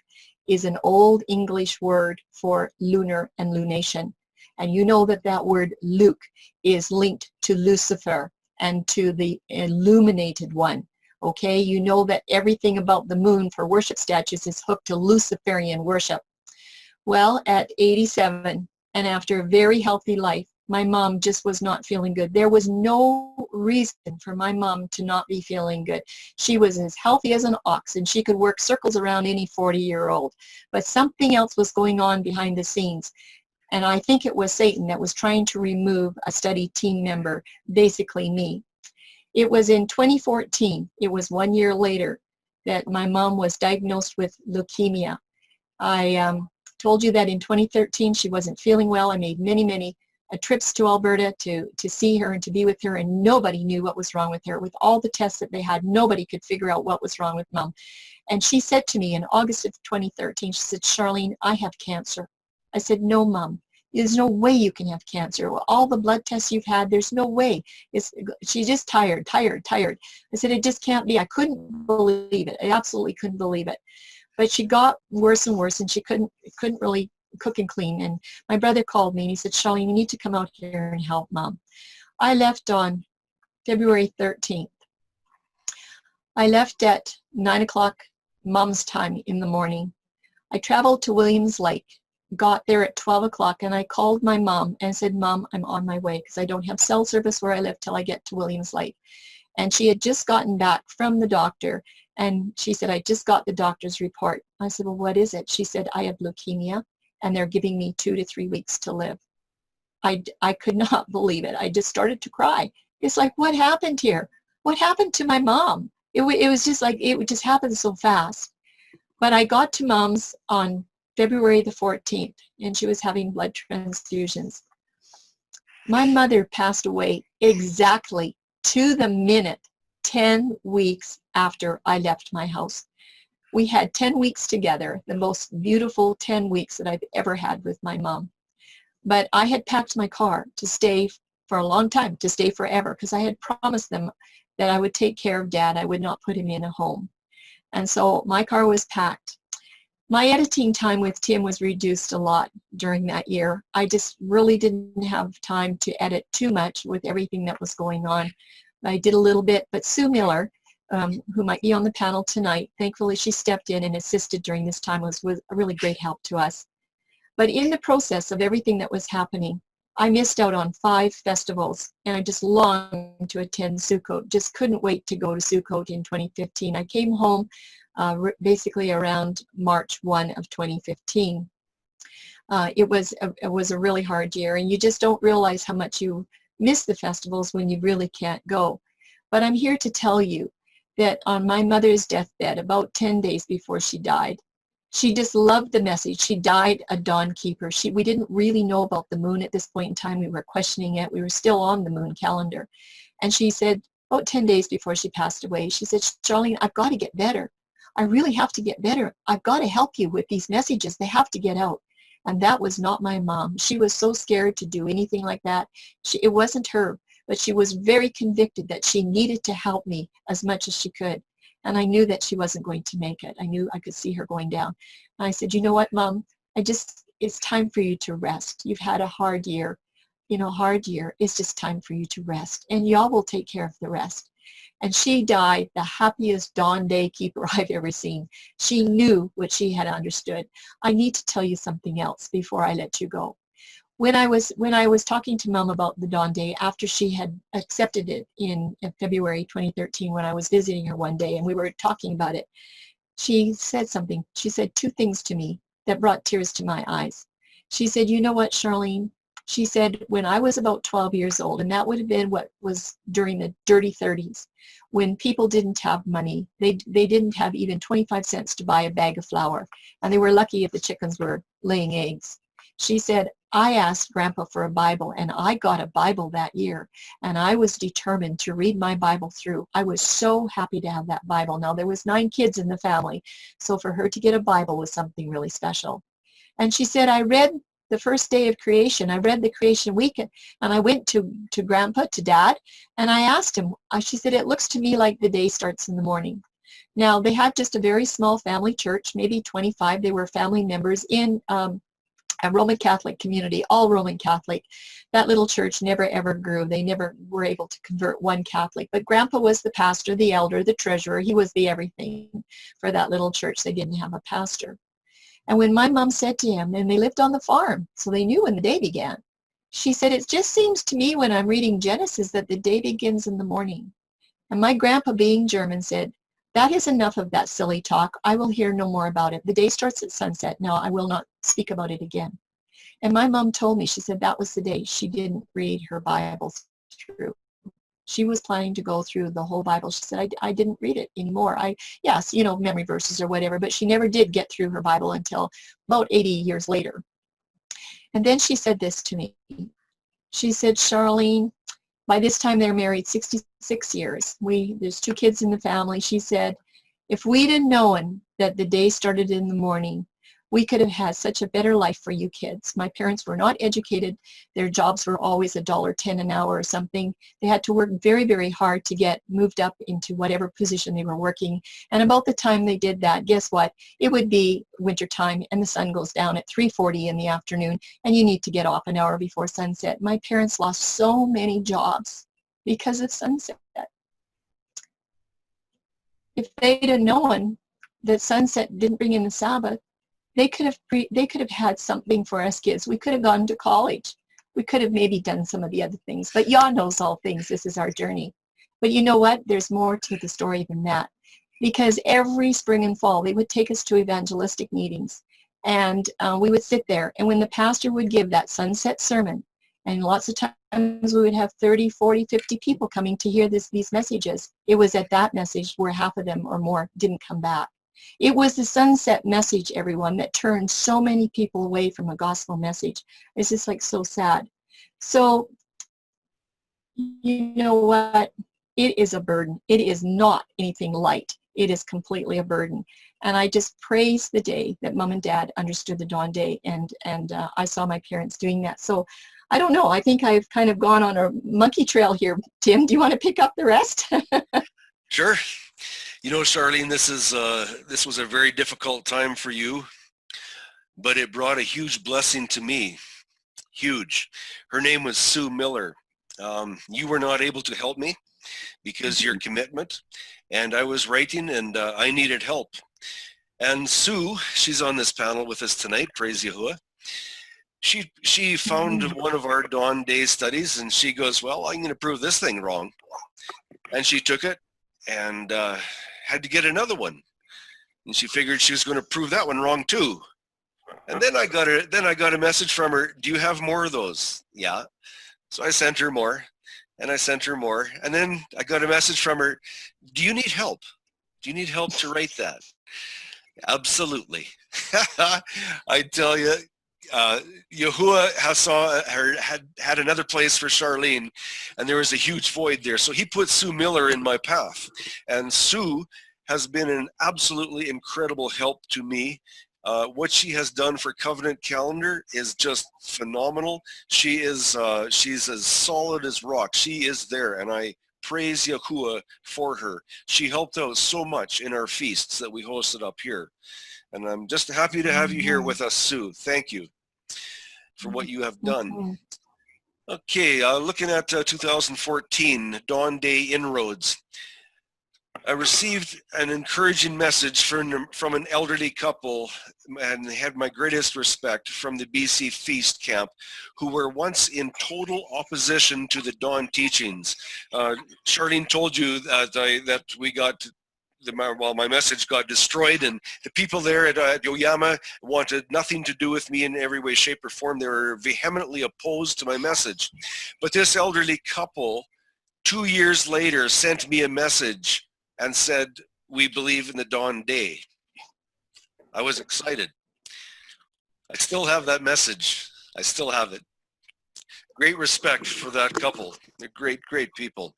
is an old English word for lunar and lunation. And you know that word Luke is linked to Lucifer and to the illuminated one. Okay, you know that everything about the moon for worship statues is hooked to Luciferian worship. Well, at 87, and after a very healthy life, my mom just was not feeling good. There was no reason for my mom to not be feeling good. She was as healthy as an ox, and she could work circles around any 40-year-old. But something else was going on behind the scenes. And I think it was Satan that was trying to remove a study team member, basically me. It was in 2014, it was 1 year later, that my mom was diagnosed with leukemia. I told you that in 2013 she wasn't feeling well. I made many trips to Alberta to see her and to be with her, and nobody knew what was wrong with her. With all the tests that they had, nobody could figure out what was wrong with Mom. And she said to me in August of 2013, she said, Charlene, I have cancer. I said, no, Mom, there's no way you can have cancer. Well, all the blood tests you've had, there's no way. She's just tired. I said, it just can't be. I couldn't believe it. I absolutely couldn't believe it. But she got worse and worse, and she couldn't really cook and clean. And my brother called me, and he said, Charlene, you need to come out here and help Mom. I left on February 13th. I left at 9 o'clock Mom's time in the morning. I traveled to Williams Lake, got there at 12 o'clock, and I called my mom and said, Mom, I'm on my way, because I don't have cell service where I live till I get to Williams Lake. And she had just gotten back from the doctor, and she said, I just got the doctor's report. I said, well, what is it? She said, I have leukemia, and they're giving me 2 to 3 weeks to live. I could not believe it. I just started to cry. It's like, what happened here? What happened to my mom? It was just like, it just happened so fast. But I got to Mom's on February the 14th, and she was having blood transfusions. My mother passed away exactly to the minute 10 weeks after I left my house. We had 10 weeks together, the most beautiful 10 weeks that I've ever had with my mom. But I had packed my car to stay for a long time, to stay forever, because I had promised them that I would take care of Dad. I would not put him in a home. And so my car was packed. My editing time with Tim was reduced a lot during that year. I just really didn't have time to edit too much with everything that was going on. I did a little bit, but Sue Miller, who might be on the panel tonight, thankfully she stepped in and assisted during this time, was a really great help to us. But in the process of everything that was happening, I missed out on 5 festivals, and I just longed to attend Sukkot. Just couldn't wait to go to Sukkot in 2015. I came home basically around March 1 of 2015. It was a really hard year, and you just don't realize how much you miss the festivals when you really can't go. But I'm here to tell you that on my mother's deathbed, about 10 days before she died, she just loved the message. She died a dawn keeper. We didn't really know about the moon at this point in time. We were questioning it. We were still on the moon calendar. And she said, about 10 days before she passed away, she said, Charlene, I've got to get better. I really have to get better. I've got to help you with these messages. They have to get out. And that was not my mom. She was so scared to do anything like that. It wasn't her, but she was very convicted that she needed to help me as much as she could. And I knew that she wasn't going to make it. I knew I could see her going down. And I said, you know what, Mom? It's time for you to rest. You've had a hard year. Hard year. It's just time for you to rest. And y'all will take care of the rest. And she died the happiest dawn day keeper I've ever seen. She knew what she had understood. I need to tell you something else before I let you go. When I was talking to Mom about the Dawn Day after she had accepted it in February 2013, when I was visiting her one day and we were talking about it, she said something. She said 2 things to me that brought tears to my eyes. She said, you know what, Charlene? She said, when I was about 12 years old, and that would have been what was during the dirty 30s, when people didn't have money, they didn't have even 25 cents to buy a bag of flour, and they were lucky if the chickens were laying eggs. She said, I asked Grandpa for a Bible, and I got a Bible that year, and I was determined to read my Bible through. I was so happy to have that Bible. Now, there was 9 kids in the family, so for her to get a Bible was something really special. And she said, I read the first day of creation. I read the creation week, and I went to Grandpa, to Dad, and I asked him, she said, it looks to me like the day starts in the morning. Now, they had just a very small family church, maybe 25. They were family members in a Roman Catholic community, all Roman Catholic. That little church never ever grew. They never were able to convert one Catholic. But Grandpa was the pastor, the elder, the treasurer. He was the everything for that little church. They didn't have a pastor. And when my mom said to him, and they lived on the farm, so they knew when the day began, she said, it just seems to me when I'm reading Genesis that the day begins in the morning. And my grandpa, being German, said, that is enough of that silly talk. I will hear no more about it. The day starts at sunset. Now I will not speak about it again. And my mom told me, she said that was the day she didn't read her Bible through. She was planning to go through the whole Bible. She said, I didn't read it anymore. Yes, memory verses or whatever, but she never did get through her Bible until about 80 years later. And then she said this to me. She said, Charlene, by this time they're married 66 years. There's 2 kids in the family. She said, if we'd have known that the day started in the morning, we could have had such a better life for you kids. My parents were not educated. Their jobs were always $1.10 an hour or something. They had to work very, very hard to get moved up into whatever position they were working. And about the time they did that, guess what? It would be wintertime and the sun goes down at 3:40 in the afternoon and you need to get off an hour before sunset. My parents lost so many jobs because of sunset. If they'd have known that sunset didn't bring in the Sabbath, they could have had something for us kids. We could have gone to college. We could have maybe done some of the other things. But Yah knows all things. This is our journey. But you know what? There's more to the story than that. Because every spring and fall, they would take us to evangelistic meetings. And we would sit there. And when the pastor would give that sunset sermon, and lots of times we would have 30, 40, 50 people coming to hear these messages. It was at that message where half of them or more didn't come back. It was the sunset message, everyone, that turned so many people away from a gospel message. It's just like so sad. So, you know what? it is a burden. It is not anything light. It is completely a burden. And I just praise the day that Mom and Dad understood the Dawn Day, and I saw my parents doing that. So I don't know. I think I've kind of gone on a monkey trail here. Tim, do you want to pick up the rest? Sure. You know, Charlene, this was a very difficult time for you, but it brought a huge blessing to me. Huge. Her name was Sue Miller. You were not able to help me because your commitment, and I was writing, and I needed help. And Sue, she's on this panel with us tonight, praise Yahuwah. She found one of our Dawn Day studies, and she goes, well, I'm going to prove this thing wrong. And she took it and had to get another one. And she figured she was going to prove that one wrong too. And then I got a message from her, do you have more of those? Yeah. So I sent her more, and I sent her more. And then I got a message from her, do you need help? Do you need help to write that? Absolutely. I tell you, Yahuwah had another place for Charlene, and there was a huge void there. So he put Sue Miller in my path. And Sue has been an absolutely incredible help to me. What she has done for Covenant Calendar is just phenomenal. She's as solid as rock. She is there, and I praise Yahuwah for her. She helped out so much in our feasts that we hosted up here. And I'm just happy to have you here with us, Sue. Thank you for what you have done. Okay, looking at 2014, Dawn Day Inroads. I received an encouraging message from an elderly couple, and they had my greatest respect, from the BC Feast Camp, who were once in total opposition to the Dawn teachings. Charlene told you that we got, my message got destroyed, and the people there at Yoyama wanted nothing to do with me in every way, shape, or form. They were vehemently opposed to my message. But this elderly couple, 2 years later, sent me a message and said, we believe in the Dawn Day. I was excited. I still have that message. I still have it. Great respect for that couple. They're great, great people.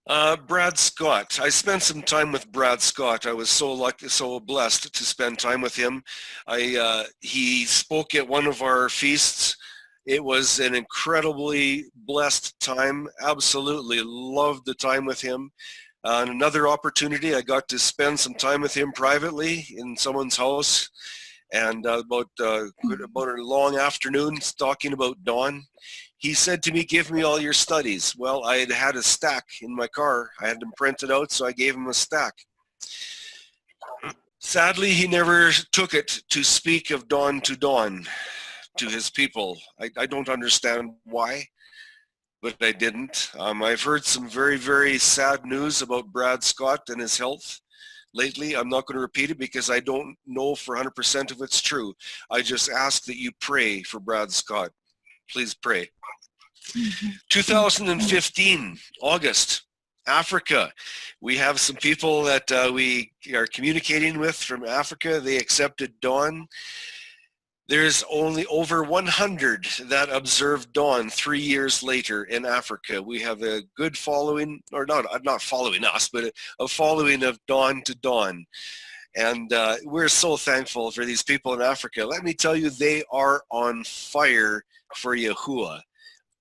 Brad Scott. I spent some time with Brad Scott. I was so lucky, so blessed to spend time with him. He spoke at one of our feasts. It was an incredibly blessed time. Absolutely loved the time with him. On another opportunity, I got to spend some time with him privately in someone's house, and about a long afternoon talking about Dawn. He said to me, give me all your studies. Well, I had a stack in my car. I had them printed out, so I gave him a stack. Sadly, he never took it to speak of Dawn to his people. I don't understand why, but I didn't. I've heard some very, very sad news about Brad Scott and his health lately. I'm not going to repeat it because I don't know for 100% if it's true. I just ask that you pray for Brad Scott. Please pray. 2015, August, Africa. We have some people that we are communicating with from Africa. They accepted Dawn. There's only over 100 that observed Dawn 3 years later in Africa. We have a good following, or not following us, but a following of Dawn to Dawn. And we're so thankful for these people in Africa. Let me tell you, they are on fire for Yahuwah.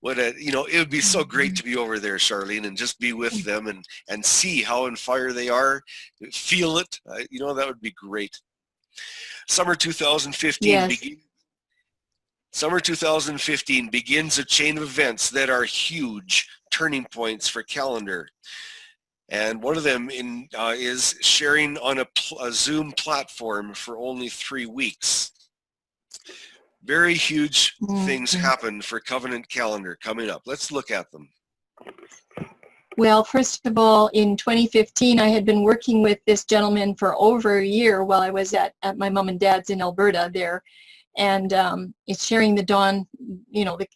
It would be so great to be over there, Charlene, and just be with them and see how on fire they are, feel it. That would be great. Summer 2015 Yes. Summer 2015 begins a chain of events that are huge turning points for calendar. And one of them is sharing on a Zoom platform for only 3 weeks. Very huge things happen for Covenant Calendar coming up. Let's look at them. Well, first of all, in 2015, I had been working with this gentleman for over a year while I was at my mom and dad's in Alberta there. And it's sharing the Dawn,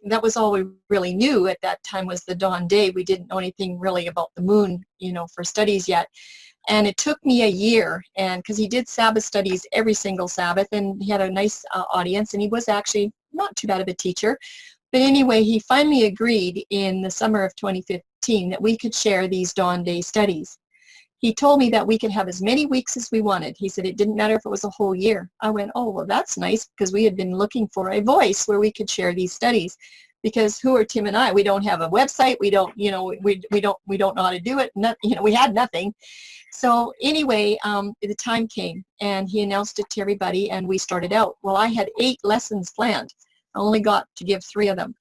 that was all we really knew at that time was the Dawn Day. We didn't know anything really about the moon, for studies yet. And it took me a year, and because he did Sabbath studies every single Sabbath, and he had a nice audience, and he was actually not too bad of a teacher. But anyway, he finally agreed in the summer of 2015 2015 that we could share these Dawn Day studies. He told me that we could have as many weeks as we wanted. He said it didn't matter if it was a whole year. I went, oh, well, that's nice, because we had been looking for a voice where we could share these studies. Because who are Tim and I? We don't have a website. We don't, we don't know how to do it. We had nothing. So anyway, the time came, and he announced it to everybody, and we started out. Well, I had 8 lessons planned. I only got to give 3 of them.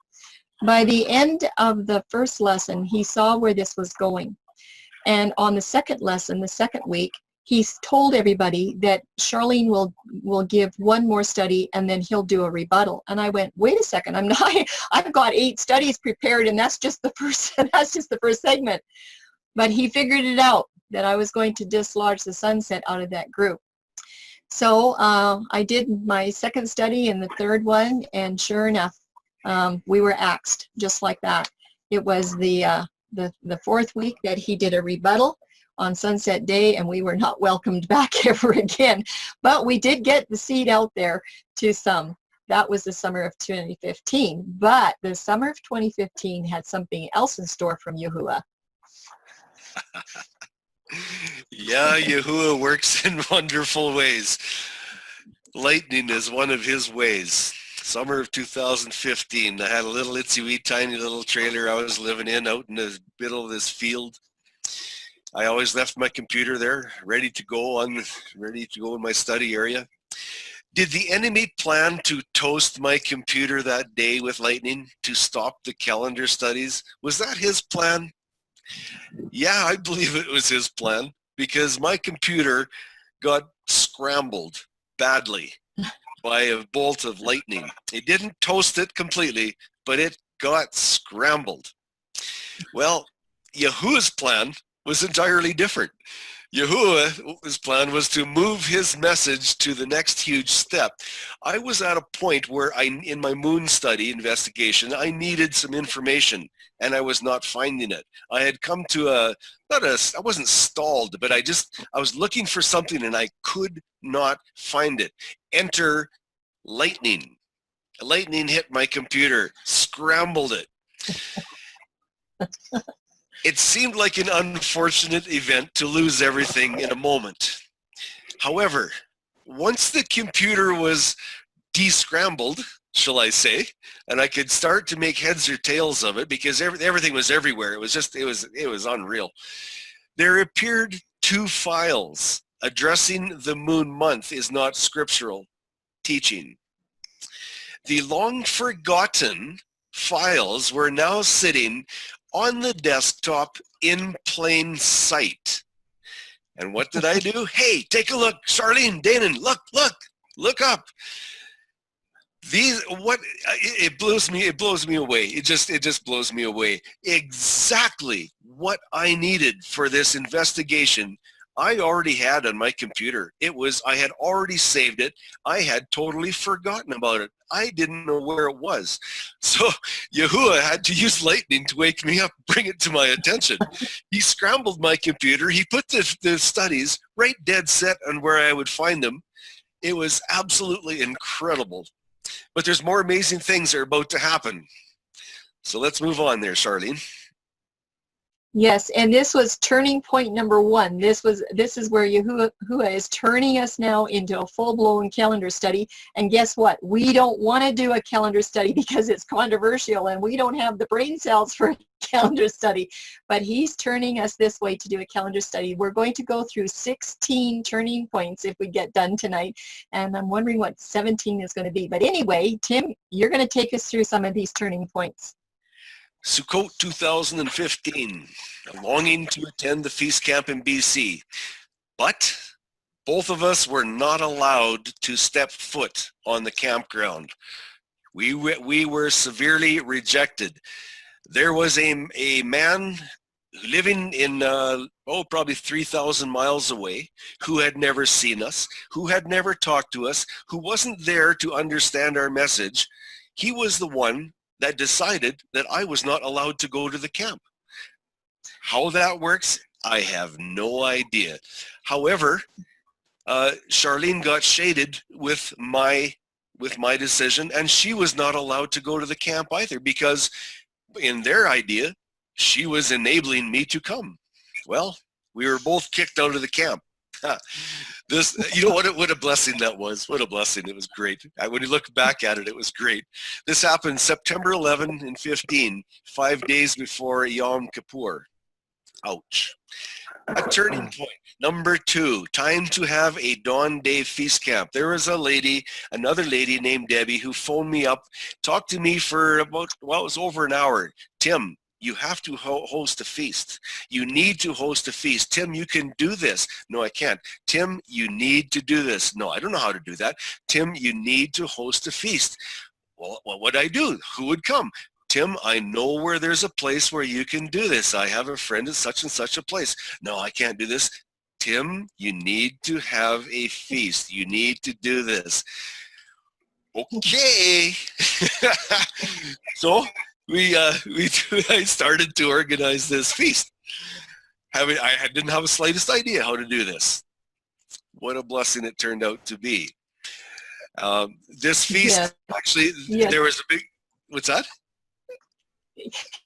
By the end of the first lesson, he saw where this was going. And on the second lesson, the second week, he told everybody that Charlene will give one more study, and then he'll do a rebuttal. And I went, wait a second, I've got 8 studies prepared, and that's just the first segment. But he figured it out that I was going to dislodge the sunset out of that group. So I did my second study and the third one, and sure enough, we were axed just like that. It was the 4th week that he did a rebuttal on Sunset Day, and we were not welcomed back ever again. But we did get the seed out there to some. That was the summer of 2015. But the summer of 2015 had something else in store from Yahuwah. Yeah, Yahuwah works in wonderful ways. Lightning is one of his ways. Summer of 2015, I had a little itsy-wee tiny little trailer I was living in out in the middle of this field. I always left my computer there, ready to go in my study area. Did the enemy plan to toast my computer that day with lightning to stop the calendar studies? Was that his plan? Yeah, I believe it was his plan, because my computer got scrambled badly by a bolt of lightning. It didn't toast it completely, but it got scrambled. Well, Yahuwah's plan was entirely different. Yahuwah's plan was to move his message to the next huge step. I was at a point where in my moon study investigation, I needed some information, and I was not finding it. I had come to I wasn't stalled, but I was looking for something, and I could not find it. Enter lightning. Lightning hit my computer, scrambled it. It seemed like an unfortunate event to lose everything in a moment. However, once the computer was de-scrambled, shall I say, and I could start to make heads or tails of it, because everything was everywhere. It was unreal. There appeared 2 files addressing the moon month is not scriptural teaching. The long forgotten files were now sitting on the desktop in plain sight. And what did I do? Hey, take a look, Charlene, Danon, look up. It blows me away. It just blows me away. Exactly what I needed for this investigation, I already had on my computer. I had already saved it. I had totally forgotten about it. I didn't know where it was. So Yahuwah had to use lightning to wake me up, bring it to my attention. He scrambled my computer. He put the studies right dead set on where I would find them. It was absolutely incredible. But there's more amazing things that are about to happen. So let's move on there, Charlene. Yes, and this was turning point number 1. This is where Yahuwah is turning us now into a full-blown calendar study. And guess what? We don't want to do a calendar study because it's controversial, and we don't have the brain cells for a calendar study. But he's turning us this way to do a calendar study. We're going to go through 16 turning points if we get done tonight. And I'm wondering what 17 is going to be. But anyway, Tim, you're going to take us through some of these turning points. Sukkot 2015, a longing to attend the feast camp in BC. But both of us were not allowed to step foot on the campground. We were severely rejected. There was a man living in, probably 3,000 miles away, who had never seen us, who had never talked to us, who wasn't there to understand our message. He was the one that decided that I was not allowed to go to the camp. How that works, I have no idea. However, Charlene got shaded with my decision, and she was not allowed to go to the camp either, because in their idea, She was enabling me to come. Well, we were both kicked out of the camp. This, you know what a blessing that was. What a blessing. It was great. When you look back at it, it was great. This happened September 11 and 15, 5 days before Yom Kippur. Ouch. A turning point. Number 2, time to have a Dawn Day feast camp. There was another lady named Debbie, who phoned me up, talked to me for about, well, it was over an hour. Tim, you have to host a feast. You need to host a feast. Tim, you can do this. No, I can't. Tim, you need to do this. No, I don't know how to do that. Tim, you need to host a feast. Well, what would I do? Who would come? Tim, I know where there's a place where you can do this. I have a friend at such and such a place. No, I can't do this. Tim, you need to have a feast. You need to do this. Okay. So I started to organize this feast. I didn't have the slightest idea how to do this. What a blessing it turned out to be. This feast, actually, there was a big, what's that?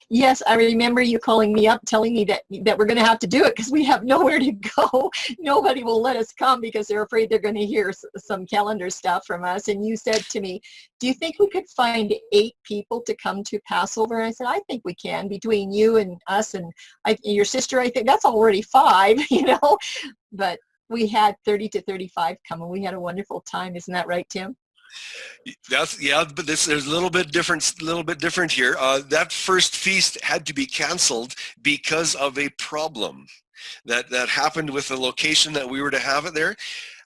Yes, I remember you calling me up telling me that we're going to have to do it because we have nowhere to go. Nobody will let us come because they're afraid they're going to hear some calendar stuff from us. And you said to me, do you think we could find 8 people to come to Passover? And I said, I think we can, between you and us and your sister. I think that's already 5, you know. But we had 30 to 35 come, and we had a wonderful time. Isn't that right, Tim? But there's a little bit different here. That first feast had to be canceled because of a problem that happened with the location that we were to have it there.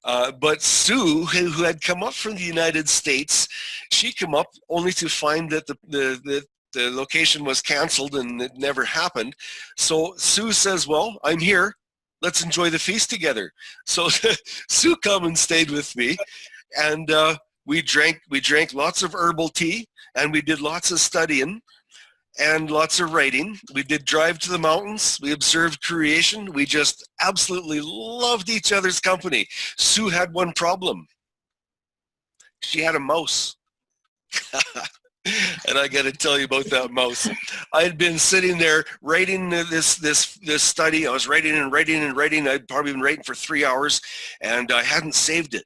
But Sue, who had come up from the United States, she came up only to find that the location was canceled and it never happened. So Sue says, well, I'm here. Let's enjoy the feast together. So Sue come and stayed with me, and we drank lots of herbal tea, and we did lots of studying and lots of writing. We did drive to the mountains. We observed creation. We just absolutely loved each other's company. Sue had one problem. She had a mouse. And I got to tell you about that mouse. I had been sitting there writing this study. I was writing and writing and writing. I'd probably been writing for 3 hours, and I hadn't saved it.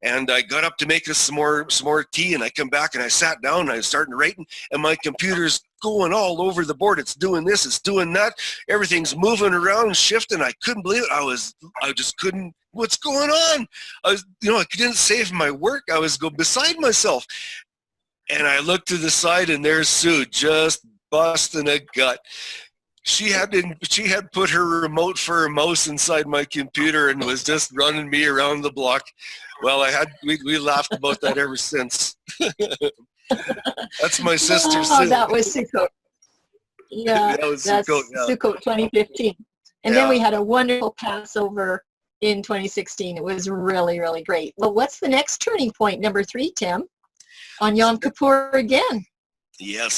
And I got up to make us some more tea, and I come back and I sat down and I was starting writing, and my computer's going all over the board. It's doing this, it's doing that. Everything's moving around and shifting. I couldn't believe it. I just couldn't. What's going on? I couldn't save my work. I was going beside myself. And I looked to the side, and there's Sue just busting a gut. She had put her remote for a mouse inside my computer and was just running me around the block. Well, we laughed about that ever since. That's my sister Sue. Oh, that was Sukkot. Yeah, that's Sukkot 2015. And then we had a wonderful Passover in 2016. It was really, really great. Well, what's the next turning point, number 3, Tim? On Yom Kippur again. Yes,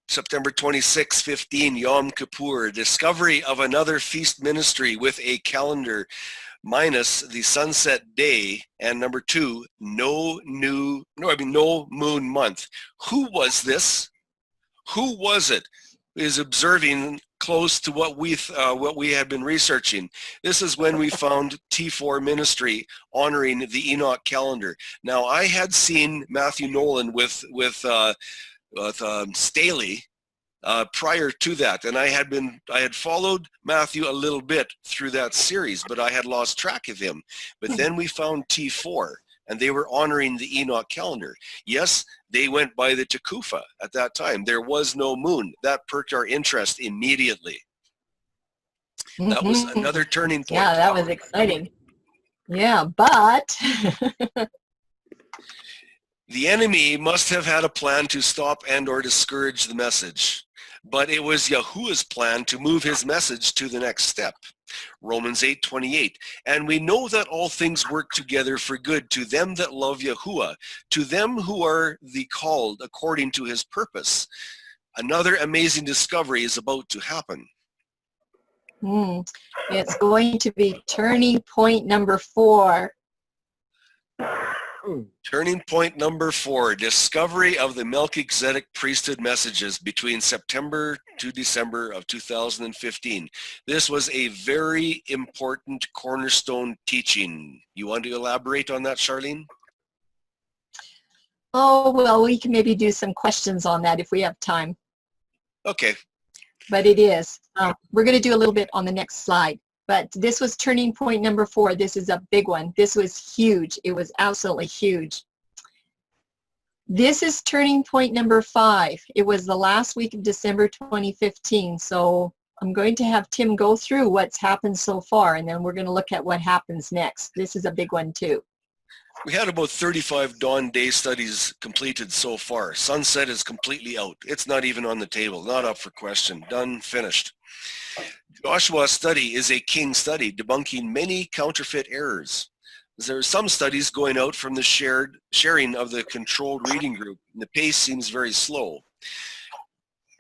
September 26, 15, Yom Kippur, discovery of another feast ministry with a calendar minus the sunset day, and number 2, no moon month. Who was this? Who was it? Is observing close to what we had been researching. This is when we found T4 ministry honoring the Enoch calendar. Now, I had seen Matthew Nolan with Staley prior to that, and I had followed Matthew a little bit through that series, but I had lost track of him. But then we found T4, and they were honoring the Enoch calendar. Yes, they went by the Tekufa at that time. There was no moon. That perked our interest immediately. That was another turning point. Yeah, that was exciting. Yeah, but the enemy must have had a plan to stop and or discourage the message. But it was Yahuwah's plan to move his message to the next step. Romans 8:28. And we know that all things work together for good to them that love Yahuwah, to them who are the called according to his purpose. Another amazing discovery is about to happen. It's going to be turning point number 4. Turning point number 4, discovery of the Melchizedek priesthood messages between September to December of 2015. This was a very important cornerstone teaching. You want to elaborate on that, Charlene? Oh, well, we can maybe do some questions on that if we have time. Okay. But it is. We're going to do a little bit on the next slide. But this was turning point number 4. This is a big one. This was huge. It was absolutely huge. This is turning point number 5. It was the last week of December 2015. So I'm going to have Tim go through what's happened so far, and then we're going to look at what happens next. This is a big one too. We had about 35 dawn day studies completed so far. Sunset is completely out. It's not even on the table, not up for question. Done, finished. Joshua's study is a king study, debunking many counterfeit errors. There are some studies going out from the sharing of the controlled reading group, and the pace seems very slow.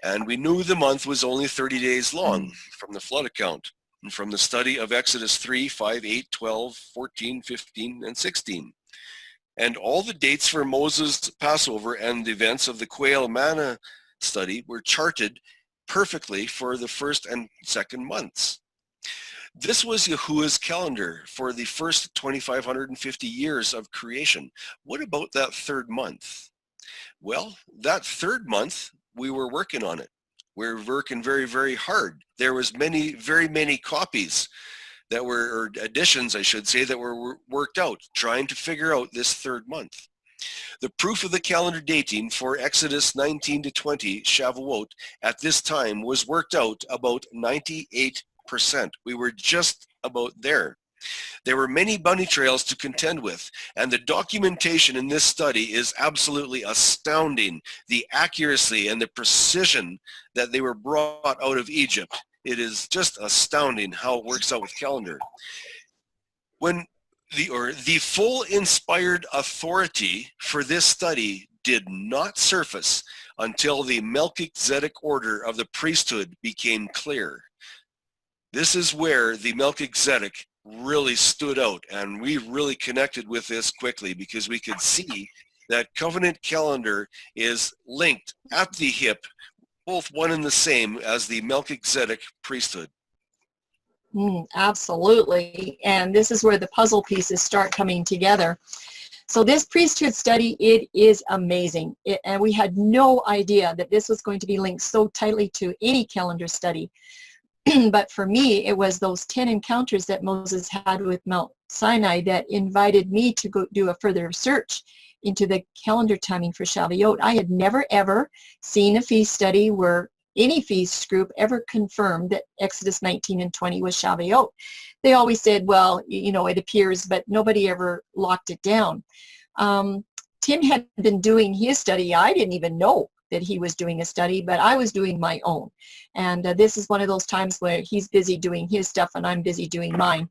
And we knew the month was only 30 days long from the flood account, and from the study of Exodus 3, 5, 8, 12, 14, 15, and 16. And all the dates for Moses' Passover and the events of the quail manna study were charted perfectly for the first and second months. This was Yahuwah's calendar for the first 2,550 years of creation. What about that third month? Well, that third month, we were working on it. We were working very, very hard. There was very many copies that were, or additions, I should say, that were worked out, trying to figure out this third month. The proof of the calendar dating for Exodus 19 to 20, Shavuot, at this time was worked out about 98%. We were just about there. There were many bunny trails to contend with, and the documentation in this study is absolutely astounding. The accuracy and the precision that they were brought out of Egypt. It is just astounding how it works out with calendar. When the full inspired authority for this study did not surface until the Melchizedek order of the priesthood became clear. This is where the Melchizedek really stood out, and we really connected with this quickly because we could see that covenant calendar is linked at the hip, both one and the same as the Melchizedek priesthood. Absolutely. And this is where the puzzle pieces start coming together. So this priesthood study, it is amazing. And we had no idea that this was going to be linked so tightly to any calendar study. But for me, it was those 10 encounters that Moses had with Mount Sinai that invited me to go do a further search into the calendar timing for Shavuot. I had never, ever seen a feast study where any feast group ever confirmed that Exodus 19 and 20 was Shavuot. They always said, well, you know, it appears, but nobody ever locked it down. Tim had been doing his study. I didn't even know that he was doing a study, but I was doing my own. And this is one of those times where he's busy doing his stuff and I'm busy doing mine.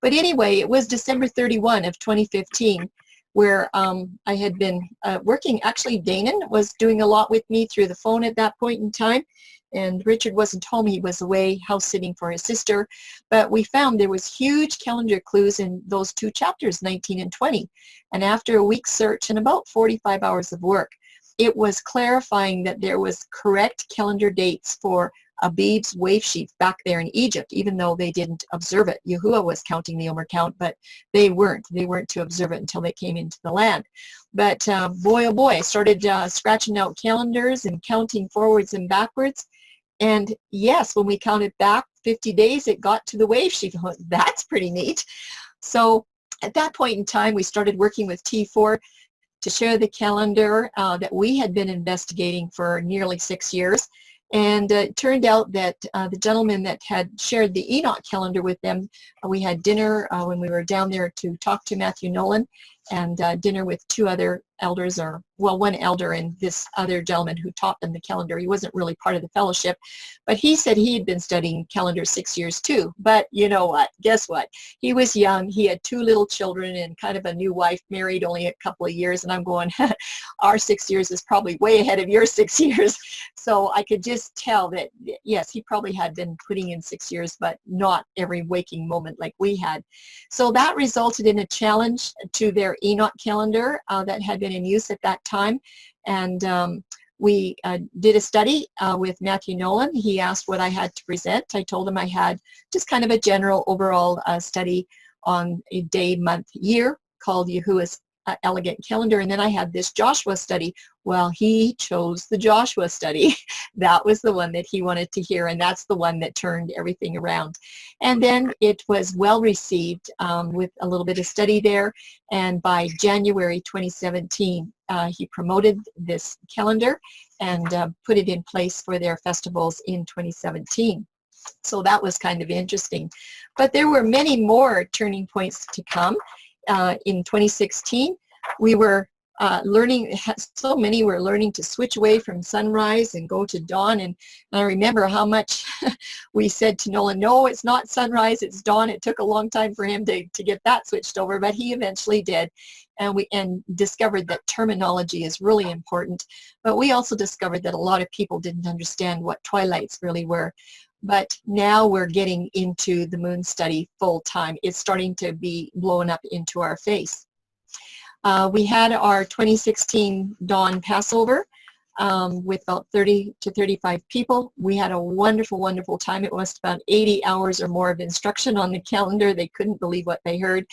But anyway, it was December 31 of 2015 where I had been working. Actually, Danon was doing a lot with me through the phone at that point in time. And Richard wasn't home. He was away house sitting for his sister. But we found there was huge calendar clues in those two chapters, 19 and 20. And after a week's search and about 45 hours of work, it was clarifying that there was correct calendar dates for Abib's wave sheaf back there in Egypt, even though they didn't observe it. Yahuwah was counting the Omer count, but they weren't. They weren't to observe it until they came into the land. But boy, oh boy, I started scratching out calendars and counting forwards and backwards. And yes, when we counted back 50 days, it got to the wave sheaf. That's pretty neat. So at that point in time, we started working with T4 to share the calendar that we had been investigating for nearly 6 years. And it turned out that the gentleman that had shared the Enoch calendar with them, we had dinner when we were down there to talk to Matthew Nolan, and dinner with two other elders, or well, one elder and this other gentleman who taught them the calendar. He wasn't really part of the fellowship, but he said he had been studying calendar 6 years too. But you know what? Guess what? He was young. He had 2 little children and kind of a new wife, married only a couple of years. And I'm going, our 6 years is probably way ahead of your 6 years. So I could just tell that, yes, he probably had been putting in 6 years, but not every waking moment like we had. So that resulted in a challenge to their Enoch calendar that had been in use at that time. And we did a study with Matthew Nolan. He asked what I had to present. I told him I had just kind of a general overall study on a day, month, year called Yahuwah's Elegant Calendar. And then I had this Joshua study. Well, he chose the Joshua study. That was the one that he wanted to hear, and that's the one that turned everything around. And then it was well received with a little bit of study there. And by January 2017, he promoted this calendar and put it in place for their festivals in 2017. So that was kind of interesting. But there were many more turning points to come. In 2016, we were learning, so many were learning to switch away from sunrise and go to dawn. And I remember how much we said to Nolan, no, it's not sunrise, it's dawn. It took a long time for him to get that switched over, but he eventually did. And discovered that terminology is really important. But we also discovered that a lot of people didn't understand what twilights really were. But now we're getting into the moon study full time. It's starting to be blown up into our face. We had our 2016 Dawn Passover with about 30 to 35 people. We had a wonderful, wonderful time. It was about 80 hours or more of instruction on the calendar. They couldn't believe what they heard.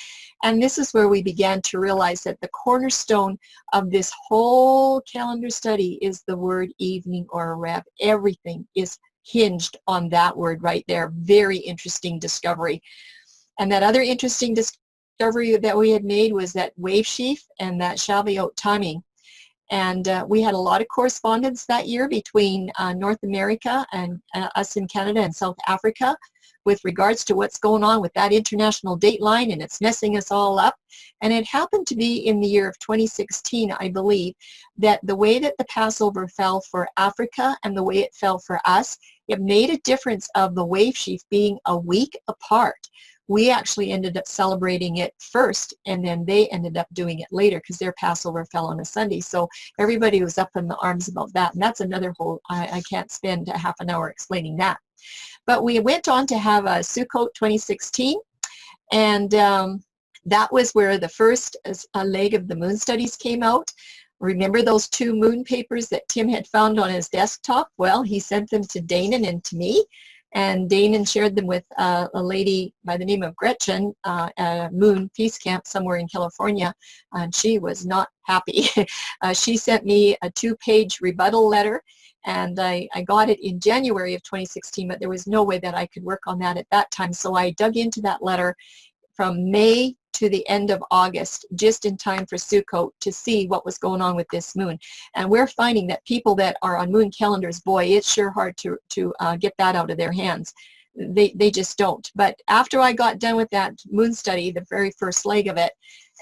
And this is where we began to realize that the cornerstone of this whole calendar study is the word evening or Arab. Everything is hinged on that word right there. Very interesting discovery. And that other interesting discovery that we had made was that wave sheaf and that Shavuot timing. And we had a lot of correspondence that year between North America and us in Canada and South Africa with regards to what's going on with that international dateline, and it's messing us all up. And it happened to be in the year of 2016, I believe, that the way that the Passover fell for Africa and the way it fell for us, it made a difference of the wave sheaf being a week apart. We actually ended up celebrating it first, and then they ended up doing it later because their Passover fell on a Sunday. So everybody was up in the arms about that, and that's another whole, I can't spend a half an hour explaining that. But we went on to have a Sukkot 2016, and that was where the first leg of the moon studies came out. Remember those 2 moon papers that Tim had found on his desktop? Well, he sent them to Danon and to me, and Danon shared them with a lady by the name of Gretchen at a moon peace camp somewhere in California, and she was not happy. She sent me a 2-page rebuttal letter, and I got it in January of 2016, but there was no way that I could work on that at that time. So I dug into that letter from May to the end of August, just in time for Sukkot, to see what was going on with this moon. And we're finding that people that are on moon calendars, boy, it's sure hard to get that out of their hands. They just don't. But after I got done with that moon study, the very first leg of it,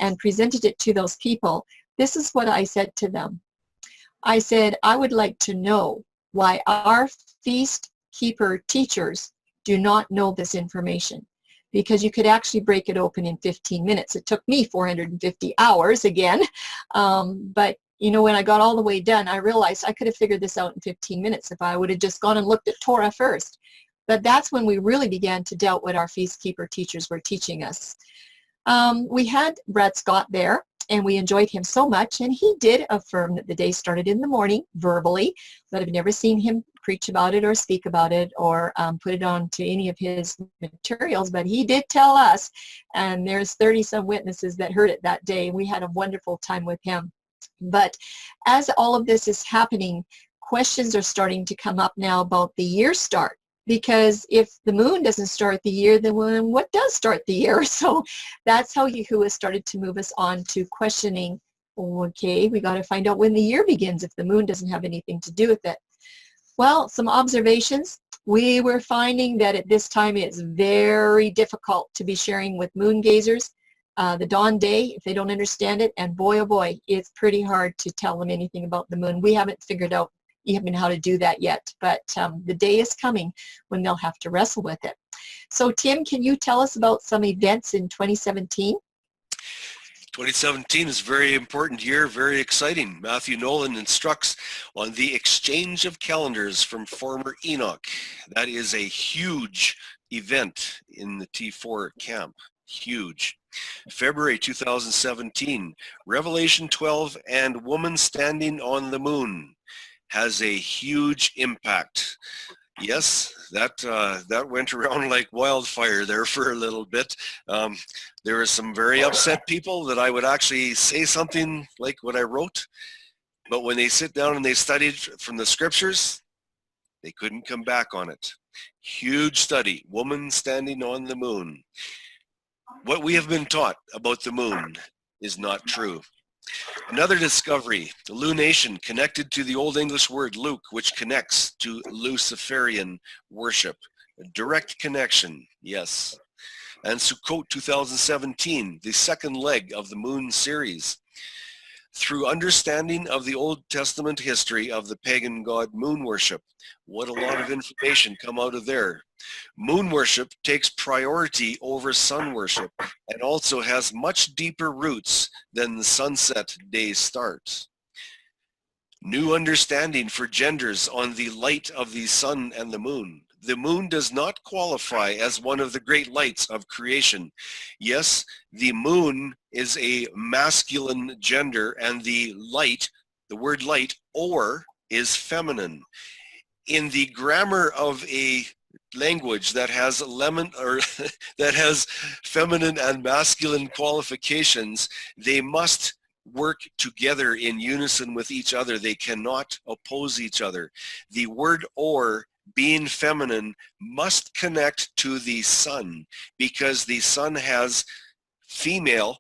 and presented it to those people, this is what I said to them. I said, I would like to know why our feast keeper teachers do not know this information, because you could actually break it open in 15 minutes. It took me 450 hours again, but you know, when I got all the way done, I realized I could have figured this out in 15 minutes if I would have just gone and looked at Torah first. But that's when we really began to doubt what our feast keeper teachers were teaching us. We had Brad Scott there, and we enjoyed him so much, and he did affirm that the day started in the morning verbally, but I've never seen him preach about it or speak about it or put it on to any of his materials, but he did tell us, and there's 30-some witnesses that heard it that day. We had a wonderful time with him. But as all of this is happening, questions are starting to come up now about the year start. Because if the moon doesn't start the year, then what does start the year? So that's how Yahuwah started to move us on to questioning, okay, we got to find out when the year begins if the moon doesn't have anything to do with it. Well, some observations. We were finding that at this time it's very difficult to be sharing with moon gazers the dawn day if they don't understand it, and boy oh boy, it's pretty hard to tell them anything about the moon. We haven't figured out even how to do that yet, but the day is coming when they'll have to wrestle with it. So Tim, can you tell us about some events in 2017? 2017 is a very important year, very exciting. Matthew Nolan instructs on the exchange of calendars from former Enoch. That is a huge event in the T4 camp, huge. February 2017, Revelation 12 and Woman Standing on the Moon has a huge impact. Yes, that went around like wildfire there for a little bit. There were some very upset people that I would actually say something like what I wrote, but when they sit down and they studied from the scriptures, they couldn't come back on it. Huge study, Woman Standing on the Moon. What we have been taught about the moon is not true. Another discovery, the lunation connected to the Old English word Luke, which connects to Luciferian worship. A direct connection, yes. And Sukkot 2017, the second leg of the moon series. Through understanding of the Old Testament history of the pagan god moon worship, what a lot of information come out of there. Moon worship takes priority over sun worship and also has much deeper roots than the sunset day starts. New understanding for genders on the light of the sun and the moon. The moon does not qualify as one of the great lights of creation. Yes, the moon is a masculine gender, and the light, the word light, or, is feminine. In the grammar of a language that has that has feminine and masculine qualifications, they must work together in unison with each other. They cannot oppose each other. The word or, being feminine, must connect to the sun, because the sun has female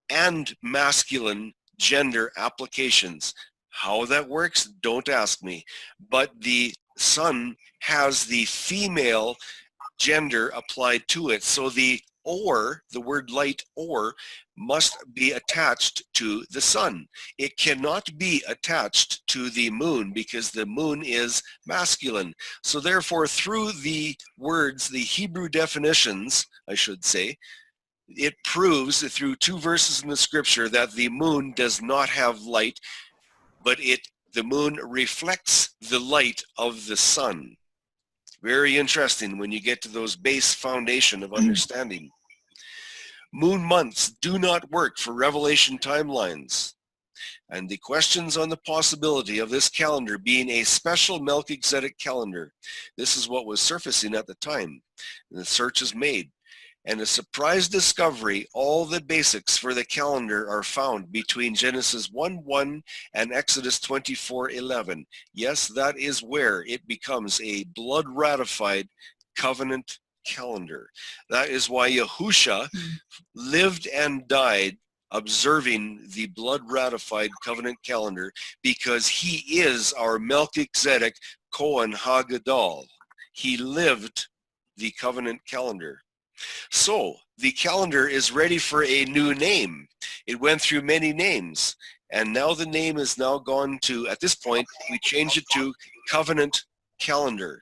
and masculine gender applications. How that works, don't ask me. But the sun has the female gender applied to it. So the or, the word light or, must be attached to the sun. It cannot be attached to the moon because the moon is masculine. So therefore, through the words, the Hebrew definitions, I should say, it proves through two verses in the scripture that the moon does not have light, but the moon reflects the light of the sun. Very interesting when you get to those base foundation of understanding. Moon months do not work for Revelation timelines. And the questions on the possibility of this calendar being a special Melchizedek calendar, this is what was surfacing at the time. And the search is made. And a surprise discovery, all the basics for the calendar are found between Genesis 1:1 and Exodus 24:11. Yes, that is where it becomes a blood-ratified covenant calendar. That is why Yahusha lived and died observing the blood-ratified covenant calendar, because he is our Melchizedek Kohen HaGadol. He lived the covenant calendar. So the calendar is ready for a new name. It went through many names, and now the name is now gone to, at this point, we changed it to Covenant Calendar.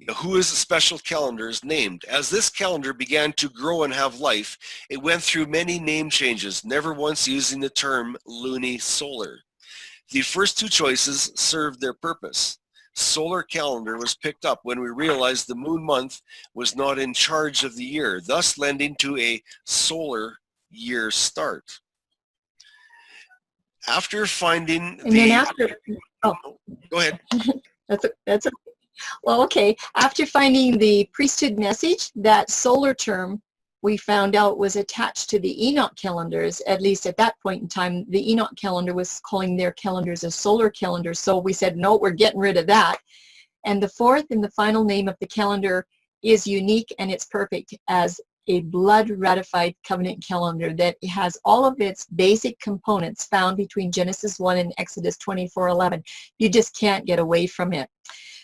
Yahuwah's special calendar is named. As this calendar began to grow and have life, it went through many name changes, never once using the term luni-solar. The first two choices served their purpose. Solar calendar was picked up when we realized the moon month was not in charge of the year, thus lending to a solar year start. After finding go ahead. That's a Well, okay. After finding the priesthood message, that solar term we found out was attached to the Enoch calendars, at least at that point in time. The Enoch calendar was calling their calendars a solar calendar. So we said, no, we're getting rid of that. And the fourth and the final name of the calendar is unique, and it's perfect as a blood-ratified covenant calendar that has all of its basic components found between Genesis 1 and Exodus 24:11. You just can't get away from it.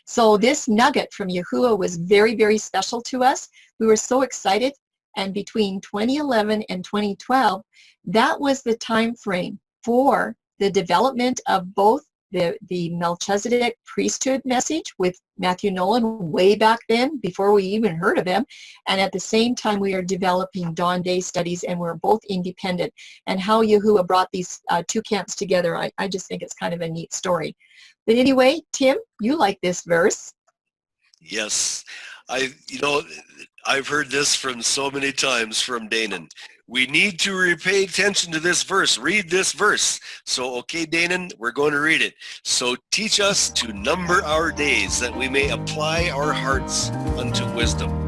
So this nugget from Yahuwah was very, very special to us. We were so excited And between 2011 and 2012, that was the time frame for the development of both the Melchizedek priesthood message with Matthew Nolan way back then, before we even heard of him, and at the same time we are developing Dawn Day studies, and we're both independent. And how Yahuwah brought these two camps together, I just think it's kind of a neat story. But anyway, Tim, you like this verse. Yes, I've heard this from so many times from Danon. We need to pay attention to this verse. Read this verse. So, okay, Danon, we're going to read it. So teach us to number our days that we may apply our hearts unto wisdom.